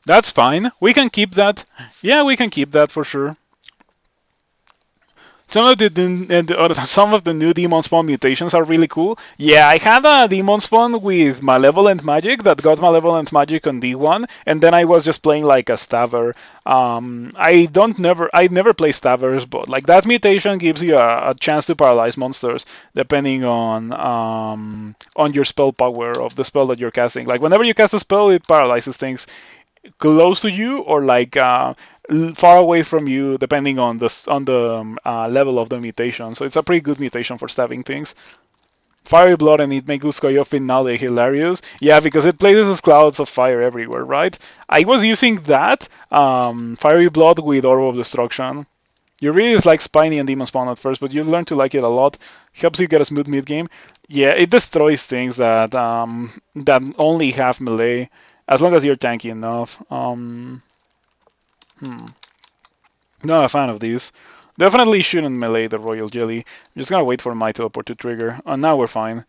That's fine. We can keep that. Yeah, we can keep that for sure. Some of the new demon spawn mutations are really cool. Yeah, I had a demon spawn with malevolent magic that got malevolent magic on D1, and then I was just playing like a staver. I never play stavers, but like that mutation gives you a chance to paralyze monsters depending on your spell power of the spell that you're casting. Like whenever you cast a spell, it paralyzes things close to you or like far away from you, depending on the level of the mutation. So it's a pretty good mutation for stabbing things. Fiery Blood and it makes Uskoyo finale hilarious. Yeah, because it places clouds of fire everywhere, right? I was using that Fiery Blood with Orb of Destruction. You really dislike Spiny and Demon Spawn at first, but you learn to like it a lot. Helps you get a smooth mid game. Yeah, it destroys things that only have melee, as long as you're tanky enough. Not a fan of these. Definitely shouldn't melee the Royal Jelly. I'm just gonna wait for my teleport to trigger. Now we're fine.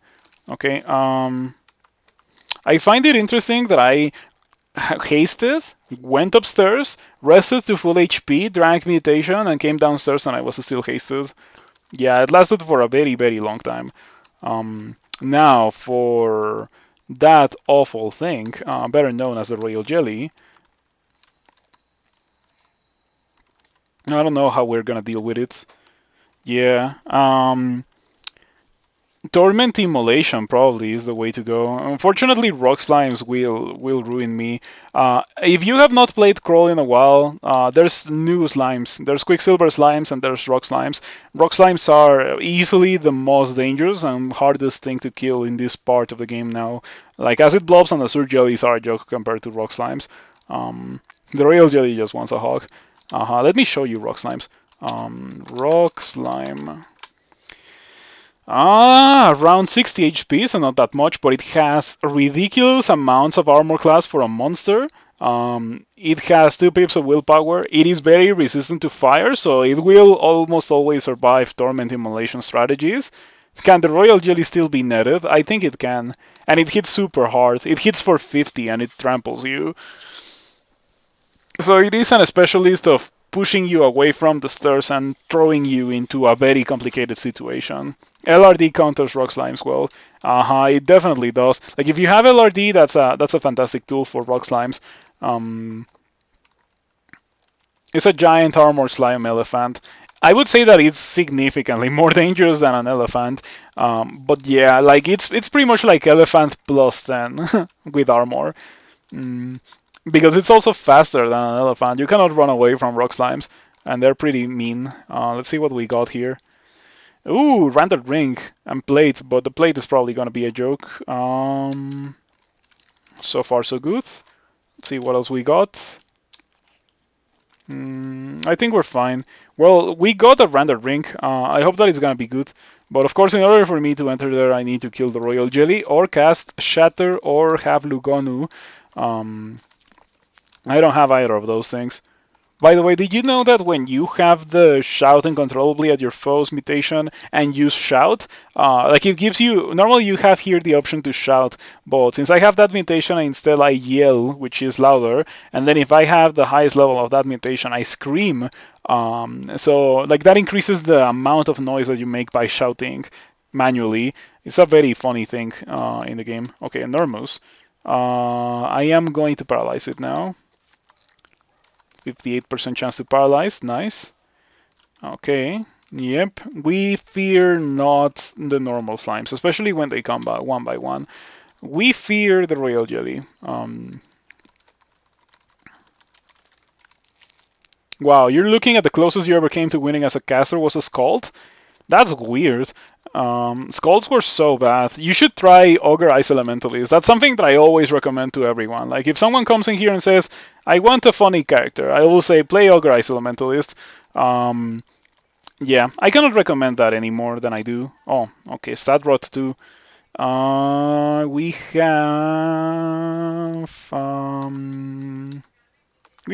Okay. I find it interesting that I hasted, went upstairs, rested to full HP, drank mutation, and came downstairs and I was still hasted. Yeah, it lasted for a very, very long time. Now, for that awful thing, better known as the Royal Jelly, I don't know how we're gonna deal with it. Yeah. Torment Immolation probably is the way to go. Unfortunately, Rock Slimes will ruin me. If you have not played Crawl in a while, there's new slimes. There's Quicksilver Slimes and there's Rock Slimes. Rock Slimes are easily the most dangerous and hardest thing to kill in this part of the game now. Like Acid Blobs and Azure Jellies are a joke compared to Rock Slimes. The Royal Jelly just wants a hug. Let me show you Rock Slimes. Rock Slime. Around 60 HP, so not that much, but it has ridiculous amounts of armor class for a monster. It has 2 pips of willpower. It is very resistant to fire, so it will almost always survive torment immolation strategies. Can the Royal Jelly still be netted? I think it can. And it hits super hard. It hits for 50 and it tramples you. So it is an specialist of pushing you away from the stairs and throwing you into a very complicated situation. LRD counters rock slimes well. It definitely does. Like if you have LRD, that's a fantastic tool for rock slimes. Um, it's a giant armor slime elephant. I would say that it's significantly more dangerous than an elephant. But yeah, like it's pretty much like elephant plus 10 with armor. Mm, because it's also faster than an elephant. You cannot run away from rock slimes, and they're pretty mean. Let's see what we got here. Ooh, rendered ring and plate, but the plate is probably gonna be a joke. So far so good. Let's see what else we got. I think we're fine. Well, we got a rendered ring. I hope that it's gonna be good. But of course, in order for me to enter there, I need to kill the Royal Jelly or cast Shatter or have Lugonu. Um, I don't have either of those things. By the way, did you know that when you have the shout uncontrollably at your foe's mutation and use shout, like it gives you, normally you have here the option to shout, but since I have that mutation, instead I yell, which is louder, and then if I have the highest level of that mutation, I scream. So like that increases the amount of noise that you make by shouting manually. It's a very funny thing in the game. Okay, enormous. I am going to paralyze it now. 58% chance to paralyze. Nice. Okay. Yep. We fear not the normal slimes, especially when they come by one. We fear the royal jelly. Wow, you're looking at the closest you ever came to winning as a caster was a Scald? That's weird. Scalds were so bad. You should try Ogre Ice Elementalist. That's something that I always recommend to everyone. Like, if someone comes in here and says, I want a funny character, I will say, play Ogre Ice Elementalist. Yeah, I cannot recommend that any more than I do. Oh, okay, Stat Rot too. We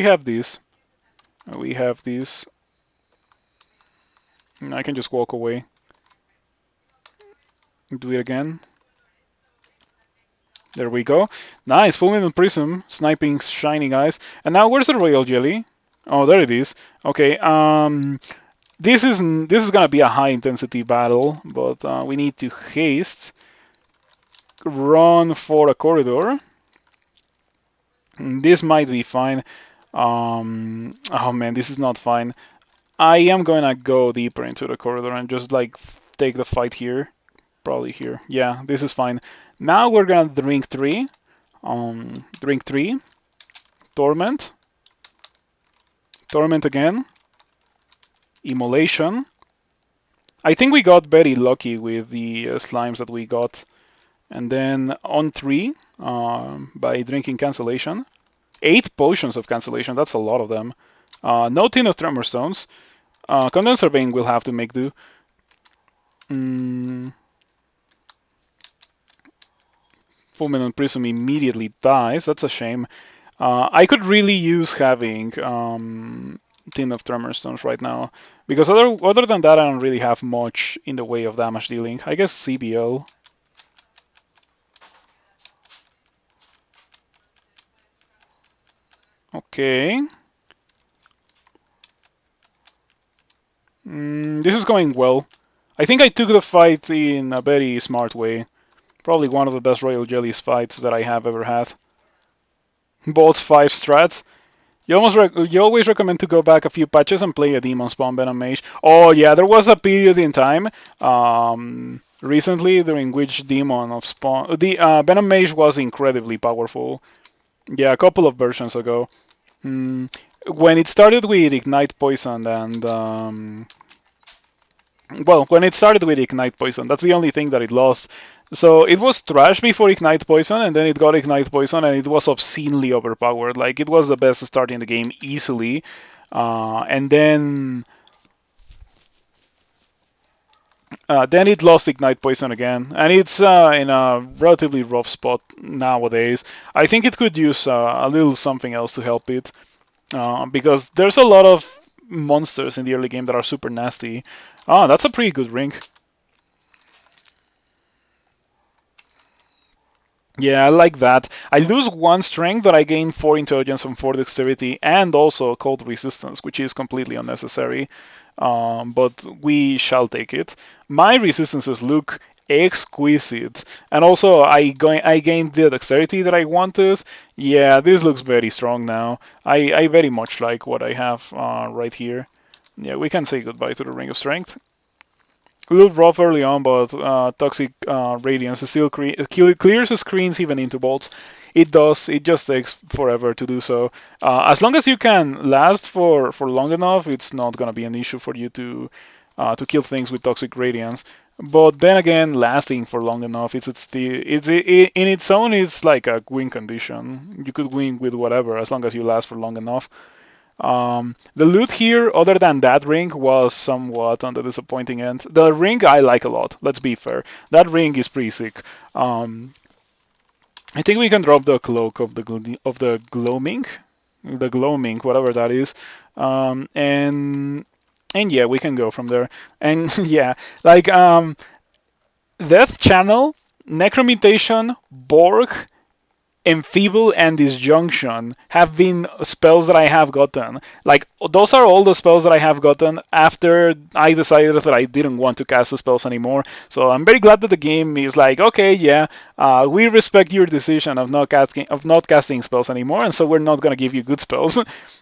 have this. We have these. I can just walk away. Do it again. There we go. Nice, Fulminant Prism, sniping shining eyes. And now where's the Royal Jelly? Oh, there it is. Okay, this is gonna be a high intensity battle, but we need to haste. Run for a corridor. This might be fine. Oh man, this is not fine. I am gonna go deeper into the corridor and just like take the fight here. Probably here. Yeah, this is fine. Now we're gonna drink 3. Drink 3. Torment. Torment again. Immolation. I think we got very lucky with the slimes that we got. And then on 3 by drinking cancellation. 8 potions of cancellation. That's a lot of them. No tin of tremor stones. Condenser vein will have to make do. Fulminant Prism immediately dies. That's a shame. I could really use having Tin of Tremor Stones right now. Because other than that, I don't really have much in the way of damage dealing. I guess CBL. Okay. This is going well. I think I took the fight in a very smart way. Probably one of the best Royal Jellies fights that I have ever had. Both 5 strats. You always recommend to go back a few patches and play a Demon Spawn Venom Mage. Oh yeah, there was a period in time recently during which Demon of Spawn... Venom Mage was incredibly powerful. Yeah, a couple of versions ago. When it started with Ignite Poison and... well, when it started with Ignite Poison, that's the only thing that it lost. So it was trash before Ignite Poison, and then it got Ignite Poison, and it was obscenely overpowered. Like, it was the best start in the game easily. And then Then it lost Ignite Poison again, and it's in a relatively rough spot nowadays. I think it could use a little something else to help it, because there's a lot of monsters in the early game that are super nasty. Ah, that's a pretty good ring. Yeah, I like that. I lose 1 strength, but I gain 4 intelligence and 4 dexterity, and also cold resistance, which is completely unnecessary. But we shall take it. My resistances look exquisite, and also I gained the dexterity that I wanted. Yeah, this looks very strong now. I very much like what I have right here. Yeah, we can say goodbye to the Ring of Strength. A little rough early on, but Toxic Radiance still clears the screens even into bolts. It does. It just takes forever to do so. As long as you can last for long enough, it's not gonna be an issue for you to kill things with Toxic Radiance. But then again, lasting for long enough, in its own, it's like a win condition. You could win with whatever as long as you last for long enough. The loot here, other than that ring, was somewhat on the disappointing end. The ring I like a lot. Let's be fair. That ring is pretty sick. I think we can drop the cloak of the gloaming, whatever that is, and yeah, we can go from there. And yeah, like Death Channel, Necromutation, Borg, Enfeeble and Disjunction have been spells that I have gotten. Like, those are all the spells that I have gotten after I decided that I didn't want to cast the spells anymore. So I'm very glad that the game is like, okay, yeah, we respect your decision of not casting spells anymore, and so we're not gonna give you good spells.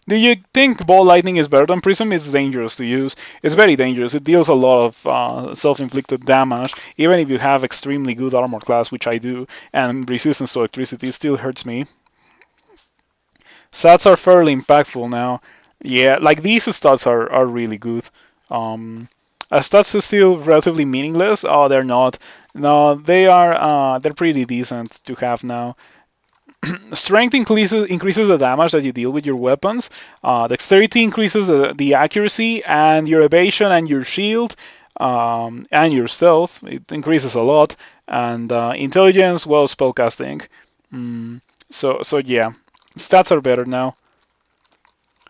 Do you think Ball Lightning is better than Prism? It's dangerous to use. It's very dangerous. It deals a lot of self-inflicted damage, even if you have extremely good armor class, which I do, and resistance to electricity still hurts me. Stats are fairly impactful now. Yeah, like these stats are really good. Stats are still relatively meaningless. Oh, they're not. No, they are. They're pretty decent to have now. Strength increases the damage that you deal with your weapons. Dexterity increases the accuracy, and your evasion and your shield, and your stealth. It increases a lot. And intelligence, well, spellcasting. So yeah, stats are better now.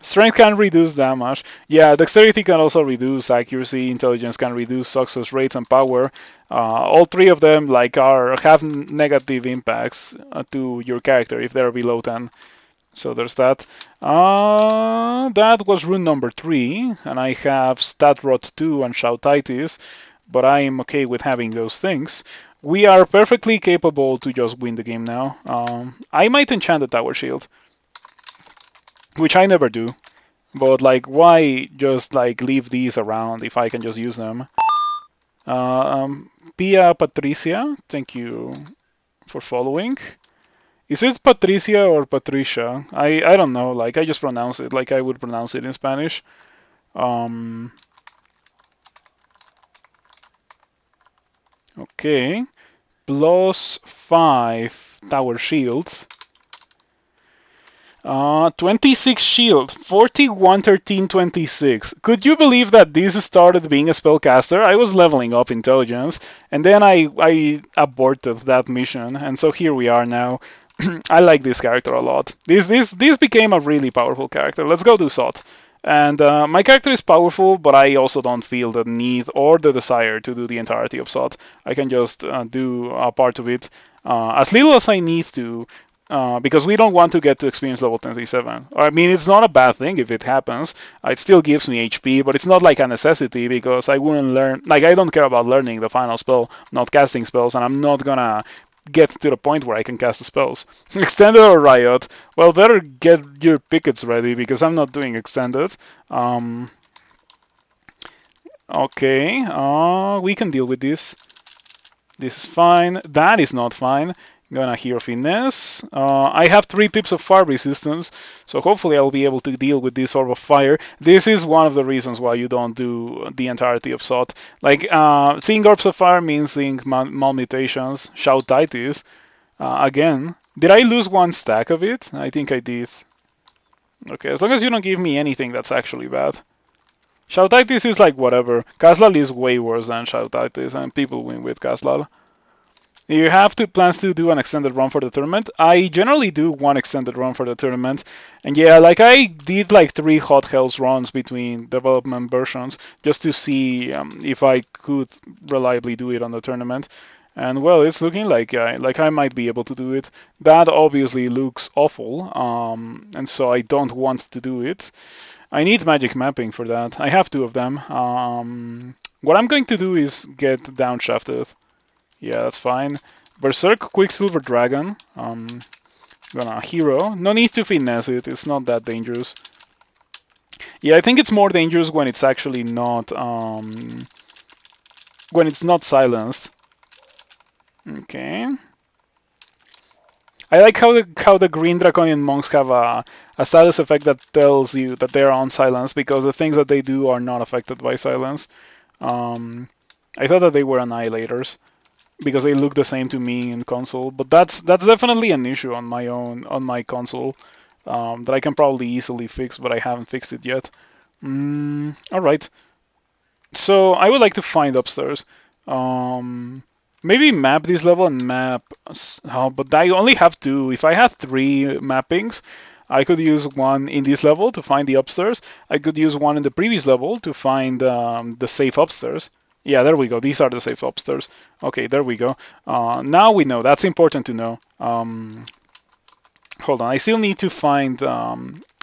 Strength can reduce damage. Yeah, dexterity can also reduce accuracy. Intelligence can reduce success rates and power. All 3 of them have negative impacts to your character if they're below 10. So there's that. That was rune number 3, and I have Stat Rot 2 and Shoutitis, but I am okay with having those things. We are perfectly capable to just win the game now. I might enchant the Tower Shield, which I never do. But like, why just like leave these around if I can just use them? Pia Patricia, thank you for following. Is it Patricia or Patricia? I don't know. Like, I just pronounce it like I would pronounce it in Spanish. Okay. +5 Tower Shield. 26 shield, 41, 13, 26. Could you believe that this started being a spellcaster? I was leveling up intelligence, and then I aborted that mission, and so here we are now. I like this character a lot. This became a really powerful character. Let's go do Sot. And my character is powerful, but I also don't feel the need or the desire to do the entirety of Sot. I can just do a part of it as little as I need to, because we don't want to get to experience level 27. I mean, it's not a bad thing if it happens. It still gives me HP, but it's not like a necessity because I wouldn't learn. Like, I don't care about learning the final spell, not casting spells, and I'm not gonna get to the point where I can cast the spells. Extended or Riot? Well, better get your pickets ready because I'm not doing Extended. Okay, we can deal with this. This is fine. That is not fine. Gonna heal Finesse. I have 3 pips of fire resistance, so hopefully I'll be able to deal with this Orb of Fire. This is one of the reasons why you don't do the entirety of Sot. Like, seeing Orbs of Fire means seeing malmutations. Shoutitis. Again. Did I lose 1 stack of it? I think I did. Okay, as long as you don't give me anything that's actually bad. Shoutitis is like whatever. Caslal is way worse than Shoutitis, and people win with Caslal. You have to plans to do an extended run for the tournament. I generally do one extended run for the tournament, and yeah, like I did like 3 hot hells runs between development versions just to see if I could reliably do it on the tournament. And well, it's looking like I might be able to do it. That obviously looks awful, and so I don't want to do it. I need magic mapping for that. I have 2 of them. What I'm going to do is get downshafted. Yeah, that's fine. Berserk Quicksilver Dragon. Gonna hero. No need to finesse it. It's not that dangerous. Yeah, I think it's more dangerous when it's actually not when it's not silenced. Okay. I like how the green draconian monks have a status effect that tells you that they are on silence because the things that they do are not affected by silence. Um, I thought that they were annihilators because they look the same to me in console, but that's definitely an issue on my console that I can probably easily fix, but I haven't fixed it yet. All right. So I would like to find upstairs. Maybe map this level and map. Oh, but I only have 2. If I had 3 mappings, I could use one in this level to find the upstairs. I could use one in the previous level to find the safe upstairs. Yeah, there we go. These are the safe upstairs. Okay, there we go. Now we know. That's important to know. Hold on. I still need to find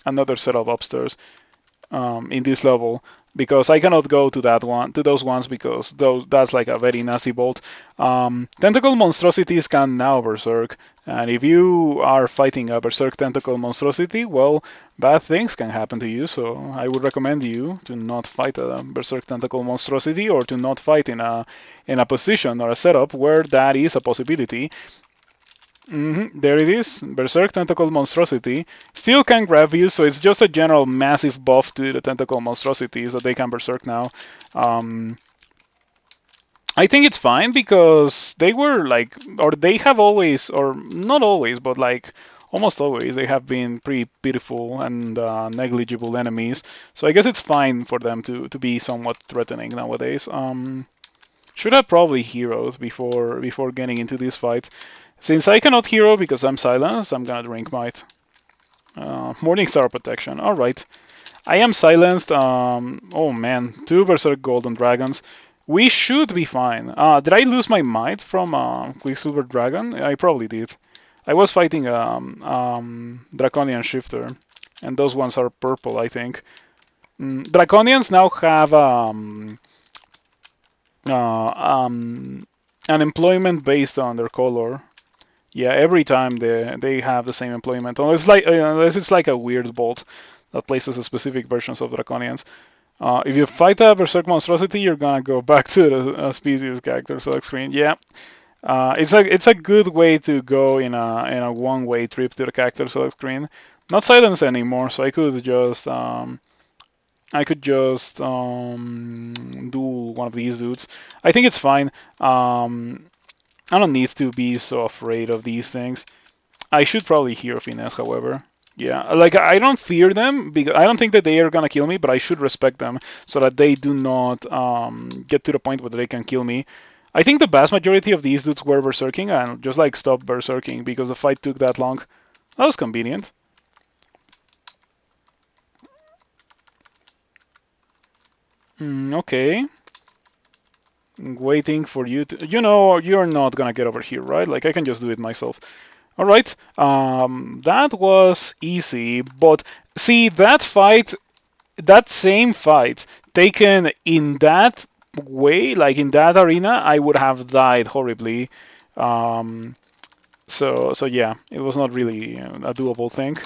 another set of upstairs in this level because I cannot go to those ones because that's like a very nasty bolt. Tentacle monstrosities can now berserk, and if you are fighting a berserk tentacle monstrosity, well, bad things can happen to you. So I would recommend you to not fight a berserk tentacle monstrosity or to not fight in a position or a setup where that is a possibility. There it is. Berserk Tentacle Monstrosity. Still can grab you, so it's just a general massive buff to the Tentacle Monstrosities that they can Berserk now. Um, I think it's fine because they were like, or they have always, or not always, but like almost always, they have been pretty pitiful and negligible enemies. So I guess it's fine for them to be somewhat threatening nowadays. Should have probably heroed before getting into this fight. Since I cannot hero because I'm silenced, I'm gonna drink might. Morningstar protection. All right. I am silenced. Oh man, 2 Berserk Golden Dragons. We should be fine. Did I lose my might from Quicksilver Dragon? I probably did. I was fighting Draconian Shifter, and those ones are purple, I think. Draconians now have an employment based on their color. Yeah, every time they have the same employment, unless it's like a weird bolt that places a specific versions of Draconians. If you fight a Berserk monstrosity, you're gonna go back to the species character select screen. Yeah, it's a good way to go in a one-way trip to the character select screen. Not silence anymore, so I could just do one of these dudes. I think it's fine. I don't need to be so afraid of these things. I should probably hear finesse, however. Yeah, like I don't fear them because I don't think that they are gonna kill me, but I should respect them so that they do not get to the point where they can kill me. I think the vast majority of these dudes were berserking and just like stopped berserking because the fight took that long. That was convenient. Okay. Waiting for you to. You're not gonna get over here, right? Like I can just do it myself. All right. That was easy, but see that same fight taken in that way, like in that arena, I would have died horribly. Um, so yeah, it was not really a doable thing.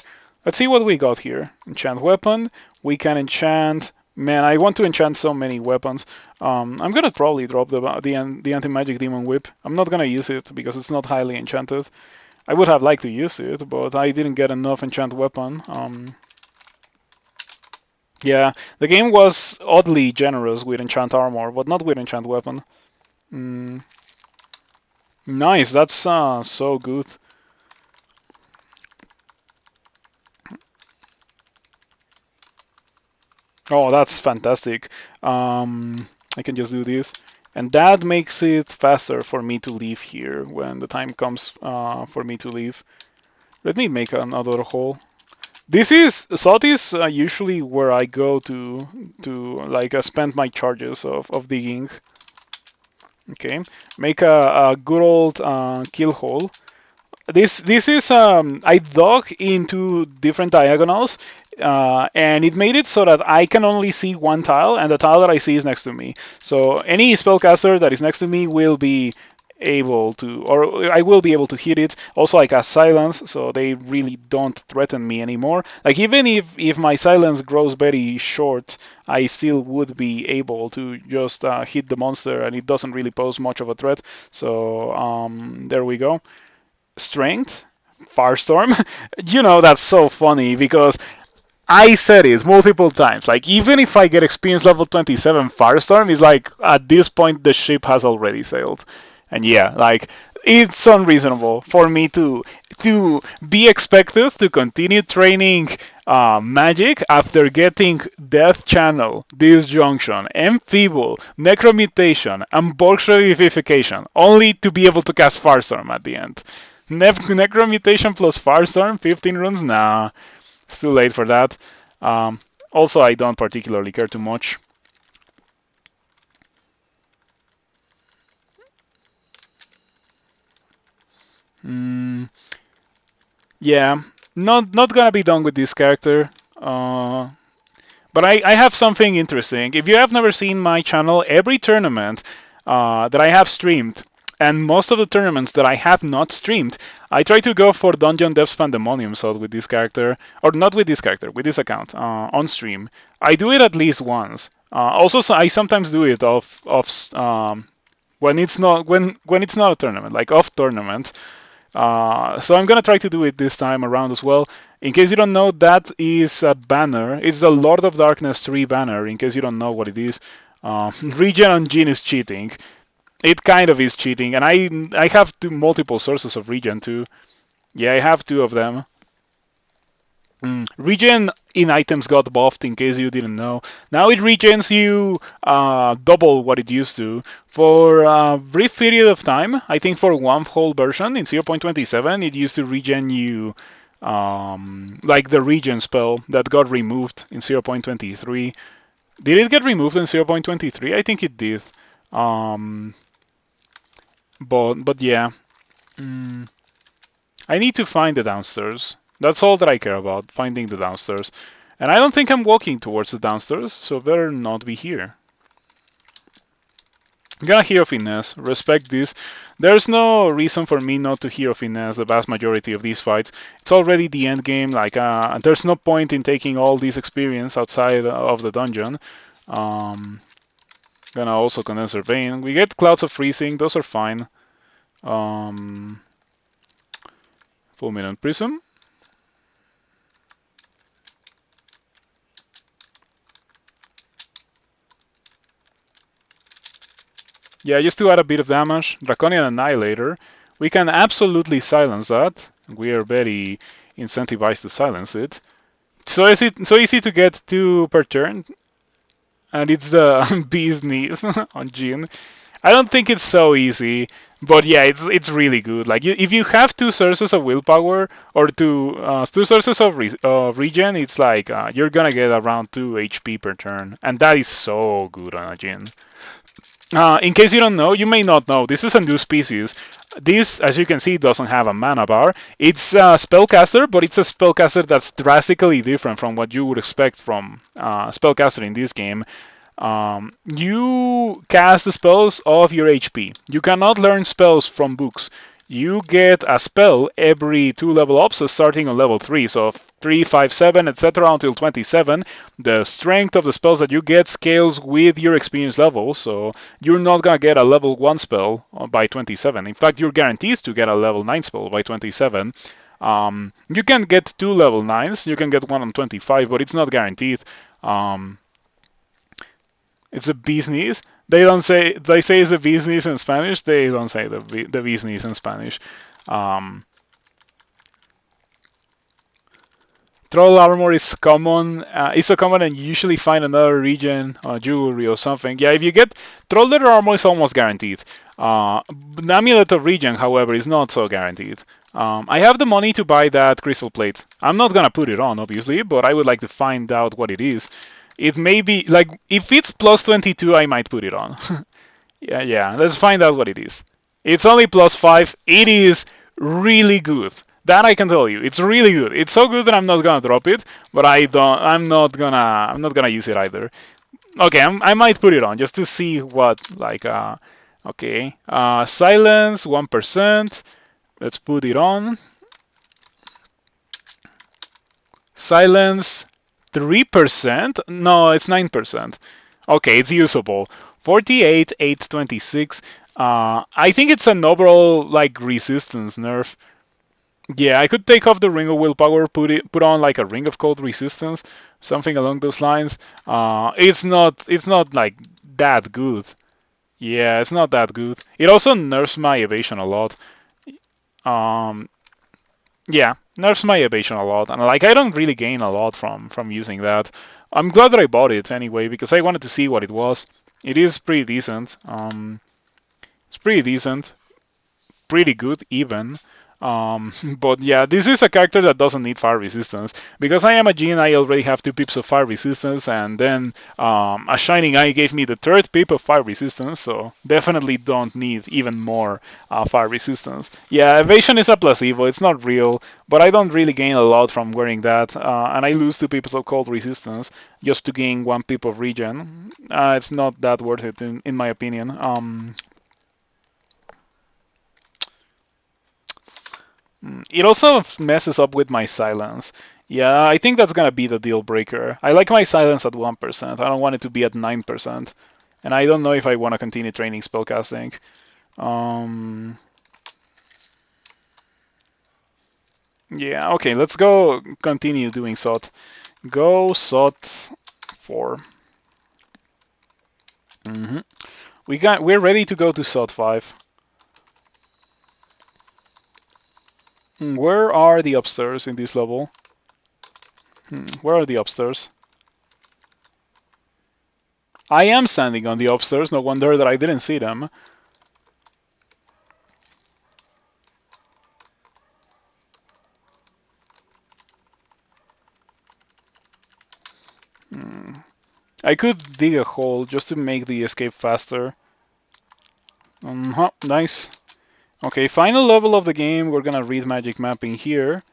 Let's see what we got here. Enchant weapon. We can enchant. Man, I want to enchant so many weapons. I'm gonna probably drop the anti-magic demon whip. I'm not gonna use it because it's not highly enchanted. I would have liked to use it, but I didn't get enough enchant weapon. Yeah, the game was oddly generous with enchant armor, but not with enchant weapon. Mm, nice, that's so good. Oh, that's fantastic. I can just do this. And that makes it faster for me to leave here when the time comes for me to leave. Let me make another hole. This is salt is usually where I go to like spend my charges of digging. Okay, make a good old kill hole. This is I dug into different diagonals, and it made it so that I can only see one tile, and the tile that I see is next to me. So any spellcaster that is next to me will be able to, or I will be able to hit it. Also, I cast silence, so they really don't threaten me anymore. Like even if my silence grows very short, I still would be able to just hit the monster, and it doesn't really pose much of a threat. So there we go. Strength, Firestorm. That's so funny because I said it multiple times. Like even if I get experience level 27, Firestorm is like at this point the ship has already sailed. And yeah, like it's unreasonable for me to be expected to continue training magic after getting Death Channel, Disjunction, Enfeeble, Necromutation, and Bulk Revivification, only to be able to cast Firestorm at the end. Necromutation plus Firestorm, 15 runes? Nah, it's too late for that. Also, I don't particularly care too much. Mm, yeah, not gonna be done with this character. But I have something interesting. If you have never seen my channel, every tournament that I have streamed, and most of the tournaments that I have not streamed, I try to go for Dungeon Devs Pandemonium salt with this character, or not with this character, with this account on stream. I do it at least once. Also, I sometimes do it off when it's not a tournament, like off tournament. So I'm gonna try to do it this time around as well. In case you don't know, that is a banner. It's the Lord of Darkness 3 banner. In case you don't know what it is, Regen on Djinn is cheating. It kind of is cheating, and I have multiple sources of regen too. Yeah, I have two of them. Regen in items got buffed, in case you didn't know. Now it regens you double what it used to. For a brief period of time, I think for one whole version in 0.27, it used to regen you like the regen spell that got removed in 0.23. Did it get removed in 0.23? I think it did. Um, but yeah. Mm, I need to find the downstairs. That's all that I care about, finding the downstairs. And I don't think I'm walking towards the downstairs, so better not be here. I'm gonna hero finesse, respect this. There's no reason for me not to hero finesse the vast majority of these fights. It's already the end game, like there's no point in taking all this experience outside of the dungeon. Gonna also condense our vein. We get clouds of freezing, those are fine. Um, Fulminant prism. Yeah, just to add a bit of damage, Draconian Annihilator. We can absolutely silence that. We are very incentivized to silence it. So easy to get two per turn, and it's the bee's knees on Djinn. I don't think it's so easy, but yeah, it's really good. Like if you have two sources of willpower or two sources of regen, it's like you're gonna get around 2 HP per turn, and that is so good on a Djinn. In case you don't know, you may not know, this is a new species. This, as you can see, doesn't have a mana bar. It's a spellcaster, but it's a spellcaster that's drastically different from what you would expect from spellcaster in this game. You cast the spells of your HP. You cannot learn spells from books. You get a spell every 2 level ups, starting on level 3. So 3, 5, 7, etc. until 27. The strength of the spells that you get scales with your experience level. So you're not going to get a level 1 spell by 27. In fact, you're guaranteed to get a level 9 spell by 27. You can get 2 level 9s. You can get one on 25, but it's not guaranteed. It's a bee's knees. They say it's a bee's knees in Spanish. They don't say the bee's knees in Spanish. Um, troll armor is common. It's so common, and you usually find another region, jewelry or something. Yeah, if you get troll leather armor, is almost guaranteed. The amulet of region, however, is not so guaranteed. I have the money to buy that crystal plate. I'm not gonna put it on, obviously, but I would like to find out what it is. It may be like if it's plus 22, I might put it on. Yeah. Let's find out what it is. It's only plus 5. It is really good. That I can tell you. It's really good. It's so good that I'm not gonna drop it, but I'm not gonna use it either. Okay, I might put it on just to see what like. Okay. Silence 1%. Let's put it on. Silence 3%. No, it's 9%. Okay, it's usable. 48, 826. I think it's an overall like resistance nerf. Yeah, I could take off the ring of willpower, put on like a ring of cold resistance, something along those lines. It's not like that good. Yeah, it's not that good. It also nerfs my evasion a lot. Um, yeah, nerfs my evasion a lot, and like I don't really gain a lot from using that. I'm glad that I bought it anyway because I wanted to see what it was. It is pretty decent. It's pretty decent, pretty good even. But yeah, this is a character that doesn't need fire resistance. Because I am a Djinn, I already have 2 pips of fire resistance, and then a Shining Eye gave me the 3rd pip of fire resistance, so definitely don't need even more fire resistance. Yeah, evasion is a placebo, it's not real, but I don't really gain a lot from wearing that, and I lose 2 pips of cold resistance just to gain 1 pip of regen. It's not that worth it in my opinion. It also messes up with my silence. Yeah, I think that's gonna be the deal breaker. I like my silence at 1%. I don't want it to be at 9%. And I don't know if I want to continue training spellcasting. Yeah, okay, let's go continue doing SOT. Go SOT 4. We're ready to go to SOT 5. Where are the upstairs in this level? Where are the upstairs? I am standing on the upstairs, no wonder that I didn't see them. I could dig a hole just to make the escape faster. Nice. Okay, final level of the game. We're gonna read magic mapping here.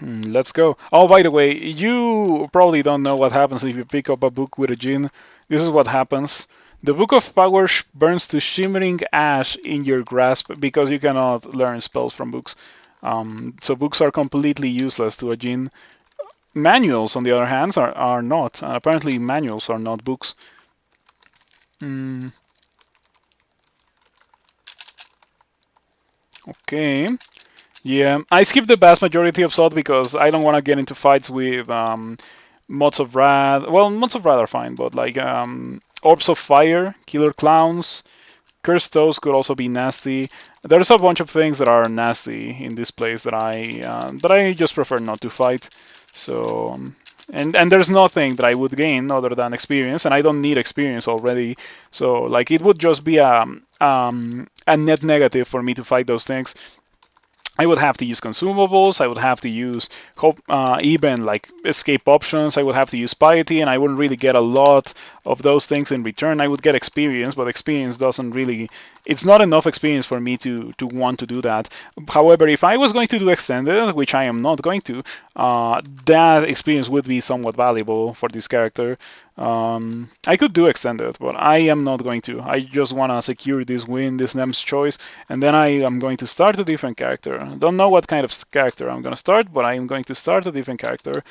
Let's go. Oh, by the way, you probably don't know what happens if you pick up a book with a Djinn. This is what happens. The Book of Power burns to shimmering ash in your grasp because you cannot learn spells from books. So books are completely useless to a Djinn. Manuals, on the other hand, are not. Apparently, manuals are not books. Okay. Yeah, I skipped the vast majority of SOT because I don't want to get into fights with Mods of Wrath. Well, Mods of Wrath are fine, but like Orbs of Fire, Killer Clowns, Cursed Toes could also be nasty. There's a bunch of things that are nasty in this place that I just prefer not to fight. So and there's nothing that I would gain other than experience, and I don't need experience already. So like it would just be a net negative for me to fight those things. I would have to use consumables. I would have to use even like escape options. I would have to use piety, and I wouldn't really get a lot of those things in return. I would get experience, but experience doesn't really. It's not enough experience for me to want to do that. However, if I was going to do extended, which I am not going to, that experience would be somewhat valuable for this character. I could do extended, but I am not going to. I just want to secure this win, this Nem's choice, and then I am going to start a different character. Don't know what kind of character I'm going to start, but I am going to start a different character.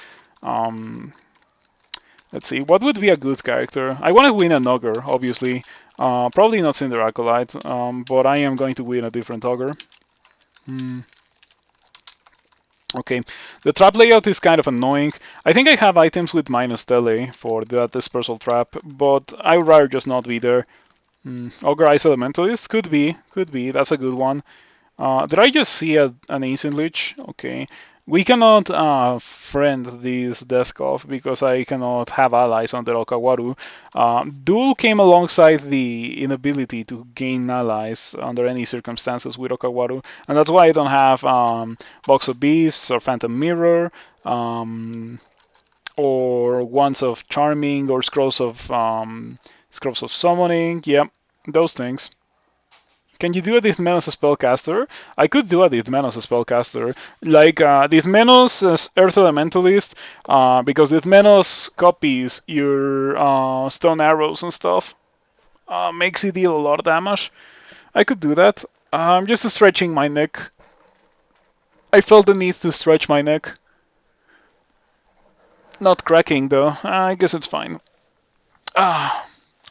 Let's see, what would be a good character? I want to win an Ogre, obviously. Probably not Cinder Acolyte, but I am going to win a different Ogre. Okay, the trap layout is kind of annoying. I think I have items with minus tele for that dispersal trap, but I would rather just not be there. Ogre Ice Elementalist? Could be, that's a good one. Did I just see an Ancient Lich? Okay. We cannot friend this Deathcough because I cannot have allies under Okawaru. Duel came alongside the inability to gain allies under any circumstances with Okawaru, and that's why I don't have Box of Beasts or Phantom Mirror or Wands of Charming or Scrolls of Summoning. Yep, those things. Can you do a Dithmenos spellcaster? I could do a Dithmenos spellcaster. Like, Dithmenos as Earth Elementalist, because Dithmenos copies your stone arrows and stuff. Makes you deal a lot of damage. I could do that. I'm just stretching my neck. I felt the need to stretch my neck. Not cracking, though. I guess it's fine.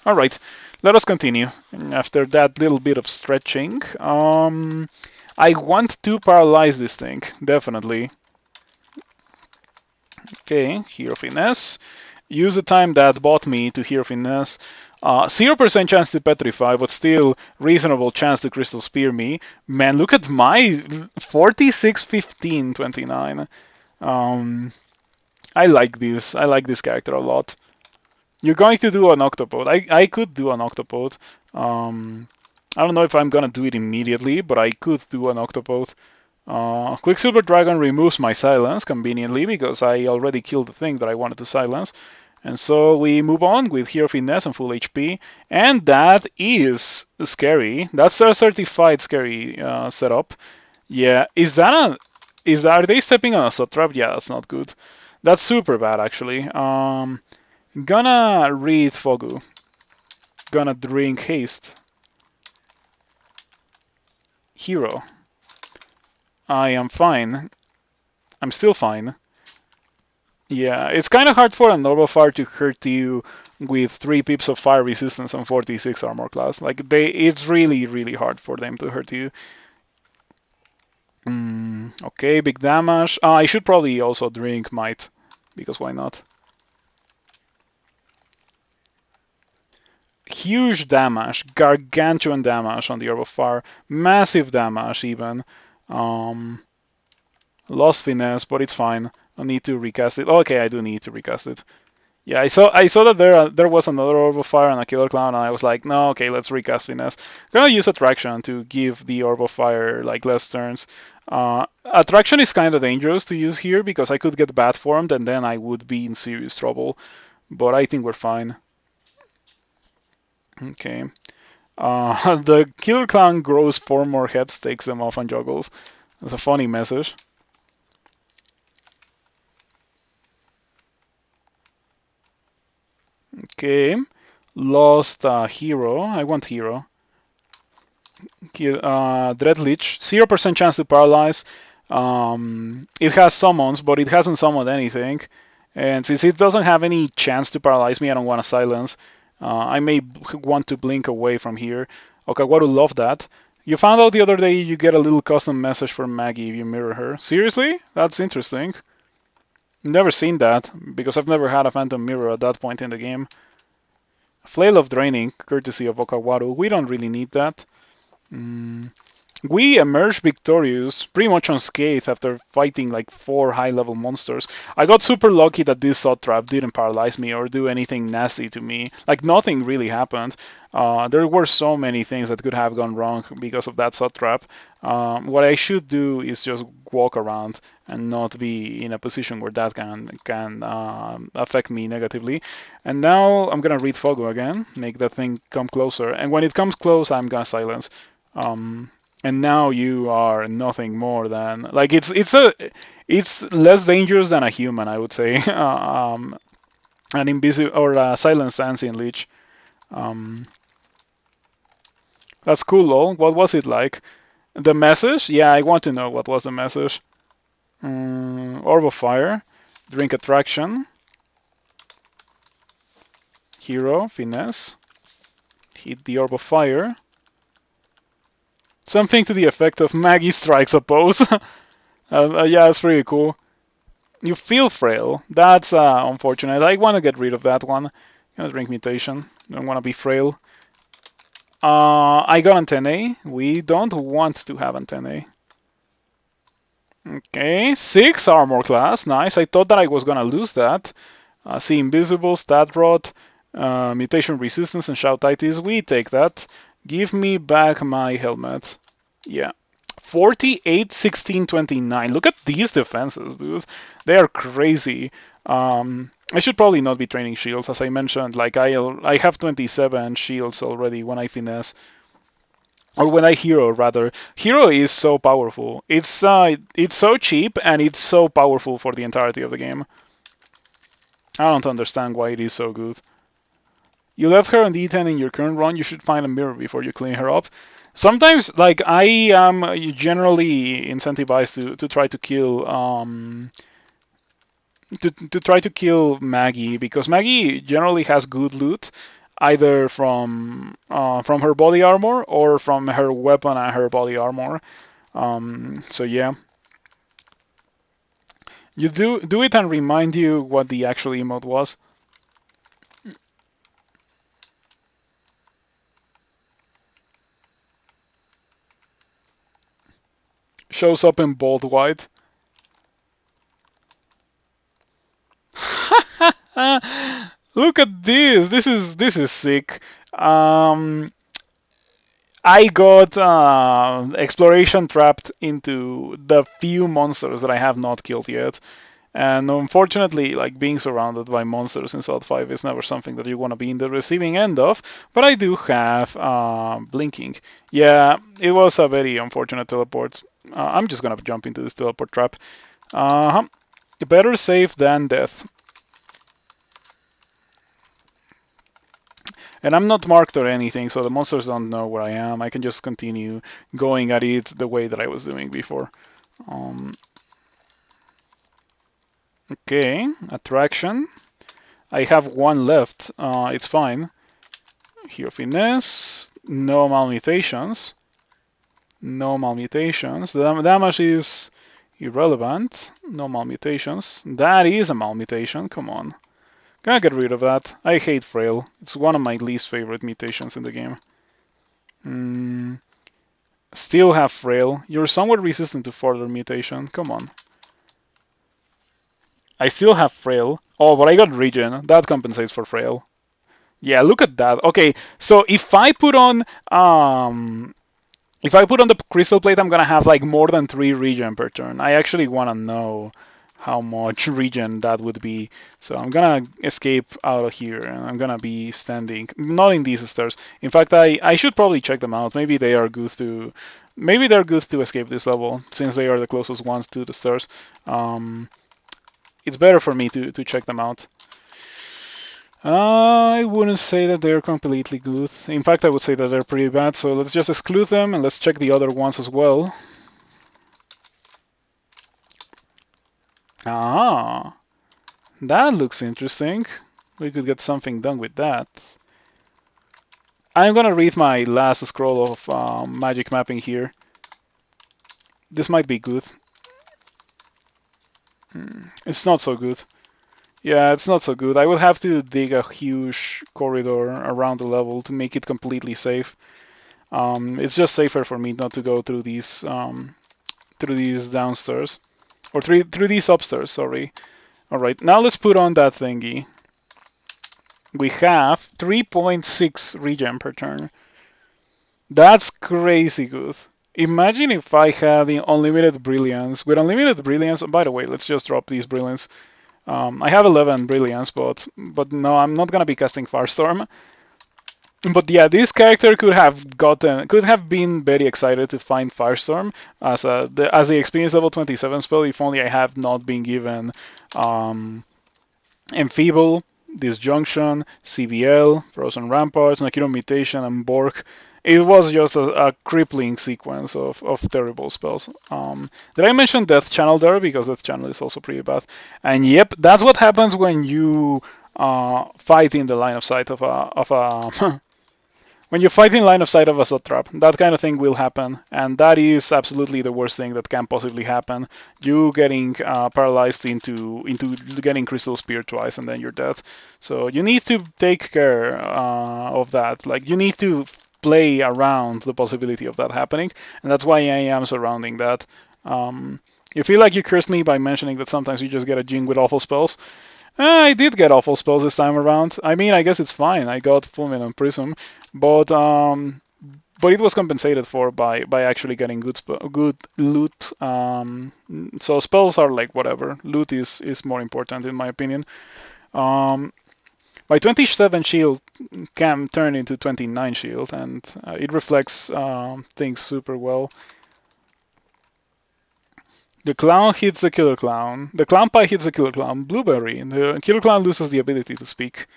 Alright, let us continue. After that little bit of stretching, I want to paralyze this thing, definitely. Okay, Hero Finesse. Use the time that bought me to Hero Finesse. 0% chance to petrify, but still reasonable chance to Crystal Spear me. Man, look at my 46, 15, 29. I like this. I like this character a lot. You're going to do an Octopode. I could do an Octopode. I don't know if I'm gonna do it immediately, but I could do an Octopode. Quicksilver Dragon removes my silence conveniently because I already killed the thing that I wanted to silence. And so we move on with Hero Finesse and full HP. And that is scary. That's a certified scary setup. Yeah, are they stepping on a sub trap? Yeah, that's not good. That's super bad actually. Gonna read Fogu. Gonna drink haste. Hero. I am fine. I'm still fine. Yeah, it's kind of hard for a normal fire to hurt you with 3 pips of fire resistance and 46 armor class. Like it's really, really hard for them to hurt you. Okay, big damage. I should probably also drink Might, because why not? Huge damage, gargantuan damage on the Orb of Fire, massive damage even. Lost finesse, but it's fine. I need to recast it. Okay, I do need to recast it. Yeah, I saw that there was another Orb of Fire and a Killer Clown, and I was like, no, okay, let's recast finesse. I'm gonna use Attraction to give the Orb of Fire like less turns. Attraction is kind of dangerous to use here because I could get bad formed and then I would be in serious trouble. But I think we're fine. Okay. The Killer Clown grows 4 more heads, takes them off, and juggles. That's a funny message. Okay. Lost Hero. I want Hero. Dreadlich. 0% chance to paralyze. It has summons, but it hasn't summoned anything. And since it doesn't have any chance to paralyze me, I don't want to silence. I may want to blink away from here. Okawaru love that. You found out the other day you get a little custom message from Maggie if you mirror her. Seriously? That's interesting. Never seen that, because I've never had a Phantom Mirror at that point in the game. Flail of Draining, courtesy of Okawaru. We don't really need that. We emerged victorious, pretty much unscathed after fighting like 4 high-level monsters. I got super lucky that this Sod Trap didn't paralyze me or do anything nasty to me. Like, nothing really happened. There were so many things that could have gone wrong because of that Sod Trap. What I should do is just walk around and not be in a position where that can affect me negatively. And now I'm gonna read Fogo again, make that thing come closer. And when it comes close, I'm gonna silence. And now you are nothing more than like it's less dangerous than a human, I would say. An invisible or a silenced ancient leech. That's cool, lol. What was it like? The message? Yeah, I want to know what was the message. Orb of Fire, Drink Attraction, Hero, Finesse, hit the Orb of Fire. Something to the effect of Maggie strikes a pose. Yeah, that's pretty cool. You feel frail. That's unfortunate. I want to get rid of that one. Drink Mutation. Don't want to be frail. I got Antennae. We don't want to have Antennae. Okay, 6 armor class. Nice. I thought that I was gonna lose that. See invisible, stat rot, mutation resistance, and shoutitis. We take that. Give me back my helmet. Yeah. 48, 16, 29. Look at these defenses, dude. They are crazy. I should probably not be training shields, as I mentioned. Like I have 27 shields already when I finesse, or when I hero rather. Hero is so powerful. It's so cheap and it's so powerful for the entirety of the game. I don't understand why it is so good. You left her on D10 in your current run. You should find a mirror before you clean her up. Sometimes, like I am generally incentivized to try to kill to try to kill Maggie, because Maggie generally has good loot, either from her body armor or from her weapon and her body armor. So yeah, you do it and remind you what the actual emote was. Shows up in bold white. Look at this. This is sick. Um, I got exploration trapped into the few monsters that I have not killed yet. And unfortunately, like being surrounded by monsters in Salt 5 is never something that you want to be in the receiving end of. But I do have blinking. Yeah, it was a very unfortunate teleport. I'm just gonna jump into this teleport trap. Uh-huh. Better safe than death. And I'm not marked or anything, so the monsters don't know where I am. I can just continue going at it the way that I was doing before. Um, okay, attraction. I have one left. It's fine. Here, finesse. No malmutations. No malmutations. The damage is irrelevant. No malmutations. That is a malmutation. Come on. Gotta get rid of that. I hate frail. It's one of my least favorite mutations in the game. Still have frail. You're somewhat resistant to further mutation. Come on. I still have frail. Oh, but I got regen. That compensates for frail. Yeah, look at that. Okay, so if I put on the crystal plate, I'm gonna have like more than 3 regen per turn. I actually wanna know how much regen that would be. So I'm gonna escape out of here and I'm gonna be standing, not in these stairs. In fact, I should probably check them out. Maybe they're good to escape this level since they are the closest ones to the stairs. It's better for me to check them out. I wouldn't say that they're completely good. In fact, I would say that they're pretty bad. So let's just exclude them and let's check the other ones as well. Ah, that looks interesting. We could get something done with that. I'm gonna read my last scroll of magic mapping here. This might be good. It's not so good. Yeah, it's not so good. I would have to dig a huge corridor around the level to make it completely safe. It's just safer for me not to go through these downstairs, or through these upstairs. Sorry. All right, now let's put on that thingy. We have 3.6 regen per turn. That's crazy good. Imagine if I had the unlimited brilliance. With unlimited brilliance, by the way, let's just drop these brilliance. I have 11 brilliance, but no, I'm not gonna be casting Firestorm. But yeah, this character could have been very excited to find Firestorm as the experience level 27 spell, if only I have not been given Enfeeble, Disjunction, CBL, Frozen Ramparts, Nakiro Mutation, and Bork. It was just a crippling sequence of terrible spells. Did I mention Death Channel there? Because Death Channel is also pretty bad. And yep, that's what happens when you fight in the line of sight of a when you fight in line of sight of a sub trap, that kind of thing will happen, and that is absolutely the worst thing that can possibly happen. You getting paralyzed into getting crystal spear twice, and then you're dead. So you need to take care of that. Like you need to play around the possibility of that happening, and that's why I am surrounding that. You feel like you cursed me by mentioning that sometimes you just get a Djinn with awful spells. I did get awful spells this time around. I mean, I guess it's fine. I got Fulmin and Prism, but it was compensated for by actually getting good loot. So spells are like whatever. Loot is more important in my opinion. Um, my 27 shield can turn into 29 shield, and it reflects things super well. The clown hits the killer clown. The clown pie hits the killer clown. Blueberry. The killer clown loses the ability to speak.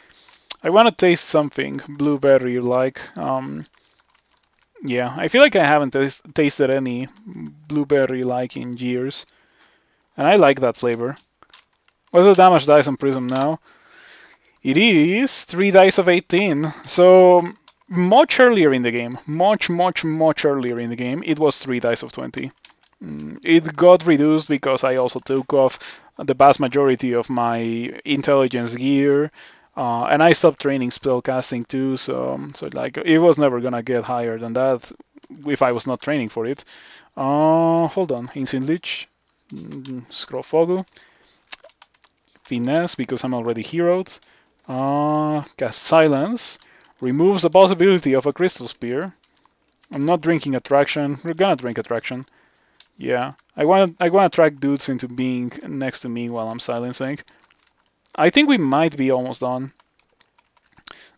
I want to taste something blueberry-like. Yeah, I feel like I haven't tasted any blueberry-like in years, and I like that flavor. What's the damage dice on Prism now? It is 3 dice of 18. So much earlier in the game, much earlier in the game, it was 3 dice of 20. It got reduced because I also took off the vast majority of my intelligence gear, and I stopped training spellcasting too. So like it was never gonna get higher than that if I was not training for it. Hold on, Instant Leech, Scroll Fogu, Finesse because I'm already heroed. Cast Silence, removes the possibility of a Crystal Spear. I'm not drinking Attraction. We're gonna drink Attraction. Yeah, I want to attract dudes into being next to me while I'm silencing. I think we might be almost done.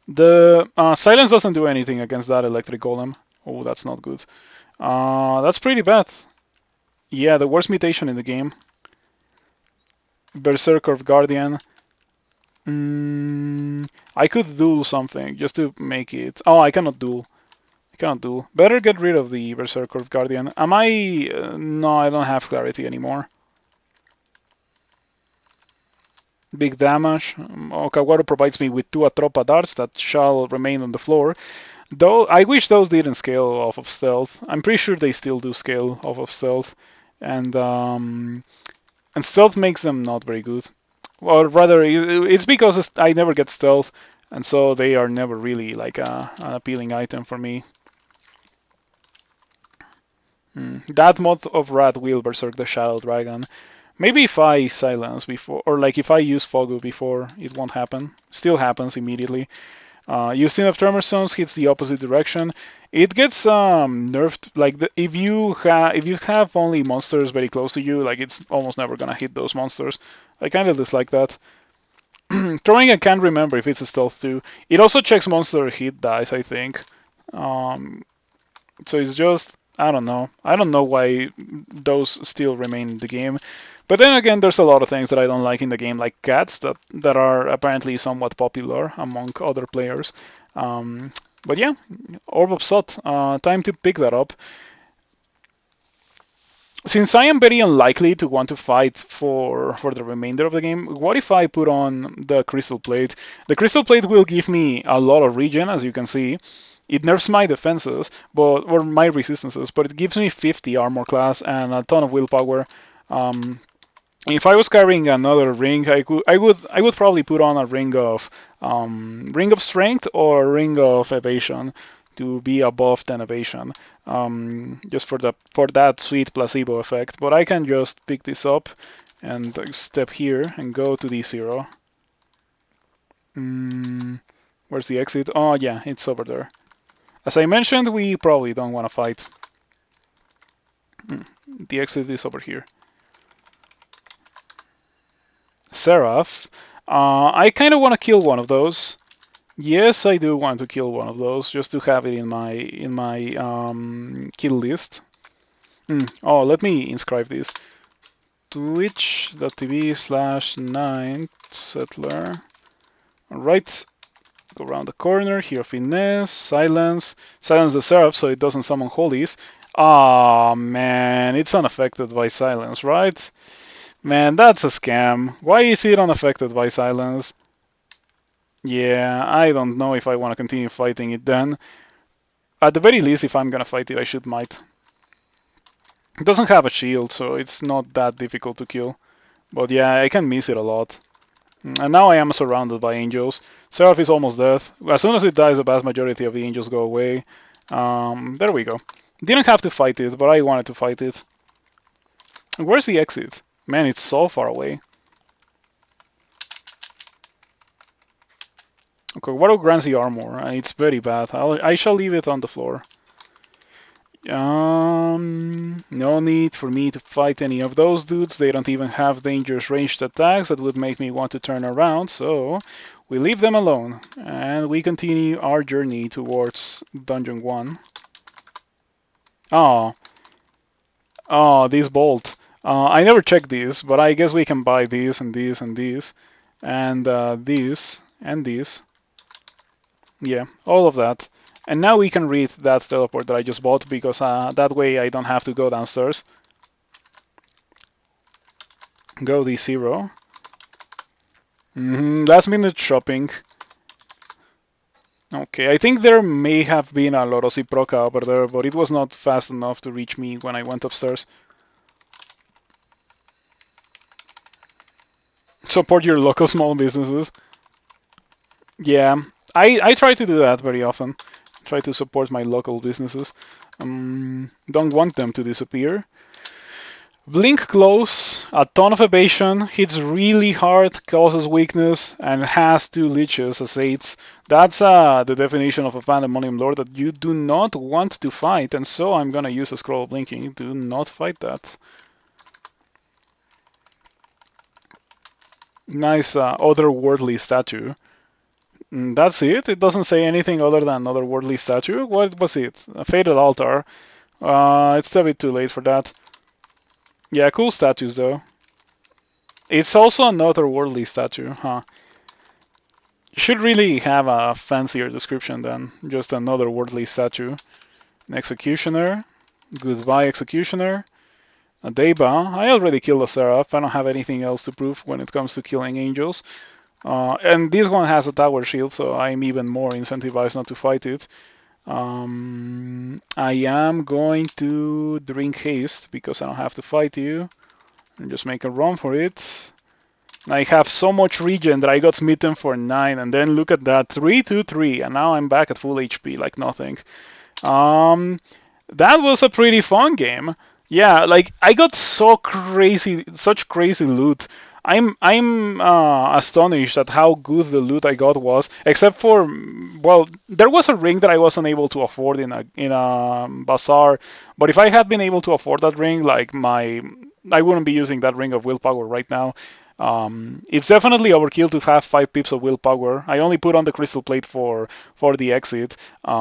The silence doesn't do anything against that electric golem. Oh, that's not good. That's pretty bad. Yeah, the worst mutation in the game. Berserker Guardian. I could duel something just to make it. Oh, I cannot duel. I cannot duel. Better get rid of the Berserker Guardian. Am I? No, I don't have clarity anymore. Big damage. Okawaru provides me with 2 Atropa darts that shall remain on the floor. Though I wish those didn't scale off of stealth. I'm pretty sure they still do scale off of stealth, and stealth makes them not very good. Or rather, it's because I never get stealth, and so they are never really like an appealing item for me. That mod of Rat will berserk the Shadow Dragon. Maybe if I silence before, or like if I use Fogu before, it won't happen. Still happens immediately. Using of Tremor Stones hits the opposite direction. It gets nerfed. Like if you have only monsters very close to you, like it's almost never gonna hit those monsters. I kind of dislike that. Throwing, I can't remember if it's a stealth too. It also checks monster hit dice, I think. So it's just I don't know. I don't know why those still remain in the game. But then again, there's a lot of things that I don't like in the game, like cats that are apparently somewhat popular among other players. But yeah, Orb of Sot. Time to pick that up. Since I am very unlikely to want to fight for the remainder of the game, what if I put on the Crystal Plate? The Crystal Plate will give me a lot of regen, as you can see. It nerfs my defenses, or my resistances, but it gives me 50 armor class and a ton of willpower. If I was carrying another ring, I would probably put on a ring of strength or ring of evasion to be above 10 evasion, just for that sweet placebo effect. But I can just pick this up and step here and go to D0. Where's the exit? Oh yeah, it's over there. As I mentioned, we probably don't want to fight. The exit is over here. Seraph. I kind of want to kill one of those. Yes, I do want to kill one of those just to have it in my kill list. Oh, let me inscribe this. Twitch.tv/9settler. Alright. Go around the corner, here finesse, silence the Seraph so it doesn't summon holies. Ah, man, it's unaffected by silence, right? Man, that's a scam. Why is it unaffected by silence? Yeah, I don't know if I want to continue fighting it then. At the very least, if I'm gonna fight it, I might. It doesn't have a shield, so it's not that difficult to kill. But yeah, I can miss it a lot. And now I am surrounded by angels. Seraph is almost dead. As soon as it dies, the vast majority of the angels go away. There we go. Didn't have to fight it, but I wanted to fight it. Where's the exit? Man, it's so far away. Okay, what grants the armor? It's very bad. I shall leave it on the floor. No need for me to fight any of those dudes. They don't even have dangerous ranged attacks that would make me want to turn around, so we leave them alone. And we continue our journey towards Dungeon 1. Oh, oh, this bolt. I never checked these, but I guess we can buy these and these and these. And these and these. Yeah, all of that. And now we can read that teleport that I just bought because that way I don't have to go downstairs. Go D0. Last minute shopping. Okay, I think there may have been a Lorosiproca over there, but it was not fast enough to reach me when I went upstairs. Support your local small businesses. Yeah, I try to do that very often. Try to support my local businesses. Don't want them to disappear. Blink close, a ton of evasion, hits really hard, causes weakness, and has 2 leeches as aids. That's the definition of a Pandemonium Lord that you do not want to fight, and so I'm gonna use a scroll of blinking. Do not fight that. Nice otherworldly statue. That's it? It doesn't say anything other than otherworldly statue? What was it? A faded altar. It's a bit too late for that. Yeah, cool statues though. It's also an otherworldly statue, huh? You should really have a fancier description than just an otherworldly statue. An executioner. Goodbye, executioner. A Deba. I already killed a Seraph. I don't have anything else to prove when it comes to killing angels. And this one has a tower shield, so I'm even more incentivized not to fight it. I am going to drink haste because I don't have to fight you. And just make a run for it. I have so much regen that I got smitten for 9, and then look at that, 3-2-3, and now I'm back at full HP like nothing. That was a pretty fun game. Yeah, like I got so crazy, such crazy loot. I'm astonished at how good the loot I got was. Except for, well, there was a ring that I wasn't able to afford in a bazaar. But if I had been able to afford that ring, I wouldn't be using that ring of willpower right now. It's definitely overkill to have 5 pips of willpower. I only put on the crystal plate for the exit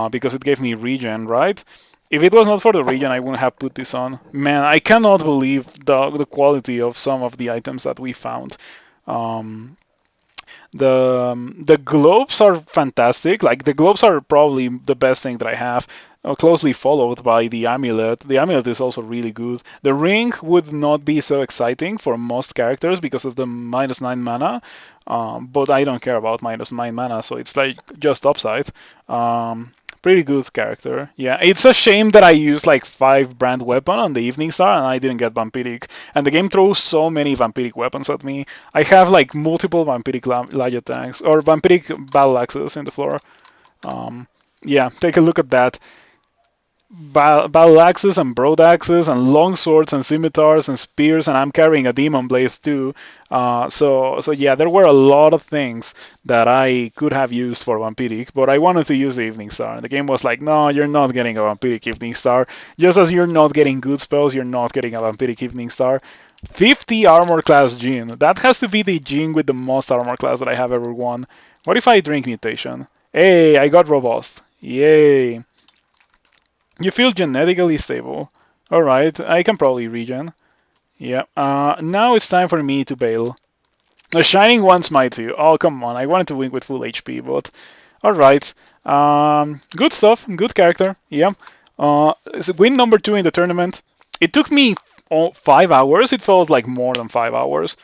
because it gave me regen, right? If it was not for the regen, I wouldn't have put this on. Man, I cannot believe the quality of some of the items that we found. Um, the globes are fantastic. Like the globes are probably the best thing that I have. Closely followed by the amulet. The amulet is also really good. The ring would not be so exciting for most characters because of the -9 mana, but I don't care about -9 mana, so it's like just upside. Pretty good character. Yeah, it's a shame that I used like 5 brand weapon on the Evening Star and I didn't get vampiric. And the game throws so many vampiric weapons at me. I have like multiple vampiric Laya tanks or vampiric battle axes in the floor. Yeah, take a look at that. Battle axes and broad axes and long swords and scimitars and spears, and I'm carrying a demon blade too. So yeah, there were a lot of things that I could have used for vampiric, but I wanted to use the Evening Star. And the game was like, no, you're not getting a vampiric Evening Star. Just as you're not getting good spells, you're not getting a vampiric Evening Star. 50 armor class Djinn. That has to be the Djinn with the most armor class that I have ever won. What if I drink mutation? Hey, I got robust. Yay. You feel genetically stable. Alright, I can probably regen. Yeah. Now it's time for me to bail. The Shining One smites you. Oh, come on. I wanted to win with full HP, but... Alright. Good stuff. Good character. Yeah. Win number 2 in the tournament. It took me 5 hours. It felt like more than 5 hours.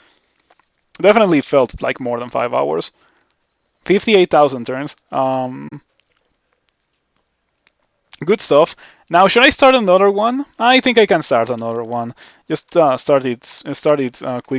Definitely felt like more than 5 hours. 58,000 turns. Good stuff. Now, should I start another one? I think I can start another one. Just start it quickly.